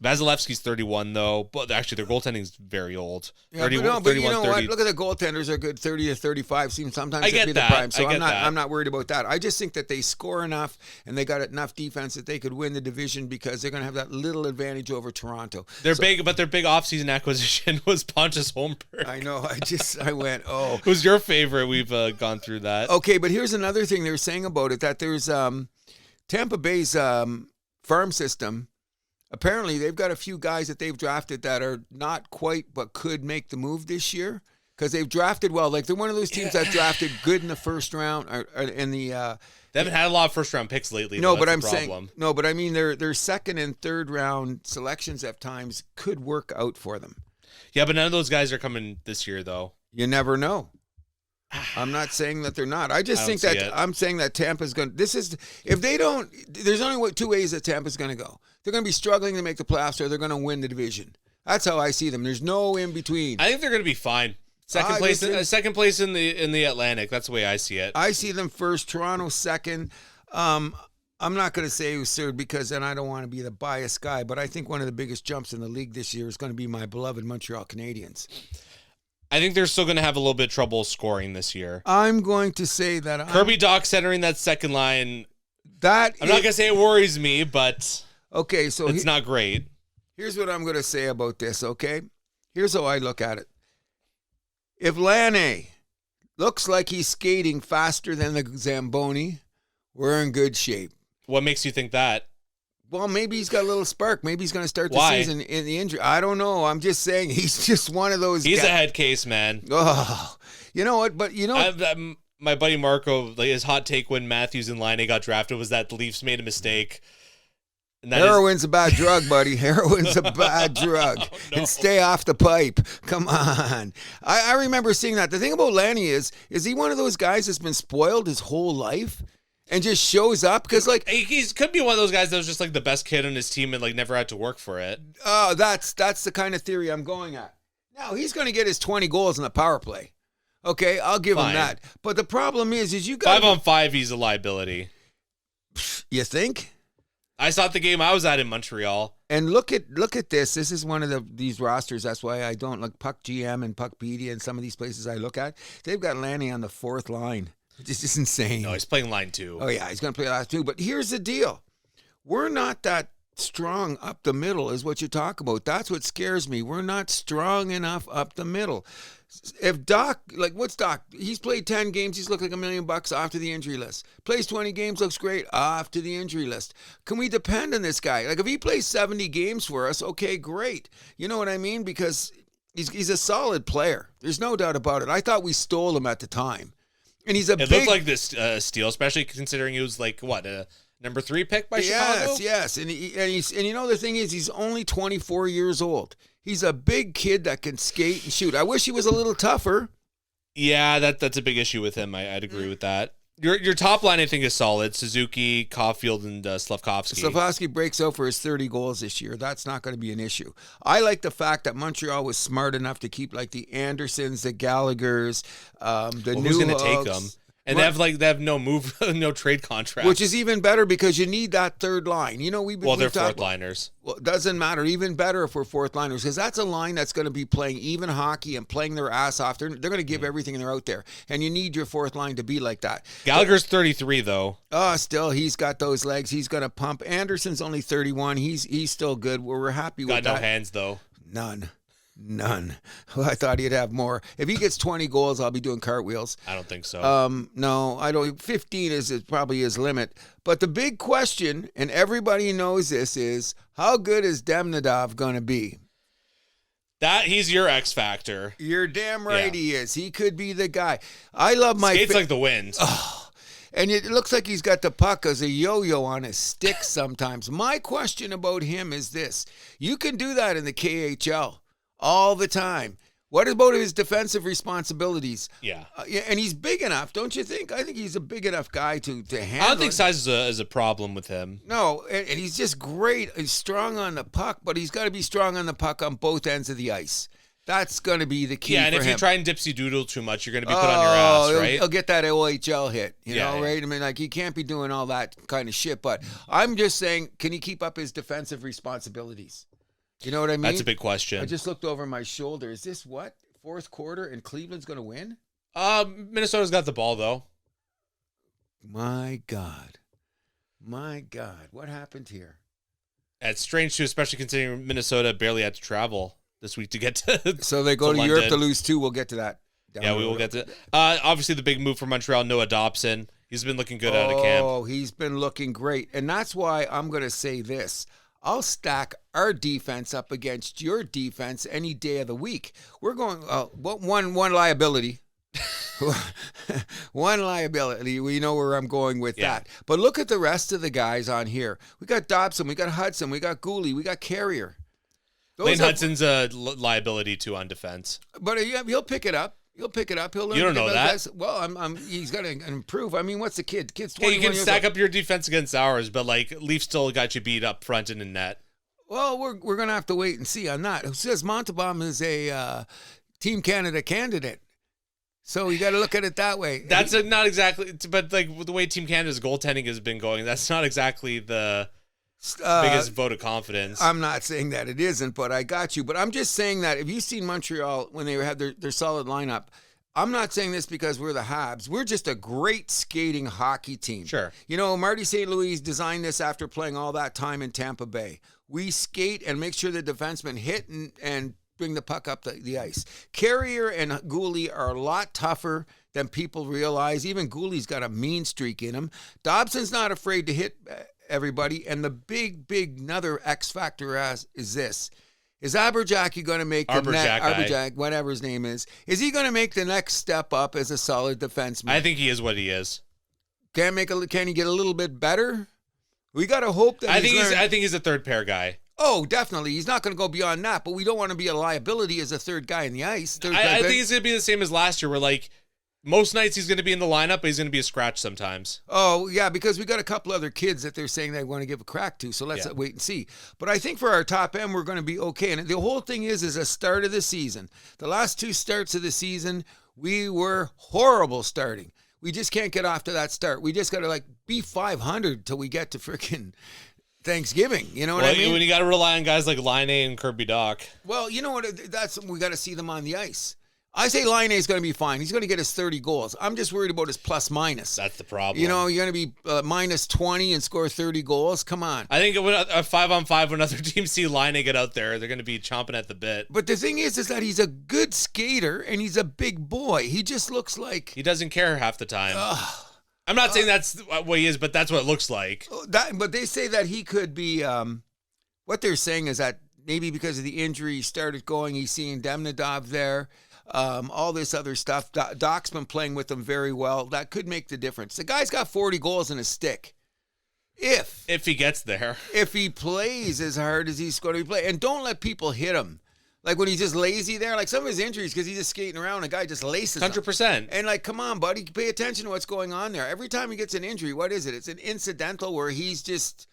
Vasilevsky's 31, though. But actually, their goaltending's very old. Yeah, 31, but you know 30. what? Look at the goaltenders are good. 30 to 35 seems sometimes I to get be that. the prime. So I get that. I'm not worried about that. I just think that they score enough and they got enough defense that they could win the division because they're going to have that little advantage over Toronto. Their big offseason acquisition was Pontus Holmberg. I know. I went, oh. Who's your favorite? We've gone through that. Okay, but here's another thing they're saying about it, that there's Tampa Bay's farm system. Apparently, they've got a few guys that they've drafted that are not quite but could make the move this year because they've drafted well. Like, they're one of those teams that drafted good in the first round. They haven't had a lot of first-round picks lately. No, but I'm saying no, but I mean their second and third round selections at times could work out for them. Yeah, but none of those guys are coming this year, though. You never know. I'm not saying that they're not. I'm saying that Tampa's going to, if they don't, there's only 2 ways that Tampa's going to go. They're going to be struggling to make the playoffs or they're going to win the division. That's how I see them. There's no in between. I think they're going to be fine. Second place in the Atlantic. That's the way I see it. I see them first, Toronto second. I'm not going to say who's third because then I don't want to be the biased guy, but I think one of the biggest jumps in the league this year is going to be my beloved Montreal Canadiens. I think they're still going to have a little bit of trouble scoring this year. I'm going to say that Kirby Dach centering that second line. I'm not going to say it worries me, but okay, so it's not great. Here's what I'm going to say about this, okay? Here's how I look at it. If Laine looks like he's skating faster than the Zamboni, we're in good shape. What makes you think that? Well, maybe he's got a little spark. Maybe he's going to start the Why? season in the injury. I don't know. I'm just saying he's just one of those He's guys. a head case, man. Oh, you know what? But you know, my buddy Marco, his hot take when Matthews and Laine got drafted was that the Leafs made a mistake. And that is- Heroin's a bad drug, buddy. Heroin's a bad drug. Oh, no. And stay off the pipe. Come on. I remember seeing that. The thing about Lanny is he one of those guys that's been spoiled his whole life and just shows up? Because, like, he could be one of those guys that was just like the best kid on his team and like never had to work for it. oh, that's the kind of theory I'm going at. Now, he's going to get his 20 goals in the power play. Okay, I'll give him Fine. that. But the problem is you got 5-on-5, he's a liability. You think? I saw the game I was at in Montreal. And look at this. This is one of these rosters. That's why I don't like Puck GM and Puck PD and some of these places I look at. They've got Lanny on the fourth line. This is insane. No, he's playing line 2. Oh yeah, he's going to play last 2. But here's the deal: we're not that strong up the middle, is what you talk about. That's what scares me. We're not strong enough up the middle. If Doc, like, what's Doc? He's played 10 games. He's looked like $1 million off to the injury list. Plays 20 games, looks great, off to the injury list. Can we depend on this guy? Like, if he plays 70 games for us, okay, great. You know what I mean? Because he's a solid player. There's no doubt about it. I thought we stole him at the time. And he's It looked like this steal, especially considering he was like, what, a number 3 pick by Chicago? Yes. And you know, the thing is, he's only 24 years old. He's a big kid that can skate and shoot. I wish he was a little tougher. Yeah, that's a big issue with him. I'd agree with that. Your top line, I think, is solid. Suzuki, Caulfield, and Slavkovsky. Slavkovsky breaks out for his 30 goals this year. That's not going to be an issue. I like the fact that Montreal was smart enough to keep, like, the Andersons, the Gallaghers, the Who's going to take Newhogs. them? And they have no move, no trade contract. Which is even better because you need that third line. You know, they're fourth liners. Well, it doesn't matter. Even better if we're fourth liners, because that's a line that's going to be playing even hockey and playing their ass off. They're going to give everything and they're out there. And you need your fourth line to be like that. Gallagher's 33, though. Still, he's got those legs. He's going to pump. Anderson's only 31. He's still good. We're happy with that. Got no hands, though. None. Well, I thought he'd have more. If he gets 20 goals, I'll be doing cartwheels. I don't think so. No, I don't. 15 is probably his limit. But the big question, and everybody knows this, is how good is Demidov going to be? He's your X factor. You're damn right he is. He could be the guy. I love my skates like the wind. And it looks like he's got the puck as a yo-yo on his stick sometimes. My question about him is this. You can do that in the KHL all the time. What about his defensive responsibilities? Yeah. And he's big enough, don't you think? I think he's a big enough guy to handle. I don't think size is a problem with him. No, and he's just great. He's strong on the puck, but he's got to be strong on the puck on both ends of the ice. That's going to be the key. Yeah, and for if him. you try and dipsy doodle too much, you're going to be put on your ass, right? He'll get that OHL hit, you know, Yeah. right? I mean, like, he can't be doing all that kind of shit. But I'm just saying, can he keep up his defensive responsibilities? You know what I mean? That's a big question. I just looked over my shoulder. Is this what? Fourth quarter and Cleveland's going to win? Minnesota's got the ball, though. My God. What happened here? It's strange, too, especially considering Minnesota barely had to travel this week to get to So they go to London. Europe to lose 2. We'll get to that. Yeah, we will get to obviously, the big move for Montreal, Noah Dobson. He's been looking good out of camp. Oh, he's been looking great. And that's why I'm going to say this. I'll stack our defense up against your defense any day of the week. We're going one liability. One liability. We know where I'm going with that. But look at the rest of the guys on here. We got Dobson, we got Hudson, we got Gooley, we got Carrier. Lane Hudson's a liability, too, on defense. But he'll pick it up. He'll learn. You don't know that. Guys. Well, he's got to improve. I mean, what's the kid? Kid's 21 Hey, you can years stack old. up your defense against ours, but, like, Leafs still got you beat up front and in net. Well, we're going to have to wait and see on that. Who says Montalban is a Team Canada candidate? So you got to look at it that way. That's not exactly, but, like, the way Team Canada's goaltending has been going, that's not exactly the biggest vote of confidence. I'm not saying that it isn't, but I got you. But I'm just saying that if you've seen Montreal when they had their solid lineup, I'm not saying this because we're the Habs. We're just a great skating hockey team. Sure. You know, Marty St. Louis designed this after playing all that time in Tampa Bay. We skate and make sure the defensemen hit and bring the puck up the ice. Carrier and Gooley are a lot tougher than people realize. Even Gooley's got a mean streak in him. Dobson's not afraid to hit everybody. And the big another X factor is this. Is Aberjacki going to make Aberjack, whatever his name is he going to make the next step up as a solid defenseman? I think he is what he is. Can he get a little bit better? We got to hope that I think he's a third pair guy. Oh, definitely. He's not going to go beyond that, but we don't want to be a liability as a third guy in the ice. I think he's going to be the same as last year, where like most nights he's going to be in the lineup, but he's going to be a scratch sometimes. Oh, yeah, because we got a couple other kids that they're saying they want to give a crack to, so let's wait and see. But I think for our top end, we're going to be okay. And the whole thing is a start of the season. The last 2 starts of the season, we were horrible starting. We just can't get off to that start. We just got to like be 500 till we get to freaking Thanksgiving. You know what I mean? When you got to rely on guys like Line and Kirby Doc. Well, you know what? We got to see them on the ice. I say Line is going to be fine. He's going to get his 30 goals. I'm just worried about his plus minus. That's the problem. You know, you're going to be minus 20 and score 30 goals. Come on. I think when a 5-on-5, when other teams see Line get out there, they're going to be chomping at the bit. But the thing is that he's a good skater and he's a big boy. He just looks like he doesn't care half the time. I'm not saying that's what he is, but that's what it looks like. But they say that he could be. What they're saying is that maybe because of the injury, he started going. He's seeing Demidov there. All this other stuff. Doc's been playing with him very well. That could make the difference. The guy's got 40 goals in his stick. If he gets there. If he plays as hard as he's going to play. And don't let people hit him. Like when he's just lazy there. Like some of his injuries, because he's just skating around, a guy just laces 100%. him. And like, come on, buddy. Pay attention to what's going on there. Every time he gets an injury, what is it? It's an incidental where he's just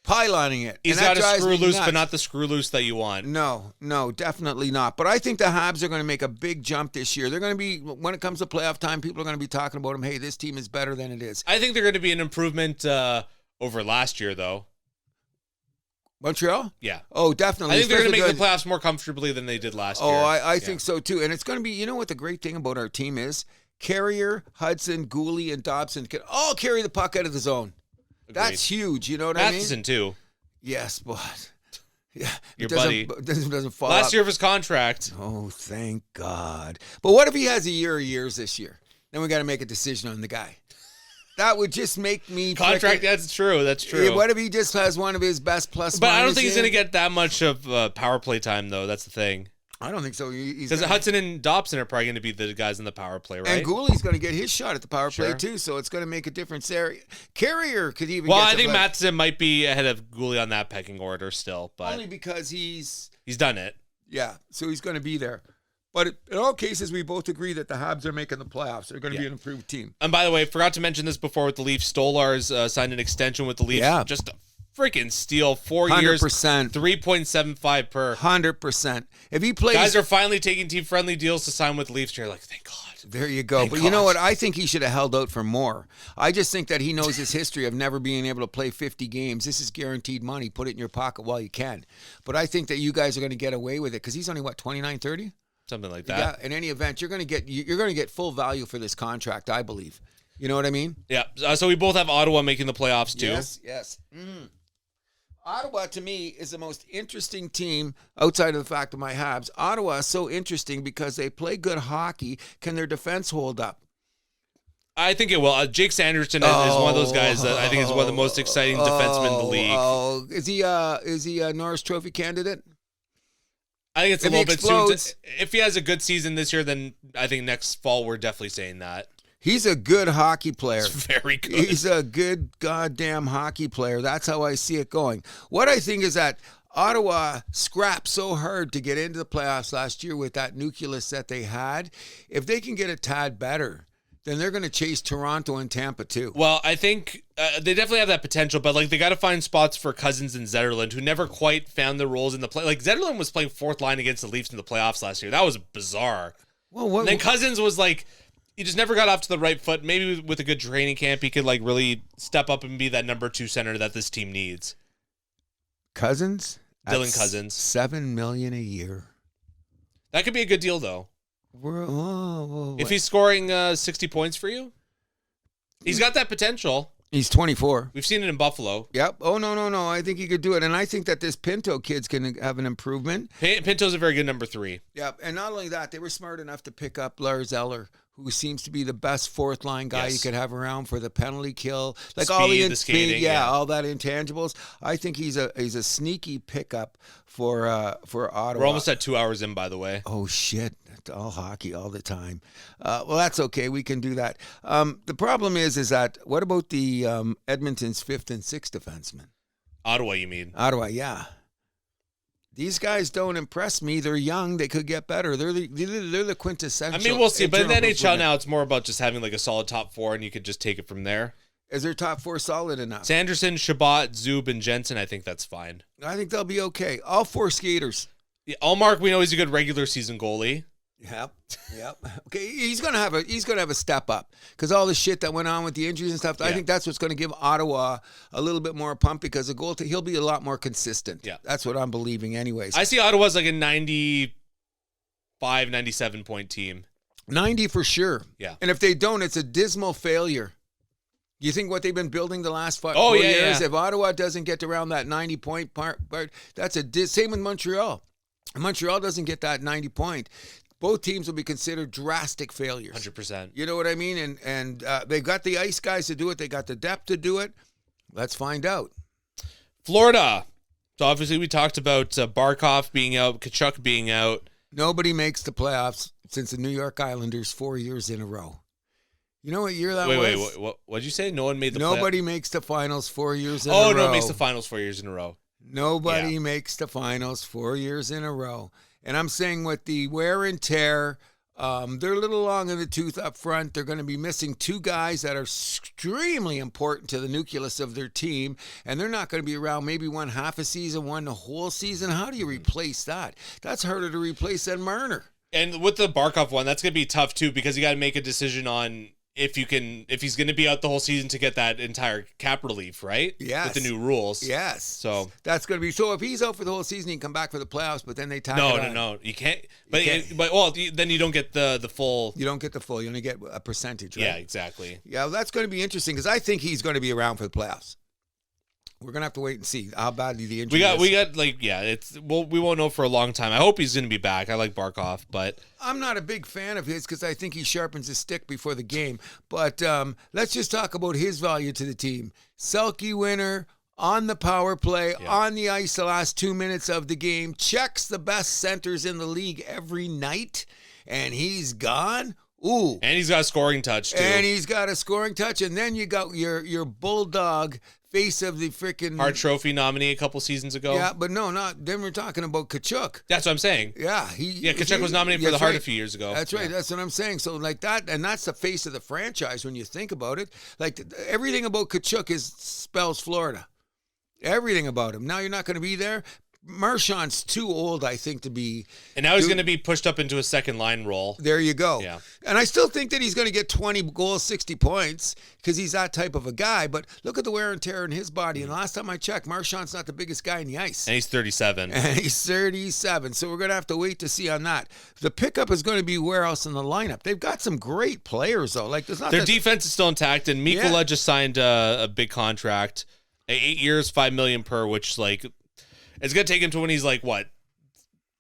piloning it. He's got a screw loose, but not the screw loose that you want. No, definitely not. But I think the Habs are going to make a big jump this year. They're going to be, when it comes to playoff time, people are going to be talking about them. Hey, this team is better than it is. I think they're going to be an improvement over last year, though. Montreal? Yeah. Oh, definitely. I think they're going to make the playoffs more comfortably than they did last year. Oh, I think so, too. And it's going to be, you know what the great thing about our team is? Carrier, Hudson, Gooley, and Dobson can all carry the puck out of the zone. Agreed. That's huge. You know what I mean? Matheson, too. Yes, but yeah, your buddy doesn't fall last up. year of his contract. Oh, thank God. But what if he has a year of years this year? Then we got to make a decision on the guy. That would just make me contract. That's true. What if he just has one of his best plus? But I don't think he's going to get that much of power play time, though. That's the thing. I don't think so. Because Hudson and Dobson are probably going to be the guys in the power play, right? And Gooley's going to get his shot at the power play, too, so it's going to make a difference there. Carrier could even I think Matheson might be ahead of Gooley on that pecking order still. But only because he's done it. Yeah, so he's going to be there. But in all cases, we both agree that the Habs are making the playoffs. They're going to be an improved team. And by the way, forgot to mention this before with the Leafs. Stolarz signed an extension with the Leafs. Yeah. Just a freaking steal. 4 100%. years, 3.75 per. 100%. If he plays, guys are finally taking team-friendly deals to sign with Leafs. You're like, thank God. There you go. But you know what? I think he should have held out for more. I just think that he knows his history of never being able to play 50 games. This is guaranteed money. Put it in your pocket while you can. But I think that you guys are going to get away with it because he's only, 29, 30? Something like that. Yeah, in any event, you're going to get full value for this contract, I believe. You know what I mean? Yeah. So we both have Ottawa making the playoffs too. Yes. Ottawa, to me, is the most interesting team outside of the fact of my Habs. Ottawa is so interesting because they play good hockey. Can their defense hold up? I think it will. Jake Sanderson is one of those guys that I think is one of the most exciting defensemen in the league. Oh, is he a Norris Trophy candidate? I think it's a little bit soon. If he has a good season this year, then I think next fall we're definitely saying that. He's a good hockey player. He's very good. He's a good goddamn hockey player. That's how I see it going. What I think is that Ottawa scrapped so hard to get into the playoffs last year with that nucleus that they had. If they can get a tad better, then they're going to chase Toronto and Tampa too. Well, I think they definitely have that potential, but they got to find spots for Cousins and Zetterlund, who never quite found their roles in the play. Zetterlund was playing fourth line against the Leafs in the playoffs last year. That was bizarre. Well, and then Cousins was he just never got off to the right foot. Maybe with a good training camp, he could really step up and be that number 2 center that this team needs. Cousins? Dylan Cousins. $7 million a year. That could be a good deal, though. If he's scoring 60 points for you, he's got that potential. He's 24. We've seen it in Buffalo. Yep. Oh, no. I think he could do it. And I think that this Pinto kid's going to have an improvement. Pinto's a very good number 3. Yep. And not only that, they were smart enough to pick up Lars Eller, who seems to be the best fourth line guy you Yes. could have around for the penalty kill, like Speed, all the the skating, yeah. all that intangibles. I think he's a sneaky pickup for Ottawa. We're almost at 2 hours in, by the way. Oh shit! It's all hockey all the time. Well, that's okay. We can do that. The problem is that what about the Edmonton's 5th and 6th defensemen? Ottawa, you mean? Ottawa, yeah. These guys don't impress me. They're young. They could get better. They're the quintessential. I mean, we'll see. But in the internal NHL improvement. now, it's more about just having like a solid top 4, and you could just take it from there. Is their top 4 solid enough? Sanderson, Shabbat, Zub, and Jensen, I think that's fine. I think they'll be okay. All 4 skaters. Yeah, Allmark, we know he's a good regular season goalie. Yep. Okay, he's gonna have a step up because all the shit that went on with the injuries and stuff. I Yeah. think that's what's going to give Ottawa a little bit more pump because the goal he'll be a lot more consistent. Yeah. That's what I'm believing, anyways. I see Ottawa's like a 95, 97 point team. 90 for sure. Yeah. And if they don't, it's a dismal failure. You think what they've been building the last 4 Oh, yeah, years? yeah. If Ottawa doesn't get around that 90-point part, that's same with Montreal. If Montreal doesn't get that 90 point, both teams will be considered drastic failures. 100%. You know what I mean? And they've got the ice guys to do it. They got the depth to do it. Let's find out. Florida. So obviously we talked about Barkov being out, Kachuk being out. Nobody makes the playoffs since the New York Islanders 4 years in a row. You know what year that was? Wait, what'd you say? No one made the Nobody makes the finals 4 years in a row. Oh, no one makes the finals 4 years in a row. Nobody makes the finals 4 years in a row. And I'm saying with the wear and tear, they're a little long in the tooth up front. They're going to be missing 2 guys that are extremely important to the nucleus of their team, and they're not going to be around maybe one half a season, one the whole season. How do you replace that? That's harder to replace than Marner. And with the Barkov one, that's going to be tough too because you got to make a decision on if he's going to be out the whole season to get that entire cap relief, right? Yes. With the new rules. Yes. So that's going to be so. If he's out for the whole season, he can come back for the playoffs. But then they tie it on. No, you can't. Then you don't get the full. You don't get the full. You only get a percentage, right? Yeah, exactly. Yeah, well, that's going to be interesting because I think he's going to be around for the playoffs. We're going to have to wait and see how badly the injury is. We got we won't know for a long time. I hope he's going to be back. I like Barkov, but I'm not a big fan of his because I think he sharpens his stick before the game. But let's just talk about his value to the team. Selke winner on the power play, on the ice the last 2 minutes of the game, checks the best centers in the league every night, and he's gone. Ooh. And he's got a scoring touch too. And he's got a scoring touch, and then you got your bulldog face of the freaking Hart Trophy nominee a couple seasons ago. Yeah, but no, not. Then we're talking about Kachuk. That's what I'm saying. Yeah, Kachuk was nominated for the Hart a few years ago. That's right. That's what I'm saying. So like that, and that's the face of the franchise when you think about it. Like everything about Kachuk spells Florida. Everything about him. Now you're not going to be there. Marchand's too old, I think, to be. And now he's going to be pushed up into a second line role. There you go. Yeah. And I still think that he's going to get 20 goals, 60 points because he's that type of a guy. But look at the wear and tear in his body. And last time I checked, Marchand's not the biggest guy in the ice. And he's 37. And he's 37. So we're going to have to wait to see on that. The pickup is going to be where else in the lineup? They've got some great players, though. Like there's not Their defense is still intact. And Mikula just signed a big contract. 8 years, $5 million per, which it's going to take him to when he's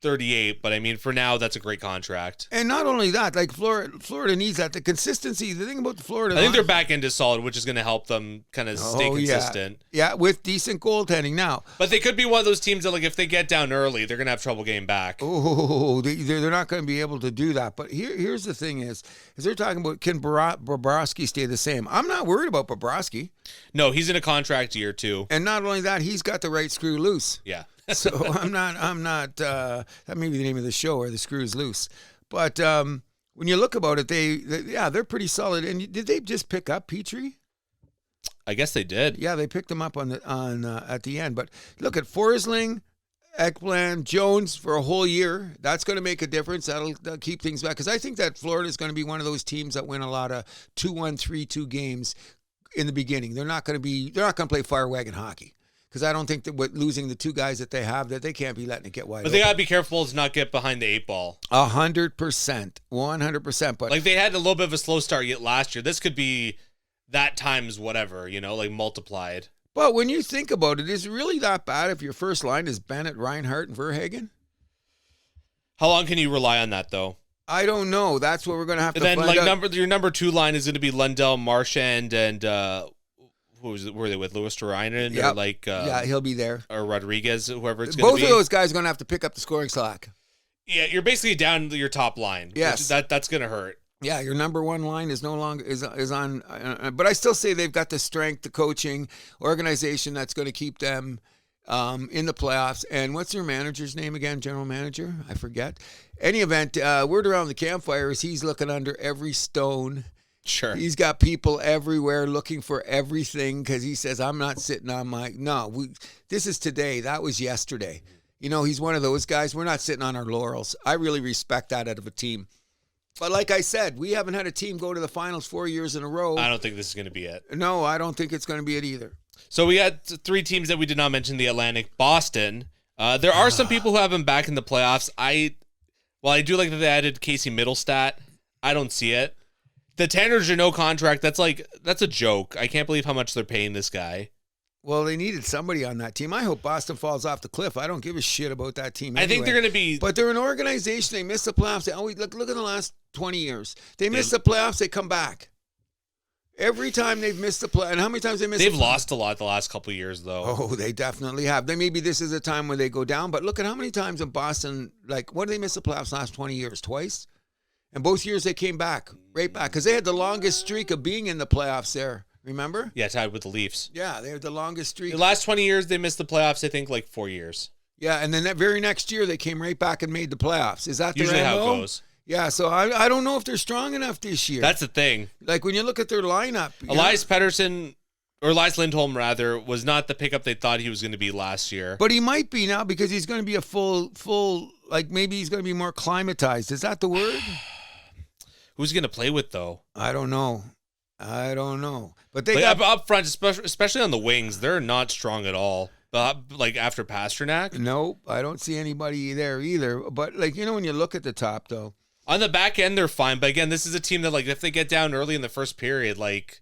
38, but I mean, for now, that's a great contract. And not only that, like Florida needs that. The consistency, the thing about the Florida, I think their back end is solid, which is going to help them kind of stay consistent. Yeah, with decent goaltending now. But they could be one of those teams that, if they get down early, they're going to have trouble getting back. Oh, they're not going to be able to do that. But here's the thing is they're talking about, can Bobrovsky stay the same? I'm not worried about Bobrovsky. No, he's in a contract year, too. And not only that, he's got the right screw loose. Yeah. So I'm not, that may be the name of the show, or the screw's loose. But when you look about it, they're pretty solid. And did they just pick up Petrie? I guess they did. Yeah, they picked him up at the end. But look at Forsling, Ekblad, Jones for a whole year. That's going to make a difference. That'll keep things back. Because I think that Florida is going to be one of those teams that win a lot of 2-1, 3-2 games in the beginning. They're not going to play fire wagon hockey. Because I don't think that with losing the 2 guys that they have, that they can't be letting it get wide But they got to be careful to not get behind the 8 ball. 100%. 100%. But they had a little bit of a slow start yet last year. This could be that times whatever, multiplied. But when you think about it, is it really that bad if your first line is Bennett, Reinhart, and Verhagen? How long can you rely on that, though? I don't know. That's what we're going to have to then, find out. your number 2 line is going to be Lundell Marchand and who were they with? Louis Turinainen? Yep. Or yeah, he'll be there. Or Rodriguez, whoever it's going to be. Both of those guys are going to have to pick up the scoring slack. Yeah, you're basically down to your top line. Yes. That's going to hurt. Yeah, your number 1 line is no longer is on, but I still say they've got the strength, the coaching, organization that's going to keep them in the playoffs. And what's their manager's name again? General manager? I forget. Any event, word around the campfire is he's looking under every stone. Sure. He's got people everywhere looking for everything because he says, I'm not sitting on my... No, this is today. That was yesterday. You know, he's one of those guys. We're not sitting on our laurels. I really respect that out of a team. But like I said, we haven't had a team go to the finals 4 years in a row. I don't think this is going to be it. No, I don't think it's going to be it either. So we had 3 teams that we did not mention, the Atlantic. Boston. There are some people who have them back in the playoffs. While I do like that they added Casey Middlestat, I don't see it. The Tanner Jeannot contract, that's a joke. I can't believe how much they're paying this guy. Well, they needed somebody on that team. I hope Boston falls off the cliff. I don't give a shit about that team anyway. I think they're going to be... But they're an organization. They miss the playoffs. They always look at the last 20 years. They miss the playoffs, they come back. Every time they've missed the play, and how many times they missed? They've lost a lot the last couple of years, though. Oh, they definitely have. Maybe this is a time where they go down, but look at how many times in Boston, like, what did they miss the playoffs last 20 years? Twice? And both years they came back, right back, because they had the longest streak of being in the playoffs there. Remember? Yeah, tied with the Leafs. Yeah, they had the longest streak. The last 20 years, they missed the playoffs, I think, like 4 years. Yeah, and then that very next year, they came right back and made the playoffs. Is that usually their MO? how it goes? Yeah, so I don't know if they're strong enough this year. That's the thing. Like, when you look at their lineup. Elias Pettersson, or Elias Lindholm, rather, was not the pickup they thought he was going to be last year. But he might be now because he's going to be a full, like, maybe he's going to be more climatized. Is that the word? Who's going to play with, though? I don't know. But they like, got up front, especially on the wings, they're not strong at all. Like after Pasternak? Nope, I don't see anybody there either. But, like, you know, when you look at the top, though. On the back end, they're fine. But, again, this is a team that, like, if they get down early in the first period, like...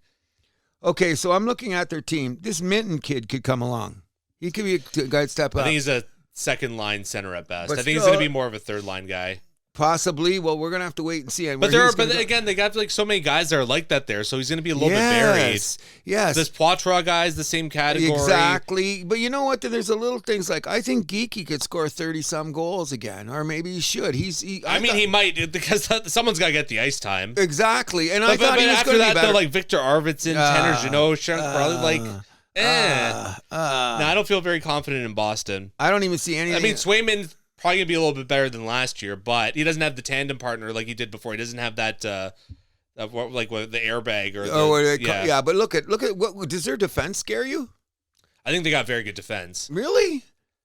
Okay, so I'm looking at their team. This Minton kid could come along. He could be a guy to step up. I think he's a second-line center at best. But I think he's still, going to be more of a third-line guy. Possibly. Well, we're going to have to wait and see. But again, they got like so many guys that are like that there, so he's going to be a little bit varied. Yes. This Poitras guy's the same category. Exactly. But you know what? There's a little things like, I think Geeky could score 30-some goals again, or maybe he should. He might, because someone's got to get the ice time. Exactly. And I thought but he was after going to be that, better. though, like Victor Arvidsson, Tanner Jeannot, probably like... I don't feel very confident in Boston. I don't even see anything. I mean, Swayman's probably going to be a little bit better than last year, but he doesn't have the tandem partner like he did before. He doesn't have that, like the airbag or but look at what does their defense scare you? I think they got very good defense. Really?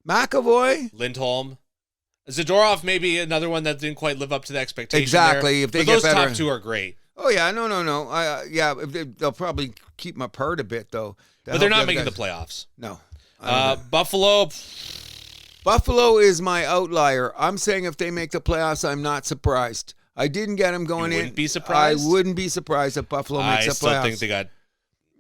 McAvoy? Lindholm? Zadorov maybe another one that didn't quite live up to the expectation. Exactly. There. If they but get those better. top two are great. Oh, yeah. No. They'll probably keep them apart a bit, though. But they're not making the playoffs. No. Buffalo is my outlier. I'm saying if they make the playoffs, I'm not surprised. I didn't get them going in. You wouldn't be surprised? I wouldn't be surprised if Buffalo makes the playoffs. I still think they got...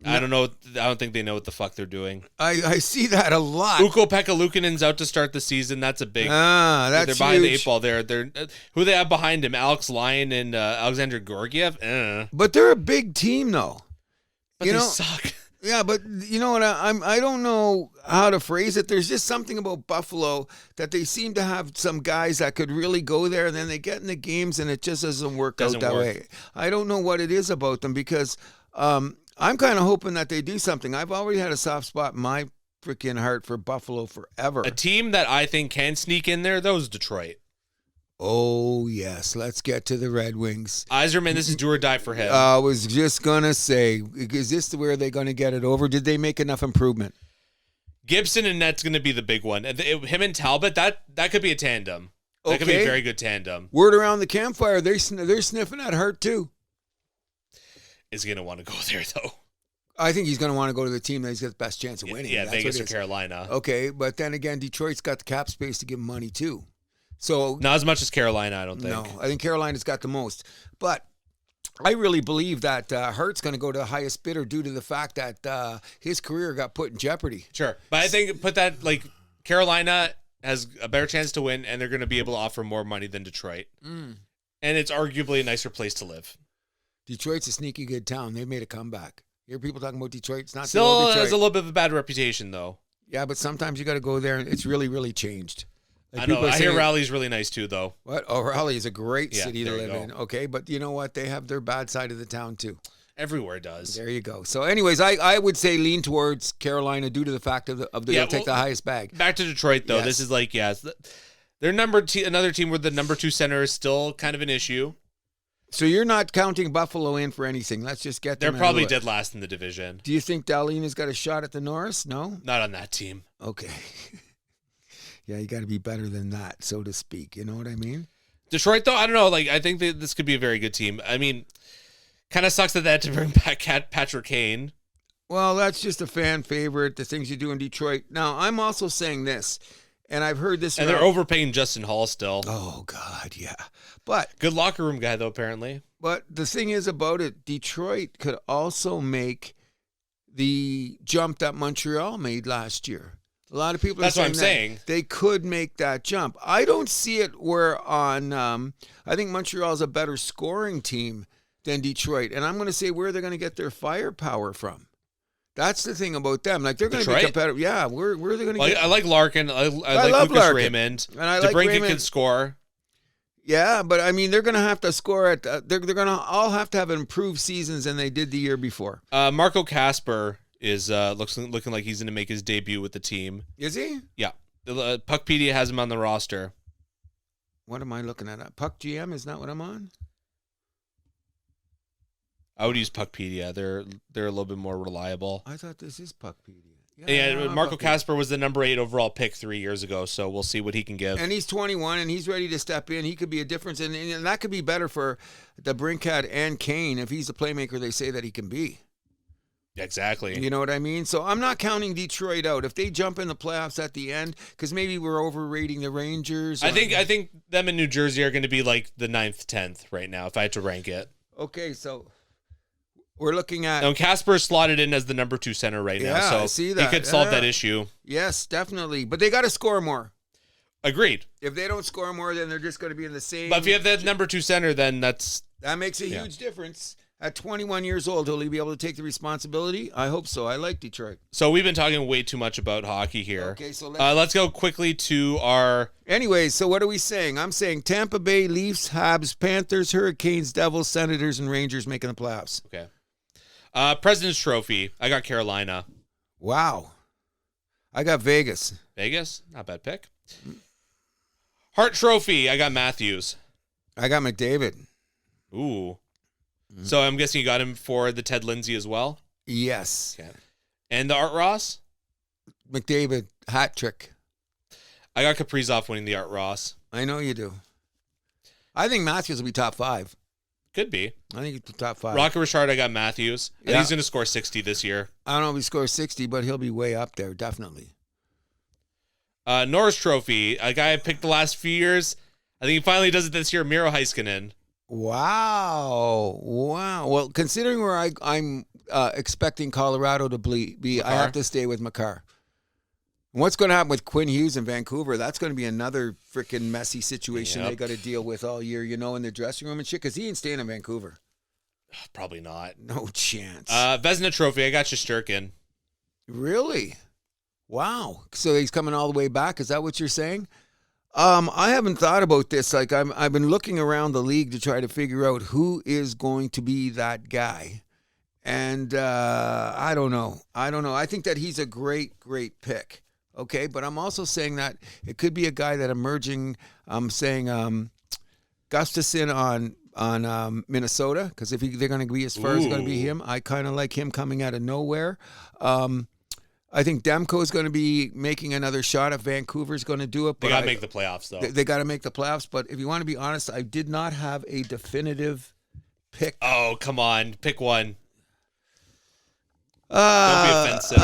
I don't know. I don't think they know what the fuck they're doing. I see that a lot. Ukko-Pekka Luukkonen's out to start the season. That's a big... that's they're behind huge. the 8 ball there. They're who they have behind him? Alex Lyon and Alexander Georgiev? But they're a big team, though. But they suck. Yeah, but you know what? I don't know how to phrase it. There's just something about Buffalo that they seem to have some guys that could really go there, and then they get in the games, and it just doesn't work out that way. I don't know what it is about them because I'm kind of hoping that they do something. I've already had a soft spot in my freaking heart for Buffalo forever. A team that I think can sneak in there, though, is Detroit. Oh, yes. Let's get to the Red Wings. Yzerman, this is do or die for him. I was just going to say, is this where they're going to get it over? Did they make enough improvement? Gibson and Net's going to be the big one. Him and Talbot, that could be a tandem. That could be a very good tandem. Word around the campfire, they're sniffing at Hart, too. Is he going to want to go there, though? I think he's going to want to go to the team that he's got the best chance of winning. Yeah, Vegas or Carolina. Okay, but then again, Detroit's got the cap space to give him money, too. So not as much as Carolina, I don't think. No, I think Carolina's got the most. But I really believe that Hart's going to go to the highest bidder due to the fact that his career got put in jeopardy. Sure. But I think Carolina has a better chance to win, and they're going to be able to offer more money than Detroit. And and it's arguably a nicer place to live. Detroit's a sneaky good town. They've made a comeback. You hear people talking about Detroit. It's not Still has a little bit of a bad reputation, though. Yeah, but sometimes you got to go there, and it's really, really changed. I know. I hear Raleigh's really nice, too, though. What? Oh, Raleigh is a great city to live in. Go. Okay, but you know what? They have their bad side of the town, too. Everywhere does. There you go. So, anyways, I would say lean towards Carolina due to the fact of they'll take the highest bag. Back to Detroit, though. Yes. This is like, they're another team where the number 2 center is still kind of an issue. So you're not counting Buffalo in for anything. Let's just get them. They're probably dead last in the division. Do you think Darlene's got a shot at the Norris? No? Not on that team. Okay. Yeah, you got to be better than that, so to speak. You know what I mean? Detroit, though, I don't know. Like, I think that this could be a very good team. I mean, kind of sucks that they had to bring back Patrick Kane. Well, that's just a fan favorite, the things you do in Detroit. Now, I'm also saying this, and I've heard this. And they're overpaying Justin Hall still. Oh, God, yeah. But good locker room guy, though, apparently. But the thing is about it, Detroit could also make the jump that Montreal made last year. A lot of people That's what I'm saying. They could make that jump. I don't see it where I think Montreal's a better scoring team than Detroit. And I'm going to say where they're going to get their firepower from. That's the thing about them. Like, they're going to be competitive. Yeah, where are they going to get? I like Larkin. I like love Lucas Larkin. Raymond. And I like DeBrincat Raymond. can score. Yeah, but I mean, they're going to have to score at. They're going to all have to have improved seasons than they did the year before. Marco Kasper is looking like he's going to make his debut with the team. Is he? Yeah. Puckpedia has him on the roster. What am I looking at? Puck GM is not what I'm on. I would use Puckpedia. They're a little bit more reliable. I thought this is Puckpedia. Yeah, Marco Kasper was the number 8 overall pick 3 years ago, so we'll see what he can give. And he's 21, and he's ready to step in. He could be a difference, and that could be better for the Brinkat and Kane if he's the playmaker they say that he can be. Exactly. You know what I mean? So I'm not counting Detroit out. If they jump in the playoffs at the end, because maybe we're overrating the Rangers. I think them in New Jersey are going to be like the 9th, 10th right now, if I had to rank it. Okay, so we're looking at... Now, Kasper slotted in as the number 2 center right now, so I see that. He could solve that issue. Yes, definitely. But they got to score more. Agreed. If they don't score more, then they're just going to be in the same... But if you have that number 2 center, then that makes a huge difference. At 21 years old, will he be able to take the responsibility? I hope so. I like Detroit. So we've been talking way too much about hockey here. Okay, so let's go quickly to our... Anyways, so what are we saying? I'm saying Tampa Bay, Leafs, Habs, Panthers, Hurricanes, Devils, Senators, and Rangers making the playoffs. Okay. President's Trophy. I got Carolina. Wow. I got Vegas. Vegas? Not a bad pick. Hart Trophy. I got Matthews. I got McDavid. Ooh. So I'm guessing you got him for the Ted Lindsay as well? Yes. Okay. And the Art Ross? McDavid, hat trick. I got Kaprizov winning the Art Ross. I know you do. I think Matthews will be top 5. Could be. I think he's top 5. Rocket Richard, I got Matthews. And he's going to score 60 this year. I don't know if he scores 60, but he'll be way up there, definitely. Norris Trophy, a guy I picked the last few years. I think he finally does it this year, Miro Heiskanen. Wow. Well, considering where I'm expecting Colorado to be, Makar? I have to stay with Makar. What's going to happen with Quinn Hughes in Vancouver? That's going to be another freaking messy situation they got to deal with all year, in the dressing room and shit, because he ain't staying in Vancouver. Probably not. No chance. Vezina Trophy, I got Shesterkin. Really? Wow. So he's coming all the way back? Is that what you're saying? I haven't thought about this. Like, I've been looking around the league to try to figure out who is going to be that guy. And I don't know. I think that he's a great, great pick. Okay, but I'm also saying that it could be a guy that emerging. I'm saying Gustafsson on Minnesota, because if they're going to be as far as going to be him, I kind of like him coming out of nowhere. I think Demko is going to be making another shot if Vancouver's going to do it. But They got to make the playoffs, though. They got to make the playoffs. But if you want to be honest, I did not have a definitive pick. Oh, come on. Pick one. Don't be a fence sitter.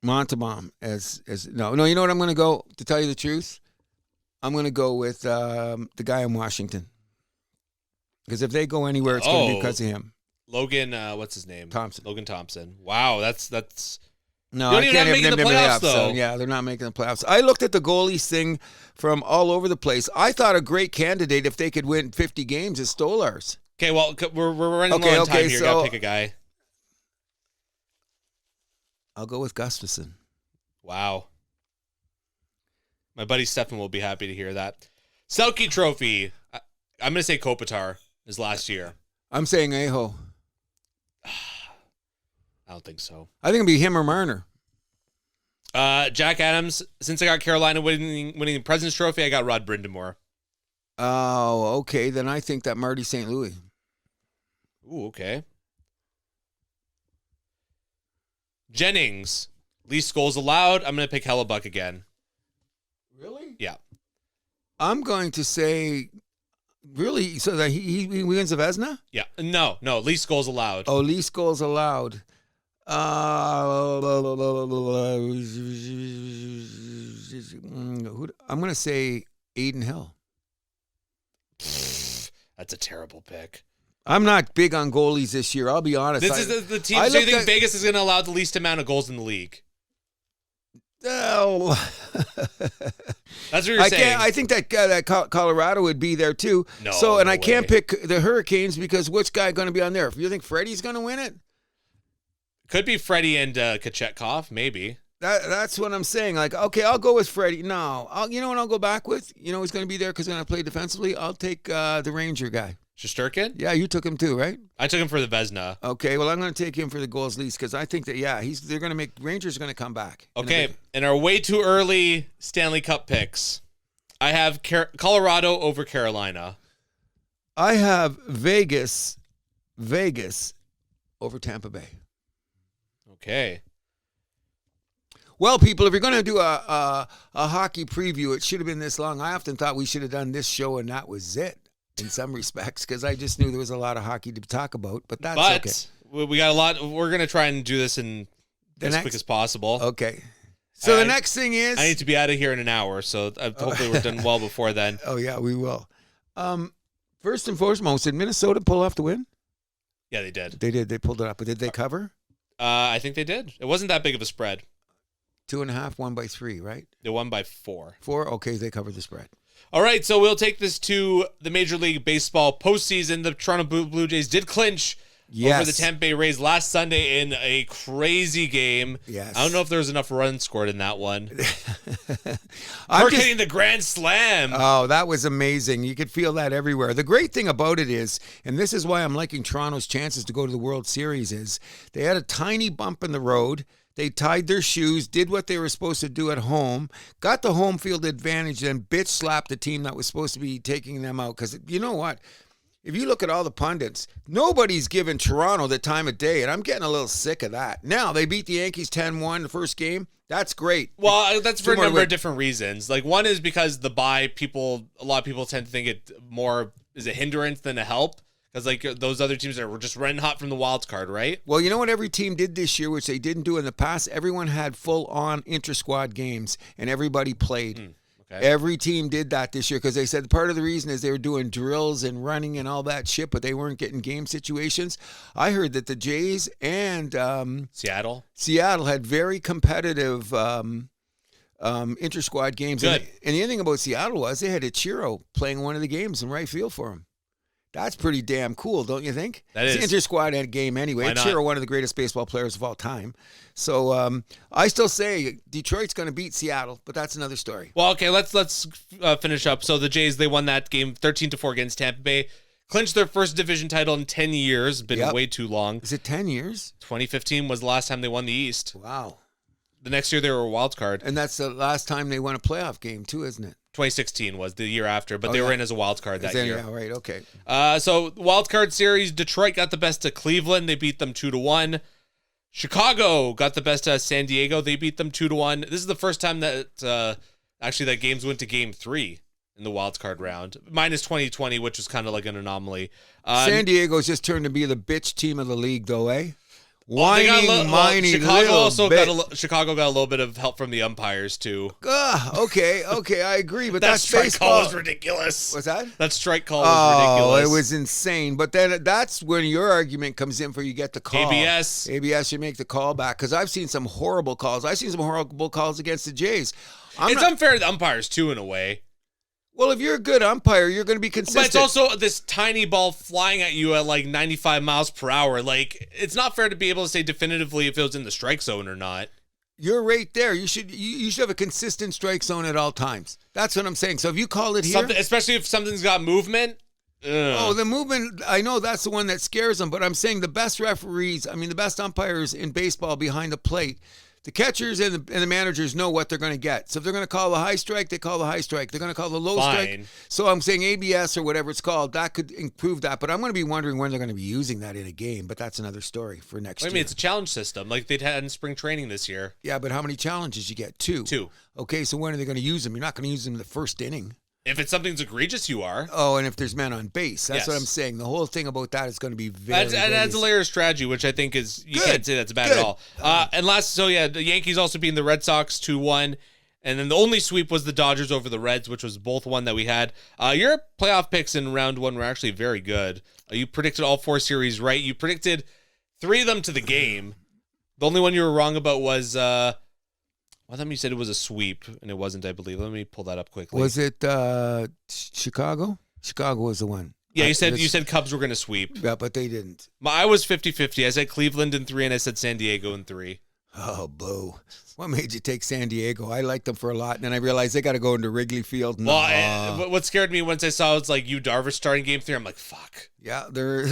Montalban as no, you know what I'm going to go, to tell you the truth? I'm going to go with the guy in Washington. Because if they go anywhere, it's going to be because of him. Logan, what's his name? Thompson. Logan Thompson. Wow, that's No, You I don't even can't have to make the playoffs, so, though. yeah, they're not making the playoffs. I looked at the goalies thing from all over the place. I thought a great candidate, if they could win 50 games, is Stolars. Okay, well, we're running low on time here. So Got to pick a guy. I'll go with Gustafson. Wow. My buddy Stefan will be happy to hear that. Selke Trophy. I'm going to say Kopitar is last year. I'm saying Aho. I don't think so. I think it'll be him or Marner. Jack Adams. Since I got Carolina winning the President's Trophy, I got Rod Brindamore. Oh, okay. Then I think that Marty St. Louis. Ooh, okay. Jennings. Least goals allowed. I'm going to pick Hellebuck again. Really? Yeah. I'm going to say, really, so that he wins the Vezina? Yeah. No. Least goals allowed. Oh, least goals allowed. I'm going to say Aiden Hill. That's a terrible pick. I'm not big on goalies this year. I'll be honest. This is the team. So you think Vegas is going to allow the least amount of goals in the league? Oh. That's what you're saying. I think that Colorado would be there too. No. So, and no I can't way. pick the Hurricanes because which guy going to be on there? If you think Freddie's going to win it, Could be Freddie and Kochetkov, maybe. that's what I'm saying. Like, okay, I'll go with Freddie. No, you know what I'll go back with? You know who's going to be there because they're going to play defensively? I'll take the Ranger guy. Shesterkin? Yeah, you took him too, right? I took him for the Vezina. Okay, well, I'm going to take him for the goals least because I think that, they're going to make, Rangers are going to come back. Okay, in our way too early Stanley Cup picks, I have Colorado over Carolina. I have Vegas over Tampa Bay. Okay. Well, people, if you're going to do a hockey preview, it should have been this long. I often thought we should have done this show and that was it in some respects because I just knew there was a lot of hockey to talk about, but that's okay. We got a lot. We're going to try and do this in as quick as possible. Okay. So the next thing is... I need to be out of here in an hour, so hopefully we're done well before then. Oh, yeah, we will. First and foremost, did Minnesota pull off the win? Yeah, they did. They did. They pulled it up. But did they cover? I think they did. It wasn't that big of a spread. 2.5, won by 3, right? They won by 4. 4? Okay, they covered the spread. All right, so we'll take this to the Major League Baseball postseason. The Toronto Blue Jays did clinch over the Tampa Bay Rays last Sunday in a crazy game. Yes. I don't know if there was enough runs scored in that one. We're getting the grand slam. Oh, that was amazing. You could feel that everywhere. The great thing about it is, and this is why I'm liking Toronto's chances to go to the World Series, is they had a tiny bump in the road. They tied their shoes, did what they were supposed to do at home, got the home field advantage, and bitch slapped the team that was supposed to be taking them out. Because you know what? If you look at all the pundits, nobody's giving Toronto the time of day, and I'm getting a little sick of that. Now, they beat the Yankees 10-1 the first game. That's great. Well, that's for a number of different reasons. Like, one is because the bye, a lot of people tend to think it more is a hindrance than a help. Because, like, those other teams were just running hot from the wild card, right? Well, you know what every team did this year, which they didn't do in the past? Everyone had full-on inter-squad games, and everybody played. Okay. Every team did that this year because they said part of the reason is they were doing drills and running and all that shit, but they weren't getting game situations. I heard that the Jays and Seattle had very competitive inter-squad games. Good. And the other thing about Seattle was they had Ichiro playing one of the games in right field for them. That's pretty damn cool, don't you think? That is. It's an inter-squad game anyway. Ichiro, one of the greatest baseball players of all time. So I still say Detroit's going to beat Seattle, but that's another story. Well, okay, let's finish up. So the Jays, they won that game 13-4 against Tampa Bay. Clinched their first division title in 10 years. Been way too long. Is it 10 years? 2015 was the last time they won the East. Wow. The next year they were a wild card. And that's the last time they won a playoff game too, isn't it? 2016 was the year after, but they were in as a wild card that year. Yeah, right, okay. So wild card series, Detroit got the best of Cleveland. They beat them 2-1. Chicago got the best of San Diego. They beat them 2-1. This is the first time that actually that games went to game 3 in the wild card round, minus 2020, which was kind of like an anomaly. San Diego's just turned to be the bitch team of the league, though, eh? whiny Chicago got a little bit of help from the umpires too. Okay, I agree, but that that's strike baseball. call was ridiculous. What's that? That strike call was ridiculous. Oh, it was insane. But then that's when your argument comes in for you get the call. ABS, you make the call back because I've seen some horrible calls. I've seen some horrible calls against the Jays. It's unfair to the umpires too, in a way. Well, if you're a good umpire, you're going to be consistent. But it's also this tiny ball flying at you at like 95 miles per hour. Like, it's not fair to be able to say definitively if it was in the strike zone or not. You're right there. You should have a consistent strike zone at all times. That's what I'm saying. So if you call it here, especially if something's got movement. Oh, the movement, I know that's the one that scares them, but I'm saying the best referees, the best umpires in baseball behind the plate, the catchers and the managers know what they're going to get. So if they're going to call the high strike, they call the high strike. They're going to call the low strike. So I'm saying ABS or whatever it's called, that could improve that. But I'm going to be wondering when they're going to be using that in a game. But that's another story for next year. It's a challenge system like they'd had in spring training this year. Yeah, but how many challenges you get? Two. Okay, so when are they going to use them? You're not going to use them in the first inning. If it's something's egregious, you are. Oh, and if there's men on base. That's what I'm saying. The whole thing about that is going to be very adds a layer of strategy, which I think is, you can't say that's bad at all. And the Yankees also beating the Red Sox 2-1. And then the only sweep was the Dodgers over the Reds, which was both one that we had. Your playoff picks in round one were actually very good. You predicted all 4 series right. You predicted 3 of them to the game. The only one you were wrong about was... I thought you said it was a sweep, and it wasn't, I believe. Let me pull that up quickly. Was it Chicago? Chicago was the one. Yeah, you said Cubs were going to sweep. Yeah, but they didn't. I was 50-50. I said Cleveland in 3, and I said San Diego in 3. Oh, boo. What made you take San Diego? I liked them for a lot, and then I realized they got to go into Wrigley Field. No. Well, what scared me once I saw it was like Yu Darvish starting game 3, I'm like, fuck. Yeah, they're...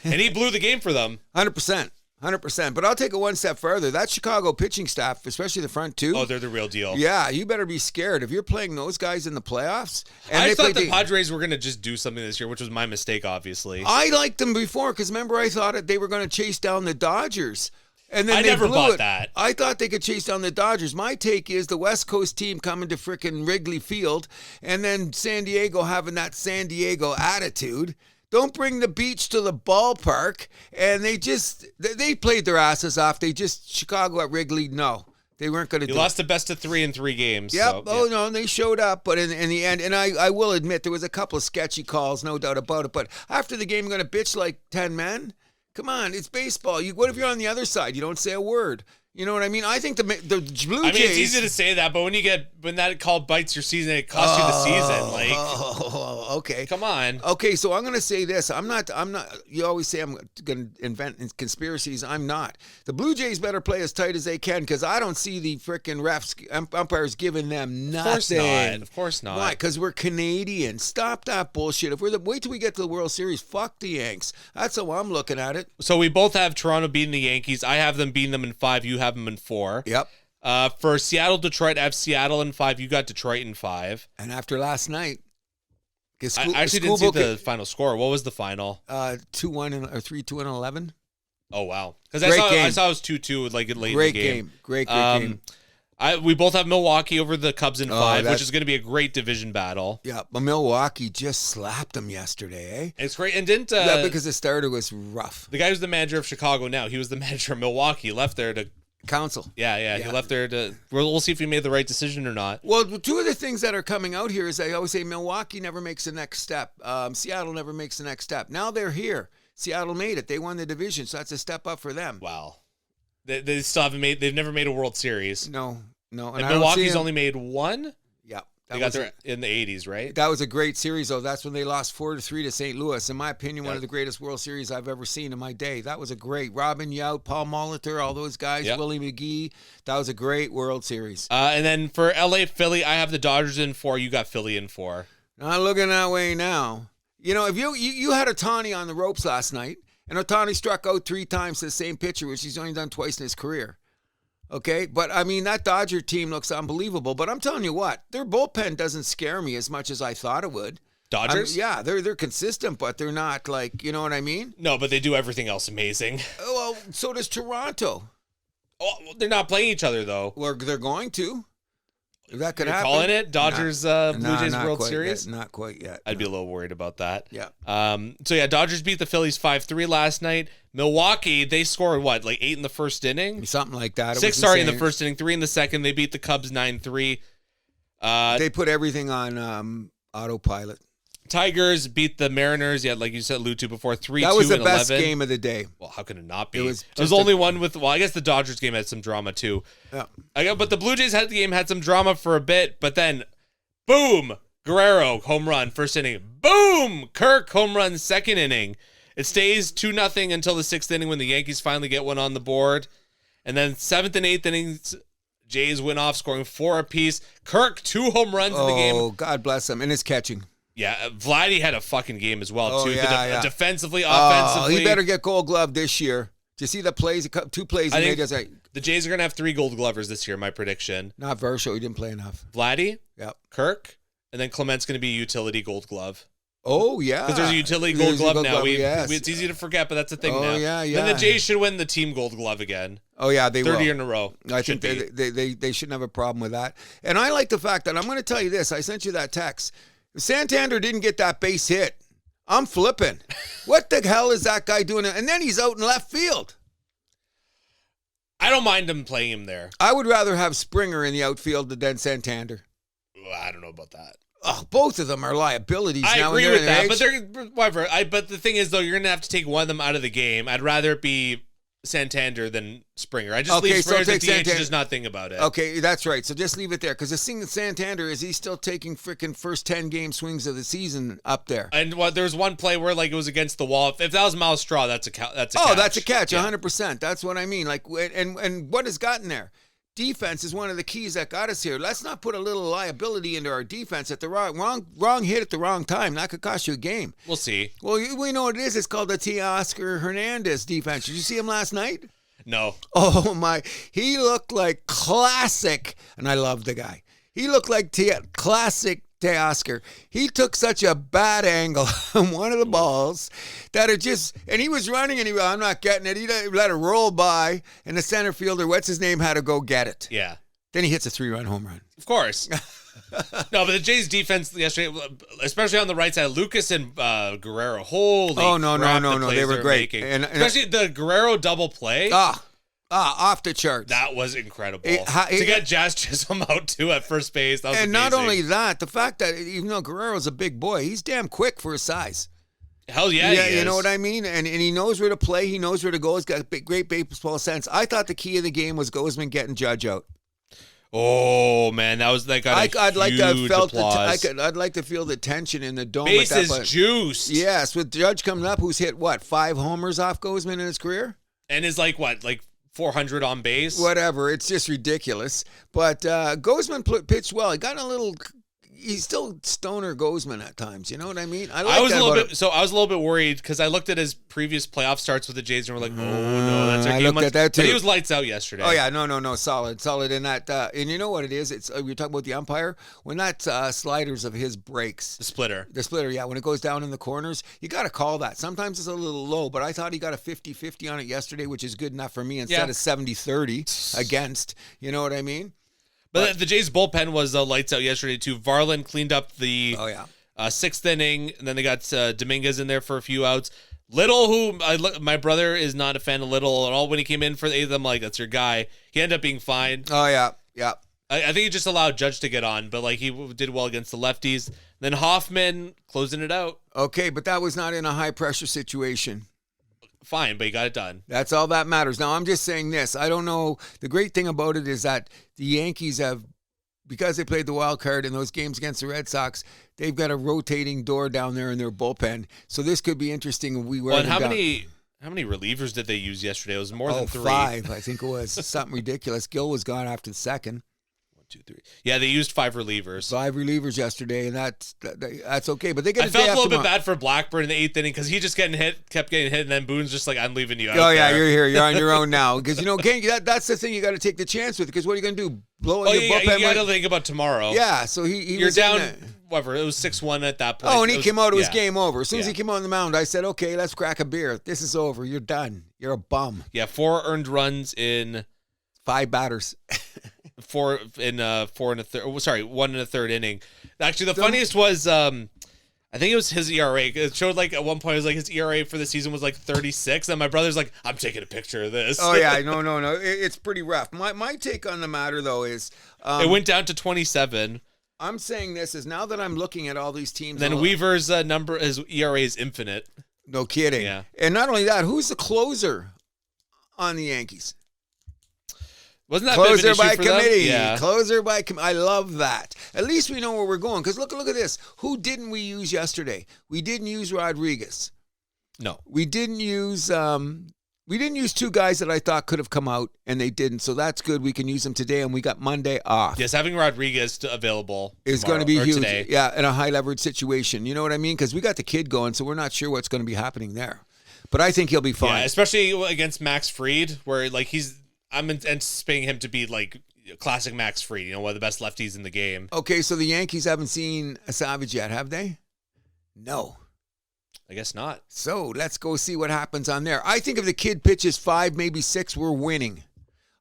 And he blew the game for them. 100%. 100%. But I'll take it one step further. That Chicago pitching staff, especially the front two. Oh, they're the real deal. Yeah, you better be scared. If you're playing those guys in the playoffs. And I thought the Padres were going to just do something this year, which was my mistake, obviously. I liked them before because remember I thought they were going to chase down the Dodgers. And then I never bought that. I thought they could chase down the Dodgers. My take is the West Coast team coming to frickin' Wrigley Field and then San Diego having that San Diego attitude. Don't bring the beach to the ballpark. And they played their asses off. Chicago at Wrigley, no. They weren't going to do it. You lost the best of 3 in 3 games. Yep. So, no, they showed up. But in the end, and I will admit, there was a couple of sketchy calls, no doubt about it. But after the game, you're going to bitch like 10 men? Come on, it's baseball. What if you're on the other side? You don't say a word. You know what I mean? I think the Blue Jays... it's easy to say that, but when that call bites your season, it costs you the season. Okay. Come on. Okay, so I'm going to say this. I'm not. You always say I'm going to invent conspiracies. I'm not. The Blue Jays better play as tight as they can because I don't see the frickin' refs, umpires giving them nothing. Of course not. Why? Because we're Canadian. Stop that bullshit. Wait till we get to the World Series. Fuck the Yanks. That's how I'm looking at it. So we both have Toronto beating the Yankees. I have them beating them in 5. You have them in 4. Yep. For Seattle, Detroit, I have Seattle in 5. You got Detroit in 5. And after last night, I actually didn't see the final score. What was the final? 2-1 or 3-2 and 11. Oh wow! Because I saw it was 2-2 like late in the game. Great game. We both have Milwaukee over the Cubs in 5, which is going to be a great division battle. Yeah, but Milwaukee just slapped them yesterday, eh? It's great, and didn't because the starter was rough. The guy who's the manager of Chicago now, he was the manager of Milwaukee. He left there to counsel. Yeah. He left there to. We'll see if he made the right decision or not. Well, 2 of the things that are coming out here is I always say Milwaukee never makes the next step. Seattle never makes the next step. Now they're here. Seattle made it. They won the division, so that's a step up for them. Wow. They still haven't made. They've never made a World Series. No. And Milwaukee's only made 1. Yeah, they got there in the 80s, right? That was a great series, though. That's when they lost 4-3 to St. Louis. In my opinion, one of the greatest World Series I've ever seen in my day. That was a great Robin Yount, Paul Molitor, all those guys, Willie McGee. That was a great World Series. And then for LA, Philly, I have the Dodgers in 4. You got Philly in 4. Not looking that way now. You know, if you had Ohtani on the ropes last night, and Ohtani struck out 3 times to the same pitcher, which he's only done twice in his career. Okay, but I mean, that Dodger team looks unbelievable. But I'm telling you what, their bullpen doesn't scare me as much as I thought it would. Dodgers? Yeah, they're consistent, but they're not like, you know what I mean? No, but they do everything else amazing. Well, so does Toronto. Oh, they're not playing each other, though. Well, they're going to. That could You're happen. calling it Dodgers Blue Jays World Series? Not quite yet. I'd be a little worried about that. Yeah. So yeah, Dodgers beat the Phillies 5-3 last night. Milwaukee, they scored what, like 8 in the first inning? Something like that. 6, sorry, in the first inning, 3 in the second. They beat the Cubs 9-3. They put everything on autopilot. Tigers beat the Mariners. Yeah, like you said, alluded to before, 3-2 That was the and best 11. game of the day. Well, how could it not be? It was There's only one with, well, I guess the Dodgers game had some drama too. Yeah. But the Blue Jays had some drama for a bit, but then, boom, Guerrero, home run, first inning. Boom, Kirk, home run, second inning. It stays 2-0 until the 6th inning when the Yankees finally get one on the board. And then 7th and 8th innings, Jays win off, scoring 4 apiece. Kirk, 2 home runs in the game. Oh, God bless him. And his catching. Yeah, Vladdy had a fucking game as well, too. Yeah. Defensively, offensively. He better get Gold Glove this year. Do you see the plays? 2 plays he made. The Jays are going to have 3 Gold Glovers this year, my prediction. Not Versho. He didn't play enough. Vladdy, Yep. Kirk, and then Clement's going to be a utility Gold Glove. Oh, yeah. Because there's a utility Gold Glove now. Yes. It's easy to forget, but that's a thing now. Yeah. Then the Jays should win the team Gold Glove again. Oh, yeah, they will. 3rd year in a row. I think they shouldn't have a problem with that. And I like the fact that, I'm going to tell you this. I sent you that text. If Santander didn't get that base hit, I'm flipping. What the hell is that guy doing? And then he's out in left field. I don't mind him playing him there. I would rather have Springer in the outfield than Santander. Well, I don't know about that. Oh, both of them are liabilities I now. agree with that, but they're whatever. But the thing is, though, you're gonna have to take one of them out of the game. I'd rather it be Santander than Springer. I just leave Springer at the DH and just not think about it. Okay, that's right. So just leave it there, because the thing with Santander is he's still taking freaking first 10 game swings of the season up there. And there was one play where like it was against the wall. If that was Miles Straw, that's a catch. That's a catch, yeah. 100%. That's what I mean. Like, and what has gotten there? Defense is one of the keys that got us here. Let's not put a little liability into our defense at the wrong hit at the wrong time. That could cost you a game. We'll see. Well, we know what it is. It's called the Teoscar Hernandez defense. Did you see him last night? No. Oh, my. He looked like classic, and I love the guy. He looked like classic Teoscar. He took such a bad angle on one of the balls that it just, and he was running, and I'm not getting it. He let it roll by, and the center fielder, what's his name, had to go get it. Yeah. Then he hits a 3-run home run. Of course. No, but the Jays defense yesterday, especially on the right side, Lucas and Guerrero, holy no, they were great. And especially the Guerrero double play. Off the charts. That was incredible. To get Jazz Chisholm out too at first base, that was amazing. Not only that, the fact that even though Guerrero's a big boy, he's damn quick for his size. Hell yeah, he is. You know what I mean? And he knows where to play. He knows where to go. He's got great baseball sense. I thought the key of the game was Gozman getting Judge out. Oh man, that was like I'd like to have felt applause. I'd like to feel the tension in the dome. Bases juiced. Yes, with Judge coming up, who's hit 5 homers off Gozman in his career, and is like 400 on base. Whatever, it's just ridiculous. But Gozman pitched well. He got a little. He's still stoner Gozman at times. You know what I mean? I was a little bit worried because I looked at his previous playoff starts with the Jays and we're like, oh no, that's our game. I looked at that too. But he was lights out yesterday. Oh yeah, no, solid in that. And you know what it is? It's you're talking about the umpire when that sliders of his breaks. The splitter, yeah. When it goes down in the corners, you got to call that. Sometimes it's a little low, but I thought he got a 50-50 on it yesterday, which is good enough for me instead of 70-30 against. You know what I mean? But the Jays bullpen was lights out yesterday too. Varland cleaned up the 6th inning, and then they got Dominguez in there for a few outs. Little, my brother is not a fan of Little at all. When he came in for the 8th, I'm like, that's your guy. He ended up being fine. Oh yeah. I think he just allowed Judge to get on, but he did well against the lefties. Then Hoffman closing it out. Okay, but that was not in a high pressure situation. Fine, but he got it done. That's all that matters. Now, I'm just saying this. I don't know. The great thing about it is that the Yankees have, because they played the wild card in those games against the Red Sox, they've got a rotating door down there in their bullpen. So this could be interesting if we were. And how many relievers did they use yesterday? It was more than 3. 5, I think it was. Something ridiculous. Gill was gone after the second. 1, 2, 3. Yeah, they used 5 relievers. 5 relievers yesterday, and that's okay. But they get. I felt a little bit bad for Blackburn in the 8th inning because he just kept getting hit, and then Boone's just like, "I'm leaving you out." Oh yeah, you're here. You're on your own now. Because that's the thing you got to take the chance with. Because what are you going to do? Blow your bullpen? You got to think about tomorrow. Yeah. So you're was down. Whatever. It was 6-1 at that point. Oh, and he came out. It was game over. As soon as he came on the mound, I said, "Okay, let's crack a beer. This is over. You're done. You're a bum." Yeah, 4 earned runs in 5 batters. 4 and a third. Oh, sorry, 1 and a third inning. Actually, the funniest was I think it was his ERA. It showed like at one point it was like his ERA for the season was like 36. And my brother's like, I'm taking a picture of this. Oh yeah, no. It's pretty rough. My take on the matter though is it went down to 27. I'm saying this is now that I'm looking at all these teams. Then Weaver's his ERA is infinite. No kidding. Yeah. And not only that, who's the closer on the Yankees? Wasn't that closer by committee? Yeah. Closer by committee. I love that. At least we know where we're going. Because look at this. Who didn't we use yesterday? We didn't use Rodriguez. No. We didn't use two guys that I thought could have come out, and they didn't. So that's good. We can use them today, and we got Monday off. Yes, having Rodriguez available is going to be huge. Today. Yeah, in a high leverage situation. You know what I mean? Because we got the kid going, so we're not sure what's going to be happening there. But I think he'll be fine. Yeah, especially against Max Fried, where like I'm anticipating him to be like classic Max Fried, one of the best lefties in the game. Okay, so the Yankees haven't seen a Savage yet, have they? No. I guess not. So let's go see what happens on there. I think if the kid pitches 5, maybe 6, we're winning.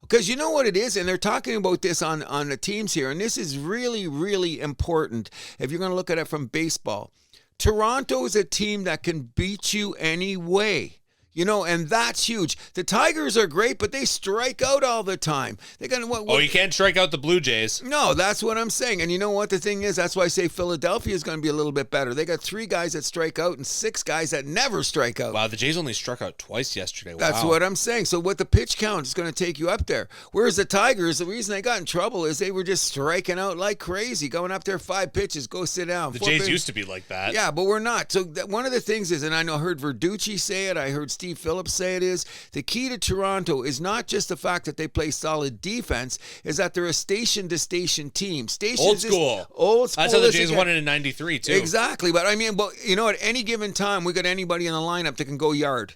Because you know what it is, and they're talking about this on the teams here, and this is really, really important if you're going to look at it from baseball. Toronto is a team that can beat you anyway. And that's huge. The Tigers are great, but they strike out all the time. They got what? Oh, you can't strike out the Blue Jays. No, that's what I'm saying. And you know what the thing is? That's why I say Philadelphia is going to be a little bit better. They got 3 guys that strike out and 6 guys that never strike out. Wow, the Jays only struck out twice yesterday. Wow. That's what I'm saying. So what the pitch count is going to take you up there. Whereas the Tigers, the reason they got in trouble is they were just striking out like crazy, going up there 5 pitches, go sit down. The Jays used to be like that. Yeah, but we're not. So one of the things is, and I heard Verducci say it, I heard Steve Phillips say it, is the key to Toronto is not just the fact that they play solid defense, is that they're a station-to-station team. Old school. That's how the Jays won it in 93, too. Exactly. But I mean, at any given time, we got anybody in the lineup that can go yard.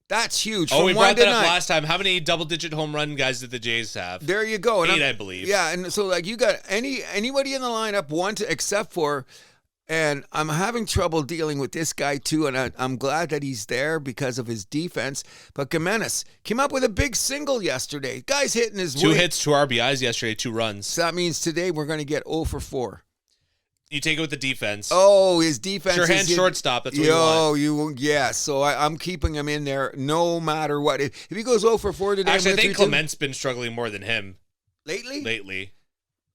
That's huge. We brought that up last time. How many double-digit home run guys did the Jays have? There you go. 8, I believe. Yeah, and so you got anybody in the lineup, except for... And I'm having trouble dealing with this guy, too, and I'm glad that he's there because of his defense. But Gimenez came up with a big single yesterday. Guy's hitting his 2 hits, 2 RBIs yesterday, 2 runs. So that means today we're going to get 0 for 4. You take it with the defense. Oh, his defense sure hand shortstop. That's what you want. Yeah, so I'm keeping him in there no matter what. If he goes 0 for 4 today... Actually, I think Clement's been struggling more than him. Lately?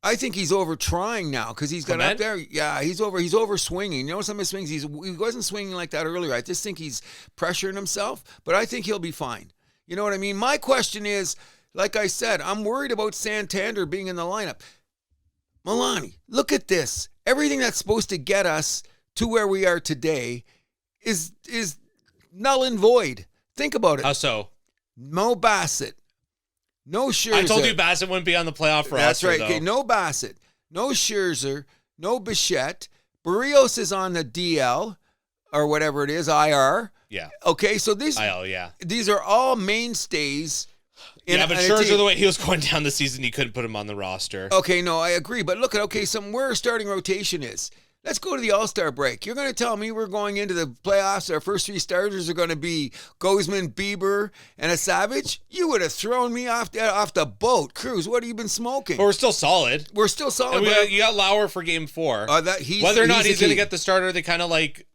I think he's over trying now because he's got up there. Yeah, he's over swinging. Some of his swings, he wasn't swinging like that earlier. I just think he's pressuring himself, but I think he'll be fine. You know what I mean? My question is, like I said, I'm worried about Santander being in the lineup. Milani, look at this. Everything that's supposed to get us to where we are today is null and void. Think about it. How so? No Bassett. No Scherzer. I told you Bassett wouldn't be on the playoff roster. That's right. Though. Okay, no Bassett, no Scherzer, no Bichette. Barrios is on the DL or whatever it is, IR. Yeah. Okay, so these are all mainstays. But Scherzer, the way he was going down the season, you couldn't put him on the roster. Okay, no, I agree. But look at where our starting rotation is. Let's go to the All-Star break. You're going to tell me we're going into the playoffs, our first 3 starters are going to be Gozman, Bieber, and a Savage? You would have thrown me off the boat. Cruz, what have you been smoking? But we're still solid. And you got Lauer for Game 4. Whether or not he's going to get the starter, they kind of like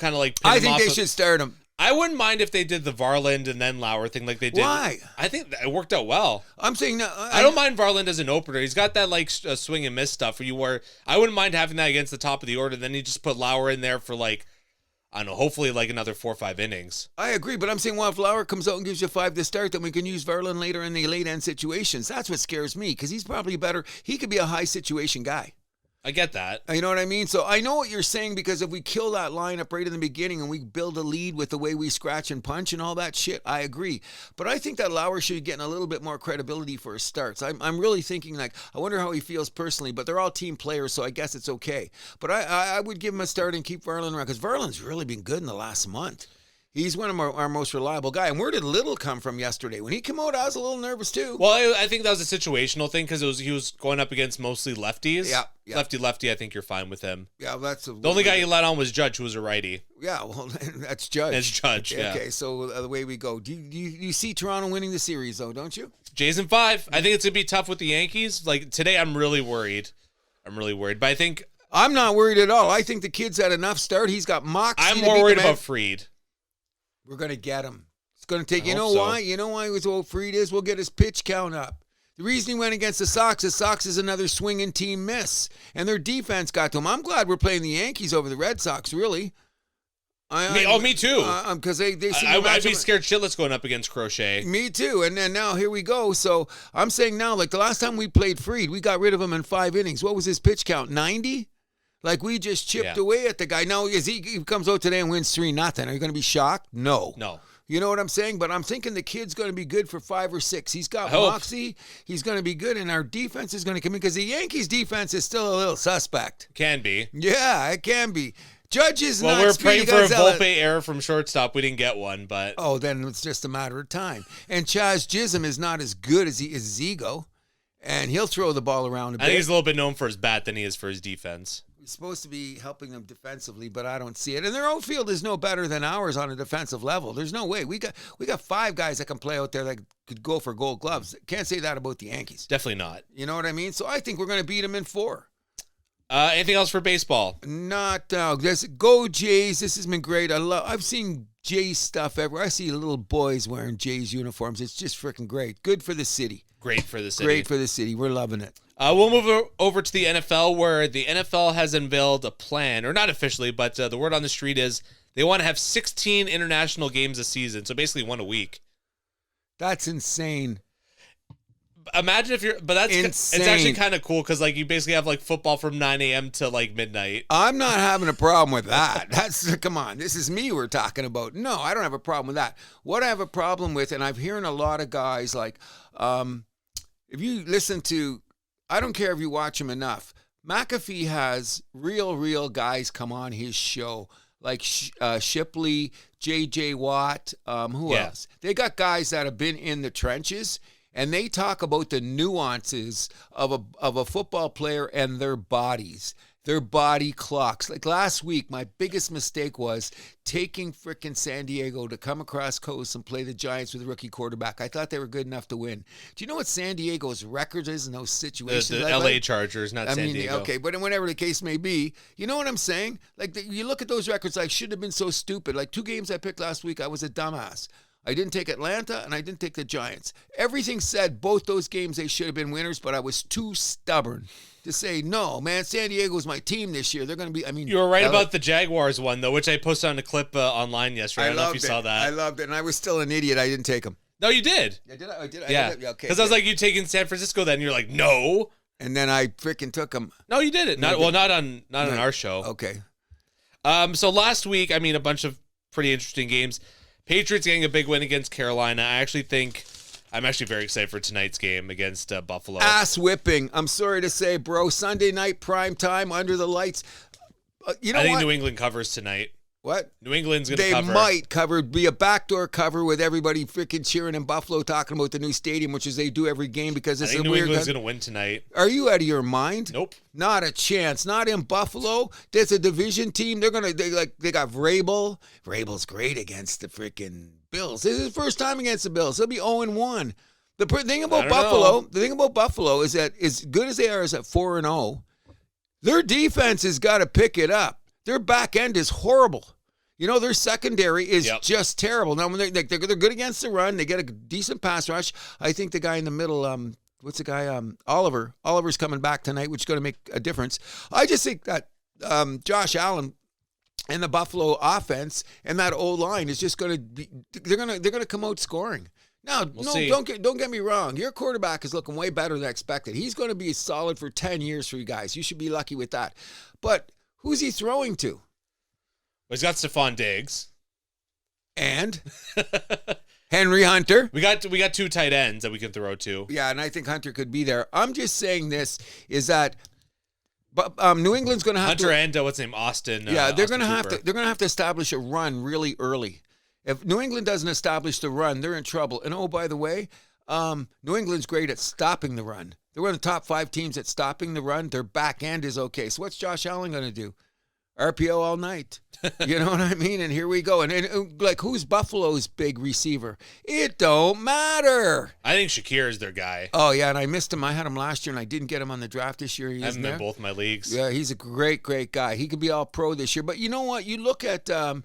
I think they should start him. I wouldn't mind if they did the Varland and then Lauer thing like they did. Why? I think it worked out well. I'm saying no. I don't mind Varland as an opener. He's got that swing and miss stuff where I wouldn't mind having that against the top of the order. Then you just put Lauer in there for I don't know, hopefully another 4 or 5 innings. I agree, but I'm saying, if Lauer comes out and gives you 5 to start, then we can use Varland later in the late end situations. That's what scares me because he's probably better. He could be a high situation guy. I get that. You know what I mean? So I know what you're saying because if we kill that lineup right in the beginning and we build a lead with the way we scratch and punch and all that shit, I agree. But I think that Lauer should be getting a little bit more credibility for his starts. I'm really thinking I wonder how he feels personally, but they're all team players, so I guess it's okay. But I would give him a start and keep Varland around because Varland's really been good in the last month. He's one of our most reliable guy. And where did Little come from yesterday? When he came out, I was a little nervous too. Well, I think that was a situational thing because he was going up against mostly lefties. Yeah. Lefty. I think you're fine with him. Yeah, that's the only guy you let on was Judge, who was a righty. Yeah, well, that's Judge. It's Judge. Yeah. Okay, so the way we go. Do you see Toronto winning the series though? Don't you? Jays in 5. I think it's gonna be tough with the Yankees. Like today, I'm really worried. But I think I'm not worried at all. I think the kid's had enough start. He's got moxie. I'm more worried about Fried. We're going to get him. It's going to take, why? You know why Fried is? We'll get his pitch count up. The reason he went against the Sox is another swinging team miss. And their defense got to him. I'm glad we're playing the Yankees over the Red Sox, really. Me too. Because they seem I'd be scared shitless going up against Crochet. Me too. And then now here we go. So I'm saying now, like the last time we played Fried, we got rid of him in 5 innings. What was his pitch count? 90? Like we just chipped away at the guy. Now, he comes out today and wins 3-0. Are you going to be shocked? No. You know what I'm saying? But I'm thinking the kid's going to be good for 5 or 6. He's got moxie. He's going to be good, and our defense is going to come in because the Yankees' defense is still a little suspect. Can be. Yeah, it can be. Judge is not. Well, we're praying for a Volpe error from shortstop. We didn't get one, but then it's just a matter of time. And Chaz Chisholm is not as good as his ego, and he'll throw the ball around a bit. I think he's a little bit known for his bat than he is for his defense. He's supposed to be helping them defensively, but I don't see it. And their outfield is no better than ours on a defensive level. There's no way. We got 5 guys that can play out there that could go for Gold Gloves. Can't say that about the Yankees. Definitely not. You know what I mean? So I think we're going to beat them in 4. Anything else for baseball? Not go Jays. This has been great. I've seen Jays stuff everywhere. I see little boys wearing Jays uniforms. It's just freaking great. Good for the city. Great for the city. Great for the city. We're loving it. We'll move over to the NFL, where the NFL has unveiled a plan, or not officially, but the word on the street is they want to have 16 international games a season, so basically 1 a week. That's insane. Imagine if insane. It's actually kind of cool because like you basically have like football from 9 a.m. to like midnight. I'm not having a problem with that. Come on, this is me we're talking about. No, I don't have a problem with that. What I have a problem with, and I'm hearing a lot of guys like, if you listen to, I don't care if you watch him enough, McAfee has real guys come on his show like Shipley, J.J. Watt, who else? They got guys that have been in the trenches. And they talk about the nuances of a football player and their bodies, their body clocks. Like last week, my biggest mistake was taking frickin' San Diego to come across coast and play the Giants with a rookie quarterback. I thought they were good enough to win. Do you know what San Diego's record is in those situations? The LA Chargers, not San Diego. Okay, but whatever the case may be, you know what I'm saying? Like you look at those records, I should have been so stupid. Like 2 games I picked last week, I was a dumbass. I didn't take Atlanta, and I didn't take the Giants. Everything said both those games they should have been winners, but I was too stubborn to say, no, man, San Diego's my team this year. They're going to be, You were right about the Jaguars one, though, which I posted on a clip online yesterday. I don't know if you saw that. I loved it, and I was still an idiot. I didn't take them. No, you did. Yeah, did I? Did I? Yeah. Okay. Because I was like, you taking San Francisco then? And you're like, no. And then I freaking took them. No, you did it. Not on our show. Okay. So last week, a bunch of pretty interesting games. Patriots getting a big win against Carolina. I'm actually very excited for tonight's game against Buffalo. Ass whipping. I'm sorry to say, bro. Sunday night, prime time, under the lights. I think New England covers tonight. What? New England's going to cover. They might cover, be a backdoor cover with everybody freaking cheering in Buffalo talking about the new stadium, which is they do every game because it's I think New England's going to win tonight. Are you out of your mind? Nope. Not a chance. Not in Buffalo. There's a division team. They got Vrabel. Vrabel's great against the freaking Bills. This is his first time against the Bills. He'll be 0-1. The thing about Buffalo is that as good as they are as at 4-0, their defense has got to pick it up. Their back end is horrible. Their secondary is just terrible. Now, when they're good against the run, they get a decent pass rush. I think the guy in the middle, what's the guy? Oliver. Oliver's coming back tonight, which is going to make a difference. I just think that Josh Allen and the Buffalo offense and that O-line is just going to be. They're going to come out scoring. Now, don't get me wrong. Your quarterback is looking way better than expected. He's going to be solid for 10 years for you guys. You should be lucky with that. But who's he throwing to? Well, he's got Stephon Diggs. And Henry Hunter. We got 2 tight ends that we can throw to. Yeah, and I think Hunter could be there. I'm just saying this is that New England's going to have Hunter and what's his name, Austin. Yeah, they're going to have to establish a run really early. If New England doesn't establish the run, they're in trouble. And, oh, by the way, New England's great at stopping the run. They're one of the top 5 teams at stopping the run. Their back end is okay. So what's Josh Allen going to do? RPO all night. You know what I mean? And here we go. And like, who's Buffalo's big receiver? It don't matter. I think Shakir is their guy. Oh, yeah, and I missed him. I had him last year, and I didn't get him on the draft this year. I have him in both my leagues. Yeah, he's a great, great guy. He could be all pro this year. But you know what? You look at Josh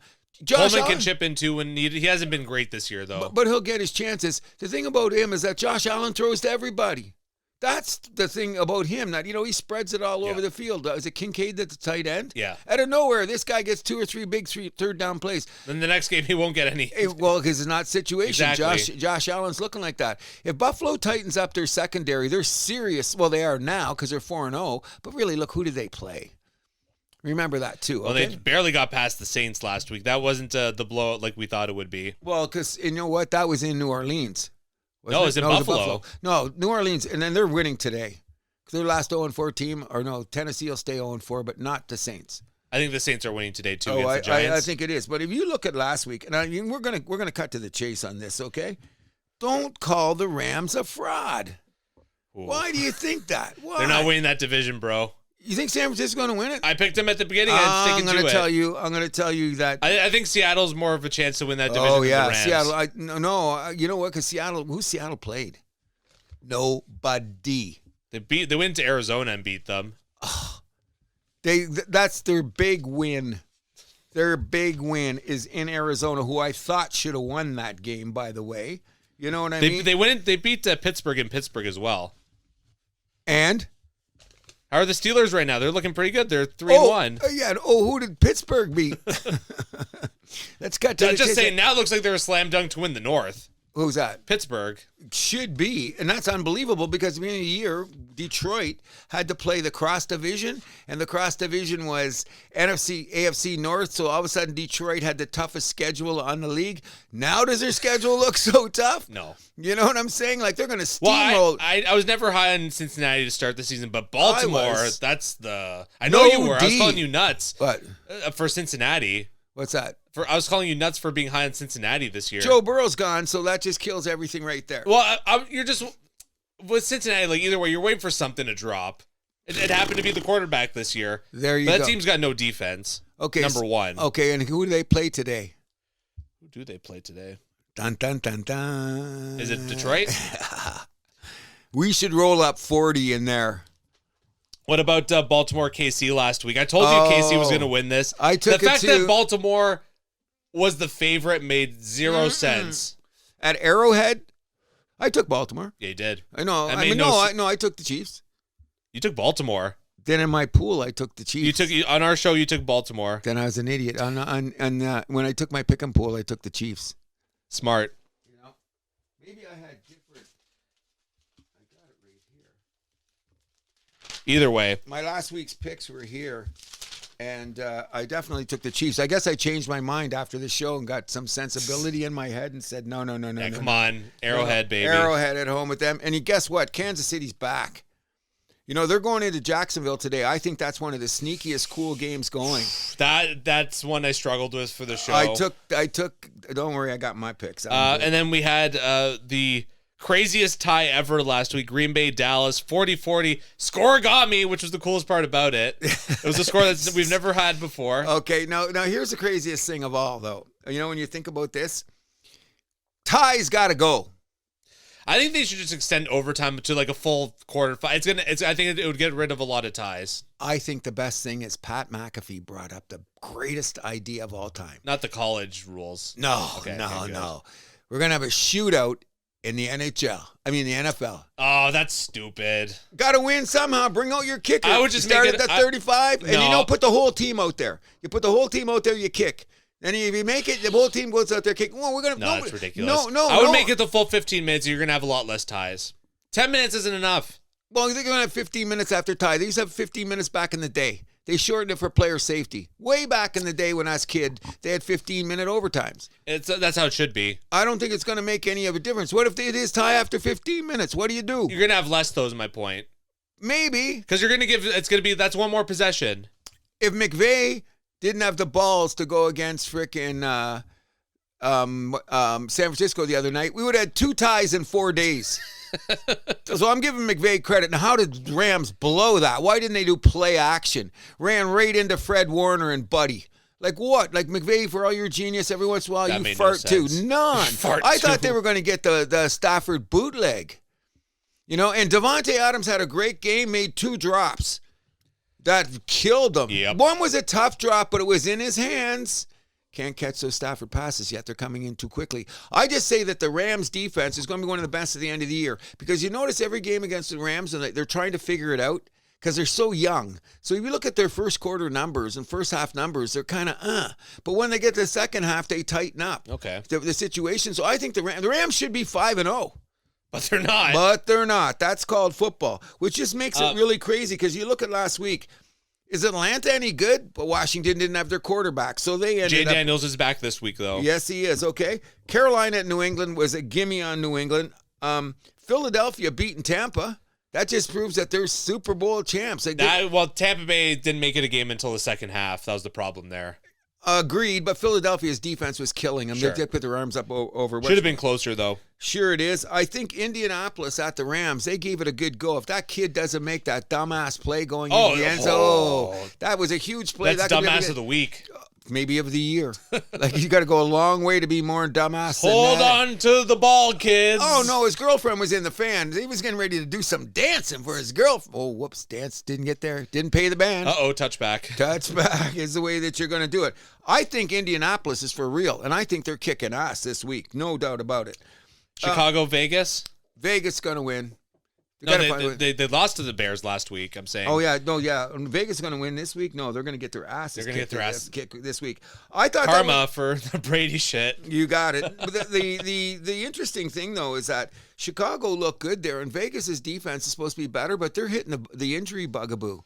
Coleman Allen. can chip in too when needed. He hasn't been great this year, though. But he'll get his chances. The thing about him is that Josh Allen throws to everybody. That's the thing about him. That, he spreads it all over the field. Is it Kincaid that's the tight end? Yeah. Out of nowhere, this guy gets 2 or 3 big third down plays. Then the next game, he won't get any. Well, because it's not situation. Exactly. Josh Allen's looking like that. If Buffalo tightens up their secondary, they're serious. Well, they are now because they're 4-0. But really, look, who did they play? Remember that, too. Well, okay? they barely got past the Saints last week. That wasn't the blowout like we thought it would be. Well, because you know what? That was in New Orleans. No, it was in Buffalo. No, New Orleans. And then they're winning today. Their last 0-4 team, or no, Tennessee will stay 0-4, but not the Saints. I think the Saints are winning today too against the Giants. I think it is. But if you look at last week, and we're gonna cut to the chase on this, okay? Don't call the Rams a fraud. Ooh. Why do you think that? Why? They're not winning that division, bro. You think San Francisco's going to win it? I picked them at the beginning. I'm going to tell you. I'm going to tell you that. I think Seattle's more of a chance to win that division. Oh yeah, than the Rams. Seattle. You know what? Because who's Seattle played? Nobody. They went to Arizona and beat them. That's their big win. Their big win is in Arizona, who I thought should have won that game, by the way. You know what I mean? They beat Pittsburgh in Pittsburgh as well. And how are the Steelers right now? They're looking pretty good. They're 3-1. Yeah. Who did Pittsburgh beat? Let's cut to just saying. Now it looks like they're a slam dunk to win the North. Who's that? Pittsburgh. Should be. And that's unbelievable because at the beginning of the year, Detroit had to play the cross division, and the cross division was AFC North, so all of a sudden Detroit had the toughest schedule on the league. Now does their schedule look so tough? No. You know what I'm saying? Like they're going to steamroll. Well, I was never high on Cincinnati to start the season, but Baltimore, that's the... I know No you were. D. I was calling you nuts. What? For Cincinnati. What's that? I was calling you nuts for being high on Cincinnati this year. Joe Burrow's gone, so that just kills everything right there. Well, you're just with Cincinnati. Like either way, you're waiting for something to drop. It happened to be the quarterback this year. There you go. go. That team's got no defense. Okay, number one. Okay, and who do they play today? Who do they play today? Dun dun dun dun. Is it Detroit? We should roll up 40 in there. What about Baltimore KC last week? I told you KC was going to win this. I took the fact that Baltimore was the favorite made zero sense. At Arrowhead, I took Baltimore. Yeah, you did. I know. I took the Chiefs. You took Baltimore. Then in my pool, I took the Chiefs. On our show, you took Baltimore. Then I was an idiot. When I took my pick 'em pool, I took the Chiefs. Smart. You know, maybe I had different. I got it right here. Either way, my last week's picks were here, and I definitely took the Chiefs. I guess I changed my mind after the show and got some sensibility in my head and said, no. Come on, Arrowhead, baby. Arrowhead at home with them. And guess what? Kansas City's back. You know, they're going into Jacksonville today. I think that's one of the sneakiest cool games going. That's one I struggled with for the show. I took. Don't worry, I got my picks. And then we had the craziest tie ever last week. Green Bay, Dallas, 40-40. Score got me, which was the coolest part about it. It was a score that we've never had before. Okay, now here's the craziest thing of all, though. You know, when you think about this, ties got to go. I think they should just extend overtime to like a full quarter. I think it would get rid of a lot of ties. I think the best thing is Pat McAfee brought up the greatest idea of all time. Not the college rules. No. We're going to have a shootout in the NHL. I mean, the NFL. Oh, that's stupid. Got to win somehow. Bring out your kicker. I would just start make at 35, and you put the whole team out there. You put the whole team out there, you kick. And if you make it, the whole team goes out there kicking. Well, that's ridiculous. I would make it the full 15 minutes. You're going to have a lot less ties. 10 minutes isn't enough. Well, they're going to have 15 minutes after tie. They used to have 15 minutes back in the day. They shortened it for player safety. Way back in the day when I was a kid, they had 15-minute overtimes. That's how it should be. I don't think it's going to make any of a difference. What if it is tie after 15 minutes? What do? You're going to have less, though, is my point. Maybe. Because that's one more possession. If McVay didn't have the balls to go against frickin' San Francisco the other night, we would have had 2 ties in 4 days. So I'm giving McVay credit. Now, how did Rams blow that? Why didn't they do play action? Ran right into Fred Warner and Buddy. Like what? Like McVay, for all your genius, every once in a while That you made fart no too. sense. None. Fart I thought too. they were going to get the Stafford bootleg. You know, and Devontae Adams had a great game, made 2 drops. That killed him. Yep. One was a tough drop, but it was in his hands. Can't catch those Stafford passes yet. They're coming in too quickly. I just say that the Rams defense is going to be one of the best at the end of the year because you notice every game against the Rams and they're trying to figure it out because they're so young. So if you look at their first quarter numbers and first half numbers, they're kind of But when they get to the second half, they tighten up. Okay. The situation. So I think the Rams should be 5-0. But they're not. But they're not. That's called football, which just makes it really crazy because you look at last week. Is Atlanta any good? But Washington didn't have their quarterback, so they ended Jay up. Daniels is back this week, though. Yes, he is. Okay. Carolina at New England was a gimme on New England. Philadelphia beating Tampa. That just proves that they're Super Bowl champs. Tampa Bay didn't make it a game until the second half. That was the problem there. Agreed, but Philadelphia's defense was killing them. Sure. They put their arms up over. Should have been closer, though. Sure it is. I think Indianapolis at the Rams, they gave it a good go. If that kid doesn't make that dumbass play going into the end zone, that was a huge play. That's dumbass of the week. Maybe of the year. Like, you got to go a long way to be more dumbass than Hold that. on to the ball, kids. Oh, no, his girlfriend was in the fan. He was getting ready to do some dancing for his girlfriend. Oh, whoops, dance didn't get there. Didn't pay the band. Uh-oh, touchback. Touchback is the way that you're going to do it. I think Indianapolis is for real, and I think they're kicking ass this week. No doubt about it. Chicago, Vegas? Vegas going to win. They lost to the Bears last week, I'm saying. Oh, yeah. No, yeah. Vegas is going to win this week? No, they're going to get their asses They're going to get their asses kicked this week. I thought Karma for the Brady shit. You got it. But the interesting thing, though, is that Chicago looked good there, and Vegas' defense is supposed to be better, but they're hitting the injury bugaboo.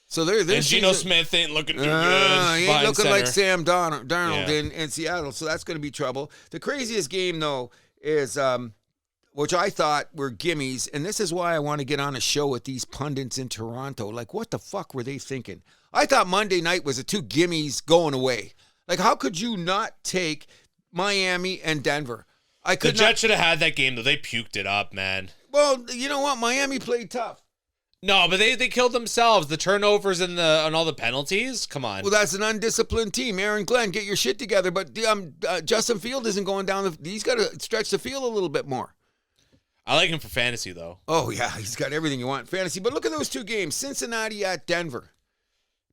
So they're and Geno Smith ain't looking too good. He ain't looking like Sam Darnold Yeah. in Seattle, so that's going to be trouble. The craziest game, though, is which I thought were gimmies, and this is why I want to get on a show with these pundits in Toronto. Like, what the fuck were they thinking? I thought Monday night was the 2 gimmies going away. Like, how could you not take Miami and Denver? The Jets should have had that game, though. They puked it up, man. Well, you know what? Miami played tough. No, but they killed themselves. The turnovers and all the penalties. Come on. Well, that's an undisciplined team. Aaron Glenn, get your shit together. But Justin Field isn't going down. He's got to stretch the field a little bit more. I like him for fantasy, though. Oh, yeah. He's got everything you want in fantasy. But look at those 2 games. Cincinnati at Denver.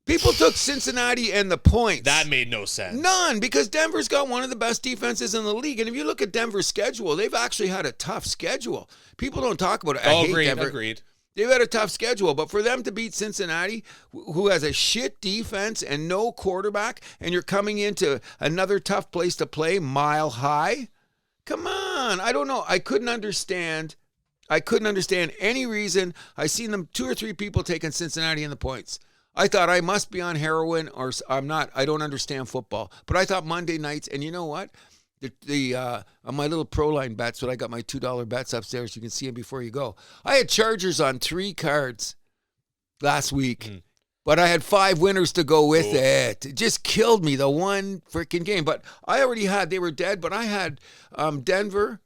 People took Cincinnati and the points. That made no sense. None, because Denver's got one of the best defenses in the league. And if you look at Denver's schedule, they've actually had a tough schedule. People don't talk about it. I hate Denver. Agreed. They've had a tough schedule, but for them to beat Cincinnati, who has a shit defense and no quarterback, and you're coming into another tough place to play, Mile High, come on. I don't know. I couldn't understand any reason. I seen them 2 or 3 people taking Cincinnati in the points. I thought I must be on heroin or I'm not. I don't understand football. But I thought Monday nights, and you know what? On my little ProLine bets, when I got my $2 bets upstairs, you can see them before you go. I had Chargers on 3 cards last week, but I had 5 winners to go with it. It just killed me, the one freaking game. But I already had, they were dead, but I had Denver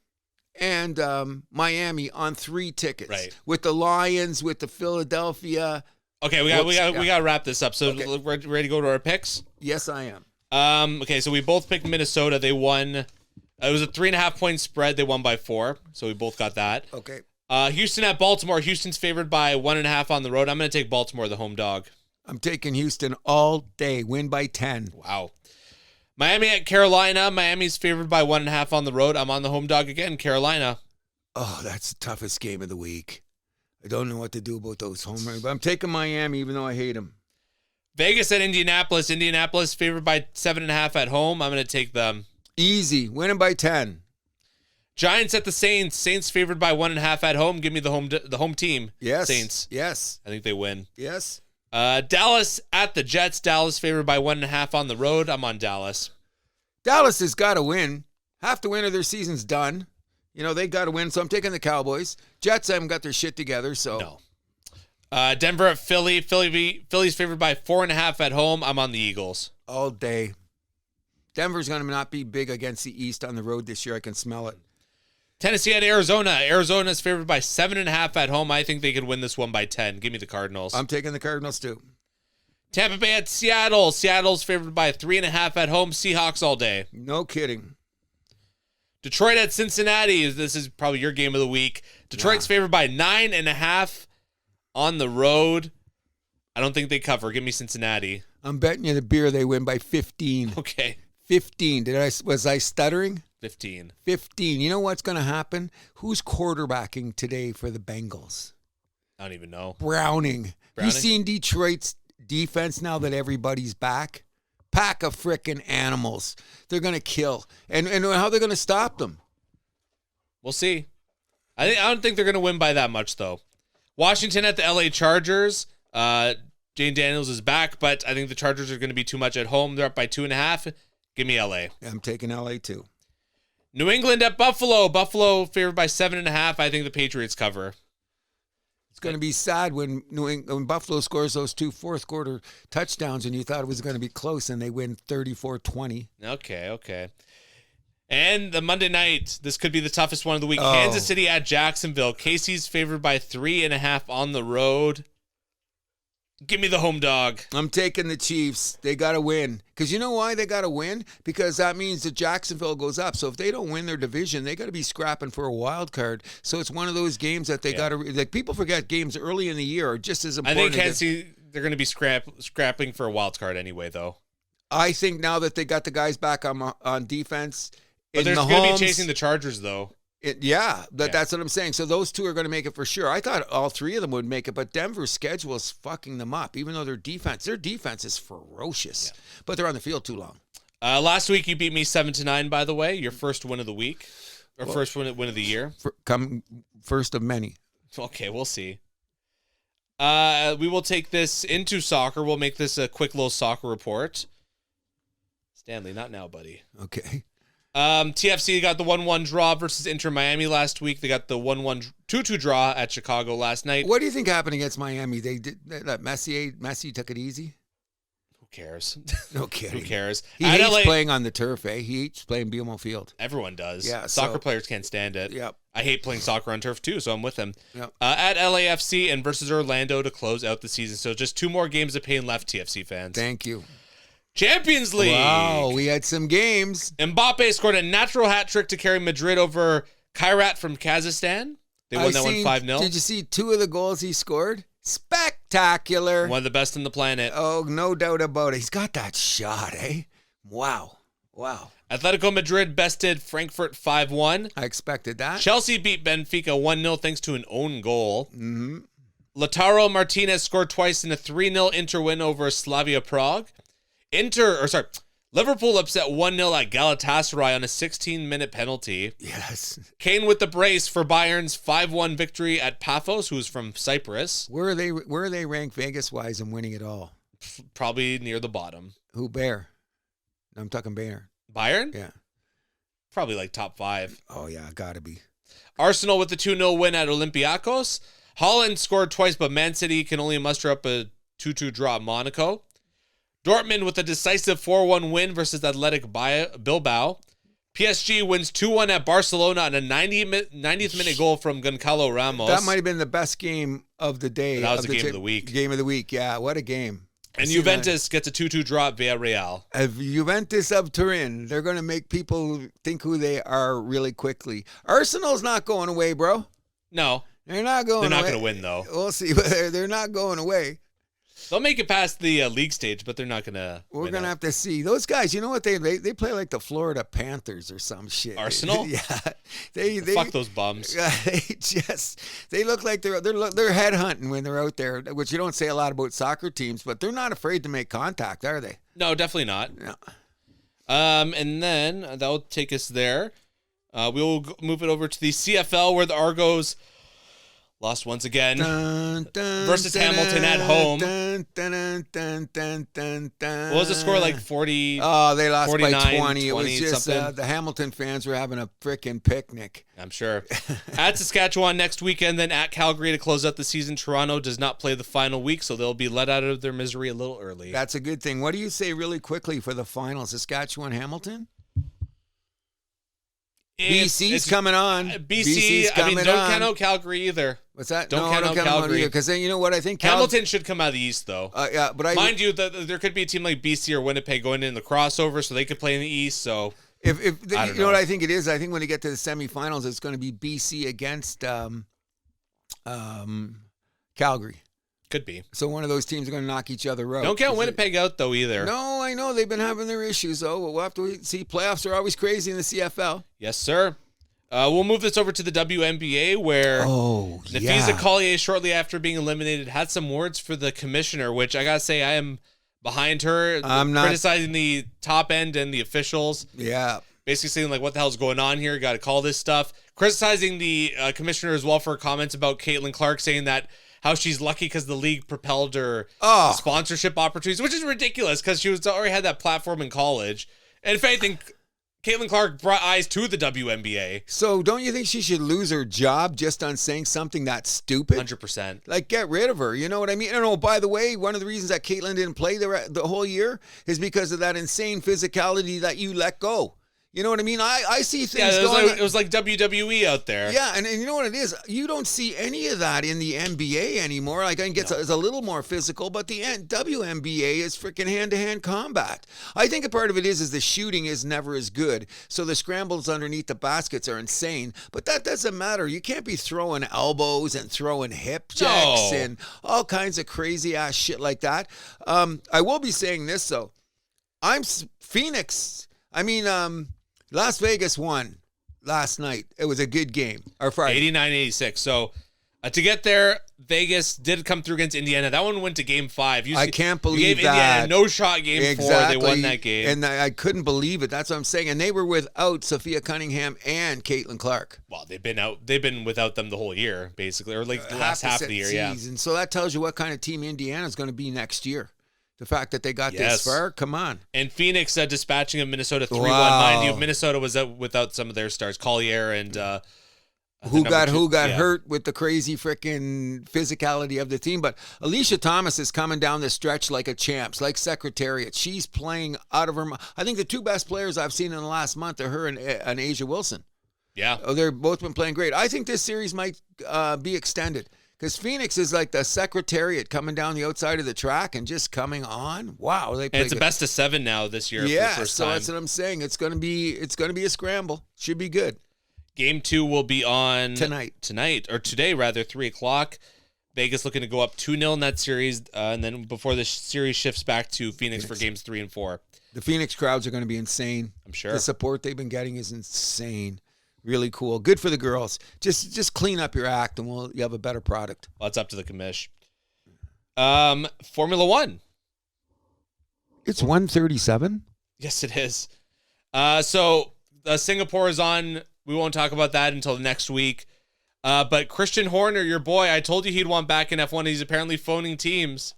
and Miami on 3 tickets. Right. With the Lions, with the Philadelphia. Okay, we got to wrap this up. So we're ready to go to our picks? Yes, I am. Okay, so we both picked Minnesota. They won. It was a 3.5 point spread. They won by 4, so we both got that. Okay. Houston at Baltimore. Houston's favored by 1.5 on the road. I'm going to take Baltimore, the home dog. I'm taking Houston all day. Win by 10. Wow. Miami at Carolina. Miami's favored by 1.5 on the road. I'm on the home dog again, Carolina. Oh, that's the toughest game of the week. I don't know what to do about those home runs, but I'm taking Miami even though I hate them. Vegas at Indianapolis. Indianapolis favored by 7.5 at home. I'm going to take them. Easy. Winning by 10. Giants at the Saints. Saints favored by 1.5 at home. Give me the home team. Yes. Saints. Yes. I think they win. Yes. Dallas at the Jets. Dallas favored by 1.5 on the road. I'm on Dallas. Dallas has got to win. Have to win or their season's done. You know, they got to win, so I'm taking the Cowboys. Jets haven't got their shit together, so. No. Denver at Philly. Philly's favored by 4.5 at home. I'm on the Eagles. All day. Denver's going to not be big against the East on the road this year. I can smell it. Tennessee at Arizona. Arizona is favored by 7.5 at home. I think they could win this one by 10. Give me the Cardinals. I'm taking the Cardinals too. Tampa Bay at Seattle. Seattle's favored by 3.5 at home. Seahawks all day. No kidding. Detroit at Cincinnati. This is probably your game of the week. Detroit's favored by 9.5 on the road. I don't think they cover. Give me Cincinnati. I'm betting you the beer they win by 15. Okay. 15. Was I stuttering? 15. 15. You know what's going to happen? Who's quarterbacking today for the Bengals? I don't even know. Browning. You seen Detroit's defense now that everybody's back? Pack of frickin' animals. They're going to kill. And how they're going to stop them? We'll see. I don't think they're going to win by that much, though. Washington at the LA Chargers. Jane Daniels is back, but I think the Chargers are going to be too much at home. They're up by 2.5. Give me LA. I'm taking LA too. New England at Buffalo. Buffalo favored by 7.5. I think the Patriots cover. It's going to be sad when Buffalo scores those 2 fourth-quarter touchdowns and you thought it was going to be close and they win 34-20. Okay. And the Monday night, this could be the toughest one of the week. Kansas City at Jacksonville. Casey's favored by 3.5 on the road. Give me the home dog. I'm taking the Chiefs. They got to win. Because you know why they got to win? Because that means that Jacksonville goes up. So if they don't win their division, they got to be scrapping for a wild card. So it's one of those games that they got to, like, people forget games early in the year are just as important. I think Kansas City, they're going to be scrapping for a wild card anyway, though. I think now that they got the guys back on defense. But they're going to be chasing the Chargers, though. That's what I'm saying. So those two are going to make it for sure. I thought all three of them would make it, but Denver's schedule is fucking them up, even though their defense is ferocious. Yeah. But they're on the field too long. Last week you beat me 7-9, by the way. Your first win of the week. Or first win of the year. First of many. Okay, we'll see. We will take this into soccer. We'll make this a quick little soccer report. Stanley, not now, buddy. Okay. TFC got the 1-1 draw versus Inter Miami last week. They got the 2-2 draw at Chicago last night. What do you think happened against Miami? They did that. Messi took it easy. Who cares? No kidding. Who cares? He hates playing on the turf, eh? He hates playing BMO Field. Everyone does. Yeah. Soccer players can't stand it. Yep. I hate playing soccer on turf too, so I'm with him. Yep. At LAFC and versus Orlando to close out the season. So just 2 more games of pain left, TFC fans. Thank you. Champions League. Wow, we had some games. Mbappe scored a natural hat trick to carry Madrid over Kairat from Kazakhstan. They won that one 5-0. Did you see 2 of the goals he scored? Spectacular. One of the best on the planet. Oh, no doubt about it. He's got that shot, eh? Wow. Atletico Madrid bested Frankfurt 5-1. I expected that. Chelsea beat Benfica 1-0 thanks to an own goal. Mm-hmm. Lautaro Martinez scored twice in a 3-0 Inter win over Slavia Prague. Liverpool upset 1-0 at Galatasaray on a 16-minute penalty. Yes. Kane with the brace for Bayern's 5-1 victory at Paphos, who's from Cyprus. Where are they ranked Vegas-wise in winning it all? Probably near the bottom. Who, Bear? I'm talking Bear. Bayern? Yeah. Probably like top 5. Oh, yeah, gotta be. Arsenal with the 2-0 win at Olympiacos. Holland scored twice, but Man City can only muster up a 2-2 draw at Monaco. Dortmund with a decisive 4-1 win versus Athletic Bilbao. PSG wins 2-1 at Barcelona on a 90th minute goal from Goncalo Ramos. That might have been the best game of the day. That was the game of the week. Game of the week, yeah. What a game. And Juventus gets a 2-2 draw at Villarreal. Juventus of Turin. They're going to make people think who they are really quickly. Arsenal's not going away, bro. No. They're not going away. They're not going to win, though. We'll see. They're not going away. They'll make it past the league stage, but they're not going to. We're going to have to see. Those guys, you know what? They play like the Florida Panthers or some shit. Arsenal? Yeah. They fuck those bums. They look like they're headhunting when they're out there, which you don't say a lot about soccer teams, but they're not afraid to make contact, are they? No, definitely not. No. And then that'll take us there. We will move it over to the CFL where the Argos Lost once again versus Versus Hamilton at home. What was the score, like 40? Oh, they lost 49, by 20. It was 20 just something. the Hamilton fans were having a freaking picnic. I'm sure. At Saskatchewan next weekend, then at Calgary to close out the season. Toronto does not play the final week, so they'll be let out of their misery a little early. That's a good thing. What do you say really quickly for the final? Saskatchewan, Hamilton? BC's coming on. BC's coming don't count out Calgary either. What's that? Don't count out Calgary. Because then you know what I think? Hamilton should come out of the East, though. Yeah, but mind you, there could be a team like BC or Winnipeg going in the crossover, so they could play in the East. So if you know what I think it is, I think when you get to the semifinals, it's going to be BC against Calgary. Could be. So one of those teams are going to knock each other out. Don't count Winnipeg out, though, either. No, I know. They've been having their issues, though. We'll have to see. Playoffs are always crazy in the CFL. Yes, sir. We'll move this over to the WNBA, where Nafisa Collier, shortly after being eliminated, had some words for the commissioner, which I got to say I am behind her. I'm not criticizing the top end and the officials. Yeah. Basically saying, like, what the hell's going on here? Got to call this stuff. Criticizing the commissioner as well for her comments about Caitlin Clark, saying that how she's lucky because the league propelled her sponsorship opportunities, which is ridiculous because she already had that platform in college. And if anything, Caitlin Clark brought eyes to the WNBA. So don't you think she should lose her job just on saying something that stupid? 100%. Like, get rid of her. You know what I mean? And oh, by the way, one of the reasons that Caitlin didn't play the whole year is because of that insane physicality that you let go. You know what I mean? I see things it was like WWE out there. Yeah, and you know what it is? You don't see any of that in the NBA anymore. Like, I think it's a little more physical, but the WNBA is freaking hand-to-hand combat. I think a part of it is the shooting is never as good, so the scrambles underneath the baskets are insane, but that doesn't matter. You can't be throwing elbows and throwing hip checks and all kinds of crazy-ass shit like that. I will be saying this, though. Phoenix. Las Vegas won last night. It was a good game. Or Friday. 89-86. So to get there, Vegas did come through against Indiana. That one went to Game 5. I can't believe you gave that. Indiana no shot Game 4. They won that game. And I couldn't believe it. That's what I'm saying. And they were without Sophia Cunningham and Caitlin Clark. Well, they've been without them the whole year, basically, or like the last half of the year. Season. Yeah. So that tells you what kind of team Indiana is going to be next year. The fact that they got this far, come on. And Phoenix dispatching of Minnesota 3-1. Mind you, Minnesota was without some of their stars, Collier and who got hurt with the crazy freaking physicality of the team. But Alicia Thomas is coming down the stretch like a champ, like Secretariat. She's playing out of her mind. I think the two best players I've seen in the last month are her and Asia Wilson. Yeah. They're both been playing great. I think this series might be extended. Because Phoenix is like the Secretariat coming down the outside of the track and just coming on. Wow, they play. And it's a best of 7 now this year. Yeah, for the first so time. that's what I'm saying. It's gonna be a scramble. Should be good. Game 2 will be on today, 3:00. Vegas looking to go up 2-0 in that series, and then before the series shifts back to Phoenix for games 3 and 4. The Phoenix crowds are going to be insane. I'm sure the support they've been getting is insane. Really cool. Good for the girls. Just clean up your act, and you have a better product. Well, it's up to the commish. Formula One. It's 1:37. Yes, it is. So Singapore is on. We won't talk about that until next week. But Christian Horner, your boy, I told you he'd want back in F1. He's apparently phoning teams.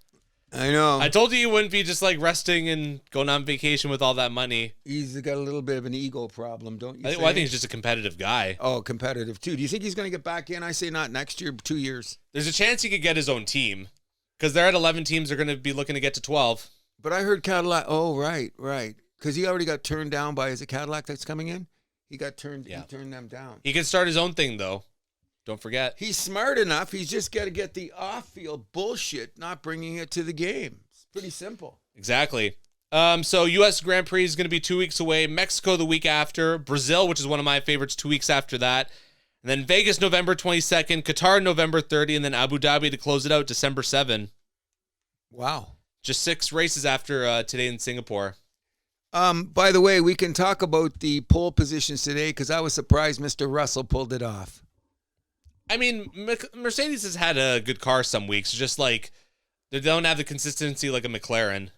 I know. I told you he wouldn't be just like resting and going on vacation with all that money. He's got a little bit of an ego problem, don't you? I think he's just a competitive guy. Oh, competitive too. Do you think he's going to get back in? I say not next year, 2 years. There's a chance he could get his own team because they're at 11 teams. They're going to be looking to get to 12. But I heard Cadillac. Oh, right. Because he already got turned down by, is it Cadillac that's coming in? He turned them down. He can start his own thing, though. Don't forget. He's smart enough. He's just got to get the off-field bullshit, not bringing it to the game. It's pretty simple. Exactly. So U.S. Grand Prix is going to be 2 weeks away. Mexico the week after. Brazil, which is one of my favorites, 2 weeks after that. And then Vegas, November 22nd. Qatar, November 30. And then Abu Dhabi to close it out, December 7. Wow. Just 6 races after today in Singapore. By the way, we can talk about the pole positions today because I was surprised Mr. Russell pulled it off. I mean, Mercedes has had a good car some weeks. Just like they don't have the consistency like a McLaren.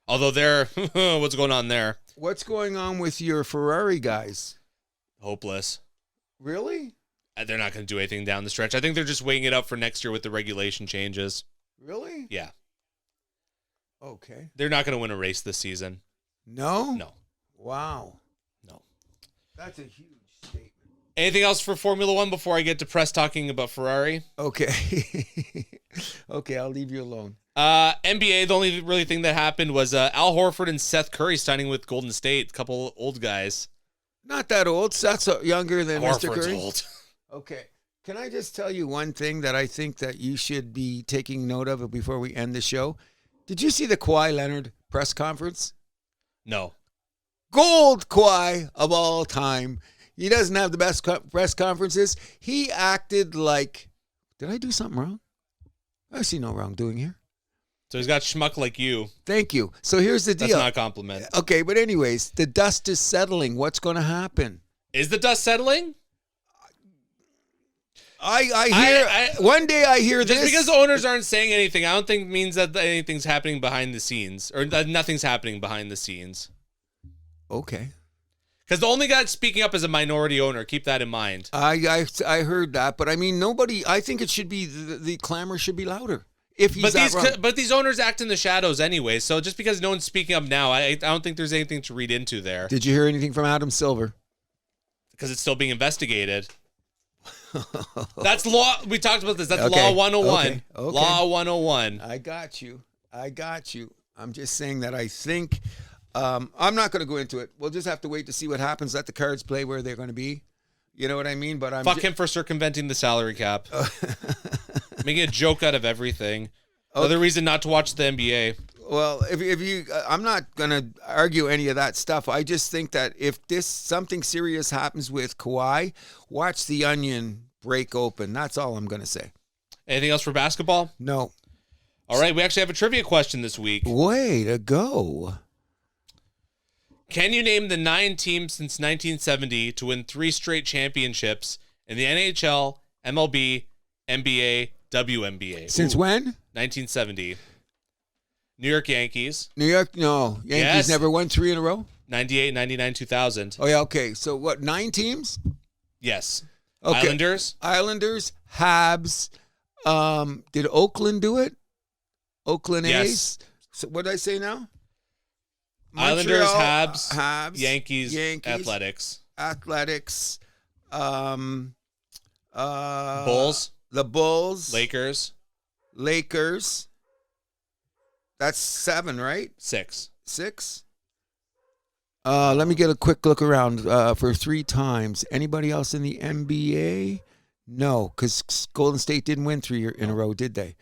Although they're what's going on there? What's going on with your Ferrari guys? Hopeless. Really? They're not going to do anything down the stretch. I think they're just weighing it up for next year with the regulation changes. Really? Yeah. Okay. They're not going to win a race this season. No? No. Wow. No. That's a huge statement. Anything else for Formula One before I get to press talking about Ferrari? Okay. Okay, I'll leave you alone. NBA, the only really thing that happened was Al Horford and Seth Curry signing with Golden State, a couple old guys. Not that old. Seth's younger than Mr. Horford's Curry. old. Okay. Can I just tell you one thing that I think that you should be taking note of before we end the show? Did you see the Kawhi Leonard press conference? No. Gold Kawhi of all time. He doesn't have the best press conferences. He acted like, did I do something wrong? I see no wrongdoing here. So he's got schmuck like you. Thank you. So here's the deal. That's not a compliment. Okay, but anyways, the dust is settling. What's going to happen? Is the dust settling? I hear one day I hear just this. Because the owners aren't saying anything, I don't think means that anything's happening behind the scenes or that nothing's happening behind the scenes. Okay. Because the only guy speaking up is a minority owner. Keep that in mind. I heard that, but I mean, nobody. I think it should be the clamor should be louder. If he's but these owners act in the shadows anyway. So just because no one's speaking up now, I don't think there's anything to read into there. Did you hear anything from Adam Silver? Because it's still being investigated. That's law. We talked about this. That's Law 101. Okay. Law 101. I got you. I'm just saying that I think I'm not going to go into it. We'll just have to wait to see what happens. Let the cards play where they're going to be. You know what I mean? But Fuck him for circumventing the salary cap. Making a joke out of everything. Okay. Another reason not to watch the NBA. Well, if you, I'm not gonna argue any of that stuff. I just think that if something serious happens with Kawhi, watch the onion break open. That's all I'm gonna say. Anything else for basketball? No. All right, we actually have a trivia question this week. Way to go. Can you name the 9 teams since 1970 to win 3 straight championships in the NHL, MLB, NBA, WNBA? Since when? 1970. New York Yankees. New York, no. Yankees never won 3 in a row? 98, 99, 2000. Oh, yeah, okay. So what, 9 teams? Yes. Okay. Islanders, Habs. Did Oakland do it? Oakland yes. A's? So what did I say now? Islanders, Montreal, Habs, Yankees, Athletics. Bulls. The Bulls. Lakers. That's 7, right? 6. Let me get a quick look around for 3 times. Anybody else in the NBA? No, because Golden State didn't win 3 in a row, did they?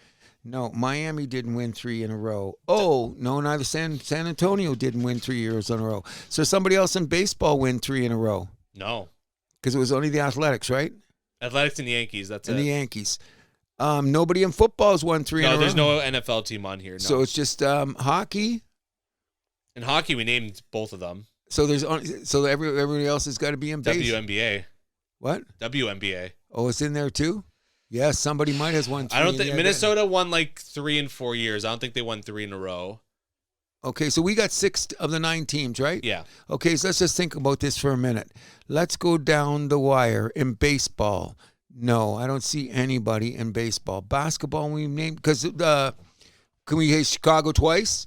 No, Miami didn't win 3 in a row. Oh, no, neither San Antonio didn't win 3 years in a row. So somebody else in baseball win 3 in a row? No. Because it was only the Athletics, right? Athletics and the Yankees, that's it. And the Yankees. Nobody in football has won 3 in a row. No, there's no NFL team on here. No. So it's just hockey? In hockey, we named both of them. So everybody else has got to be in baseball. WNBA. What? WNBA. Oh, it's in there too? Yes, somebody might have won 3. I don't think Minnesota won like 3 in 4 years. I don't think they won 3 in a row. Okay, so we got 6 of the 9 teams, right? Yeah. Okay, so let's just think about this for a minute. Let's go down the wire in baseball. No, I don't see anybody in baseball. Basketball, we named because can we say Chicago twice?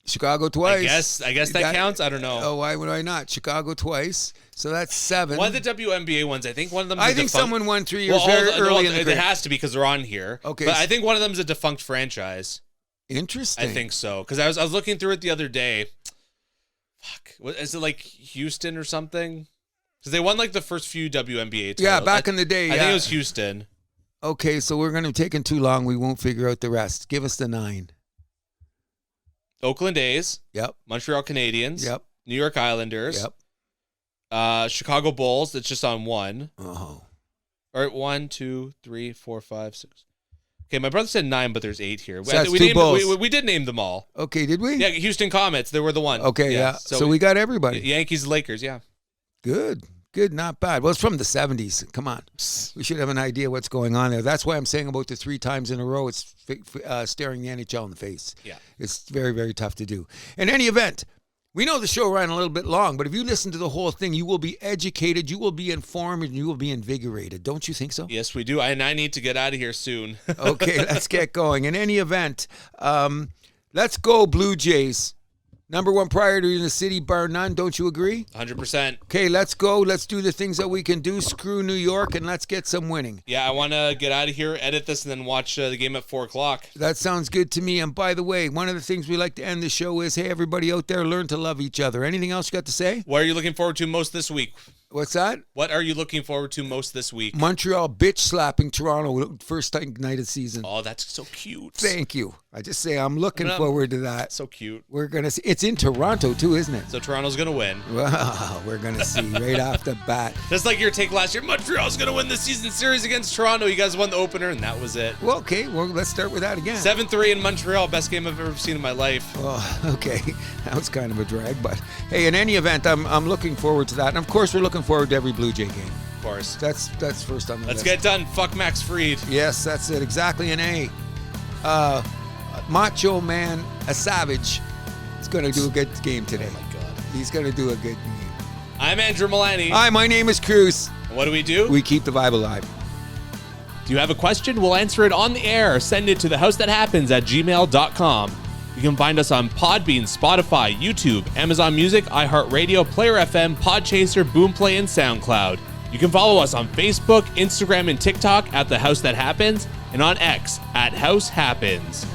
Chicago twice. I guess that counts. I don't know. Oh, why would I not? Chicago twice. So that's 7. One of the WNBA ones, I think one of them. I think someone won 3 years early in the career. It has to be because they're on here. Okay, but I think one of them is a defunct franchise. Interesting. I think so because I was looking through it the other day. Fuck, is it like Houston or something? Because they won like the first few WNBA titles. Yeah, back in the day. I think it was Houston. Okay, so we're going to be taking too long. We won't figure out the rest. Give us the 9. Oakland A's. Yep. Montreal Canadiens. Yep. New York Islanders. Yep. Chicago Bulls. That's just on 1. Oh. Or 1, 2, 3, 4, 5, 6. Okay, my brother said 9, but there's 8 here. So we did name them all. Okay, did we? Yeah, Houston Comets. They were the one. Okay, yeah. So we got everybody. Yankees, Lakers, yeah. Good, not bad. Well, it's from the 70s. Come on. We should have an idea what's going on there. That's why I'm saying about the 3 times in a row, it's staring the NHL in the face. Yeah. It's very, very tough to do. In any event, We know the show ran a little bit long, but if you listen to the whole thing, you will be educated, you will be informed, and you will be invigorated. Don't you think so? Yes, we do. And I need to get out of here soon. Okay, let's get going. In any event, let's go Blue Jays. Number one priority in the city, bar none. Don't you agree? 100%. Okay, let's go. Let's do the things that we can do. Screw New York, and let's get some winning. Yeah, I want to get out of here, edit this, and then watch the game at 4 o'clock. That sounds good to me. And by the way, one of the things we like to end the show is, hey, everybody out there, learn to love each other. Anything else you got to say? What are you looking forward to most this week? What's that? What are you looking forward to most this week? Montreal bitch slapping Toronto first night of season. Oh, that's so cute. Thank you. I just say I'm looking forward to that. So cute. We're gonna see. It's in Toronto too, isn't it? So Toronto's gonna win. Well, we're gonna see right off the bat. Just like your take last year, Montreal's gonna win the season series against Toronto. You guys won the opener, and that was it. Well, okay. Well, let's start with that again. 7-3 in Montreal, best game I've ever seen in my life. Oh, okay. That was kind of a drag, but hey, in any event, I'm looking forward to that, and of course, we're looking forward to every Blue Jay game. Of course. That's first on the Let's list. get done. Fuck Max Fried. Yes, that's it. Exactly an A. Macho Man, a savage, is going to do a good game today. Oh my God. He's going to do a good game. I'm Andrew Milani. Hi, my name is Cruz. And what do? We keep the vibe alive. Do you have a question? We'll answer it on the air. Send it to thehousethathappens@gmail.com. You can find us on Podbean, Spotify, YouTube, Amazon Music, iHeart Radio, Player FM, Podchaser, Boomplay, and SoundCloud. You can follow us on Facebook, Instagram, and TikTok at The House That Happens, and on X at House Happens.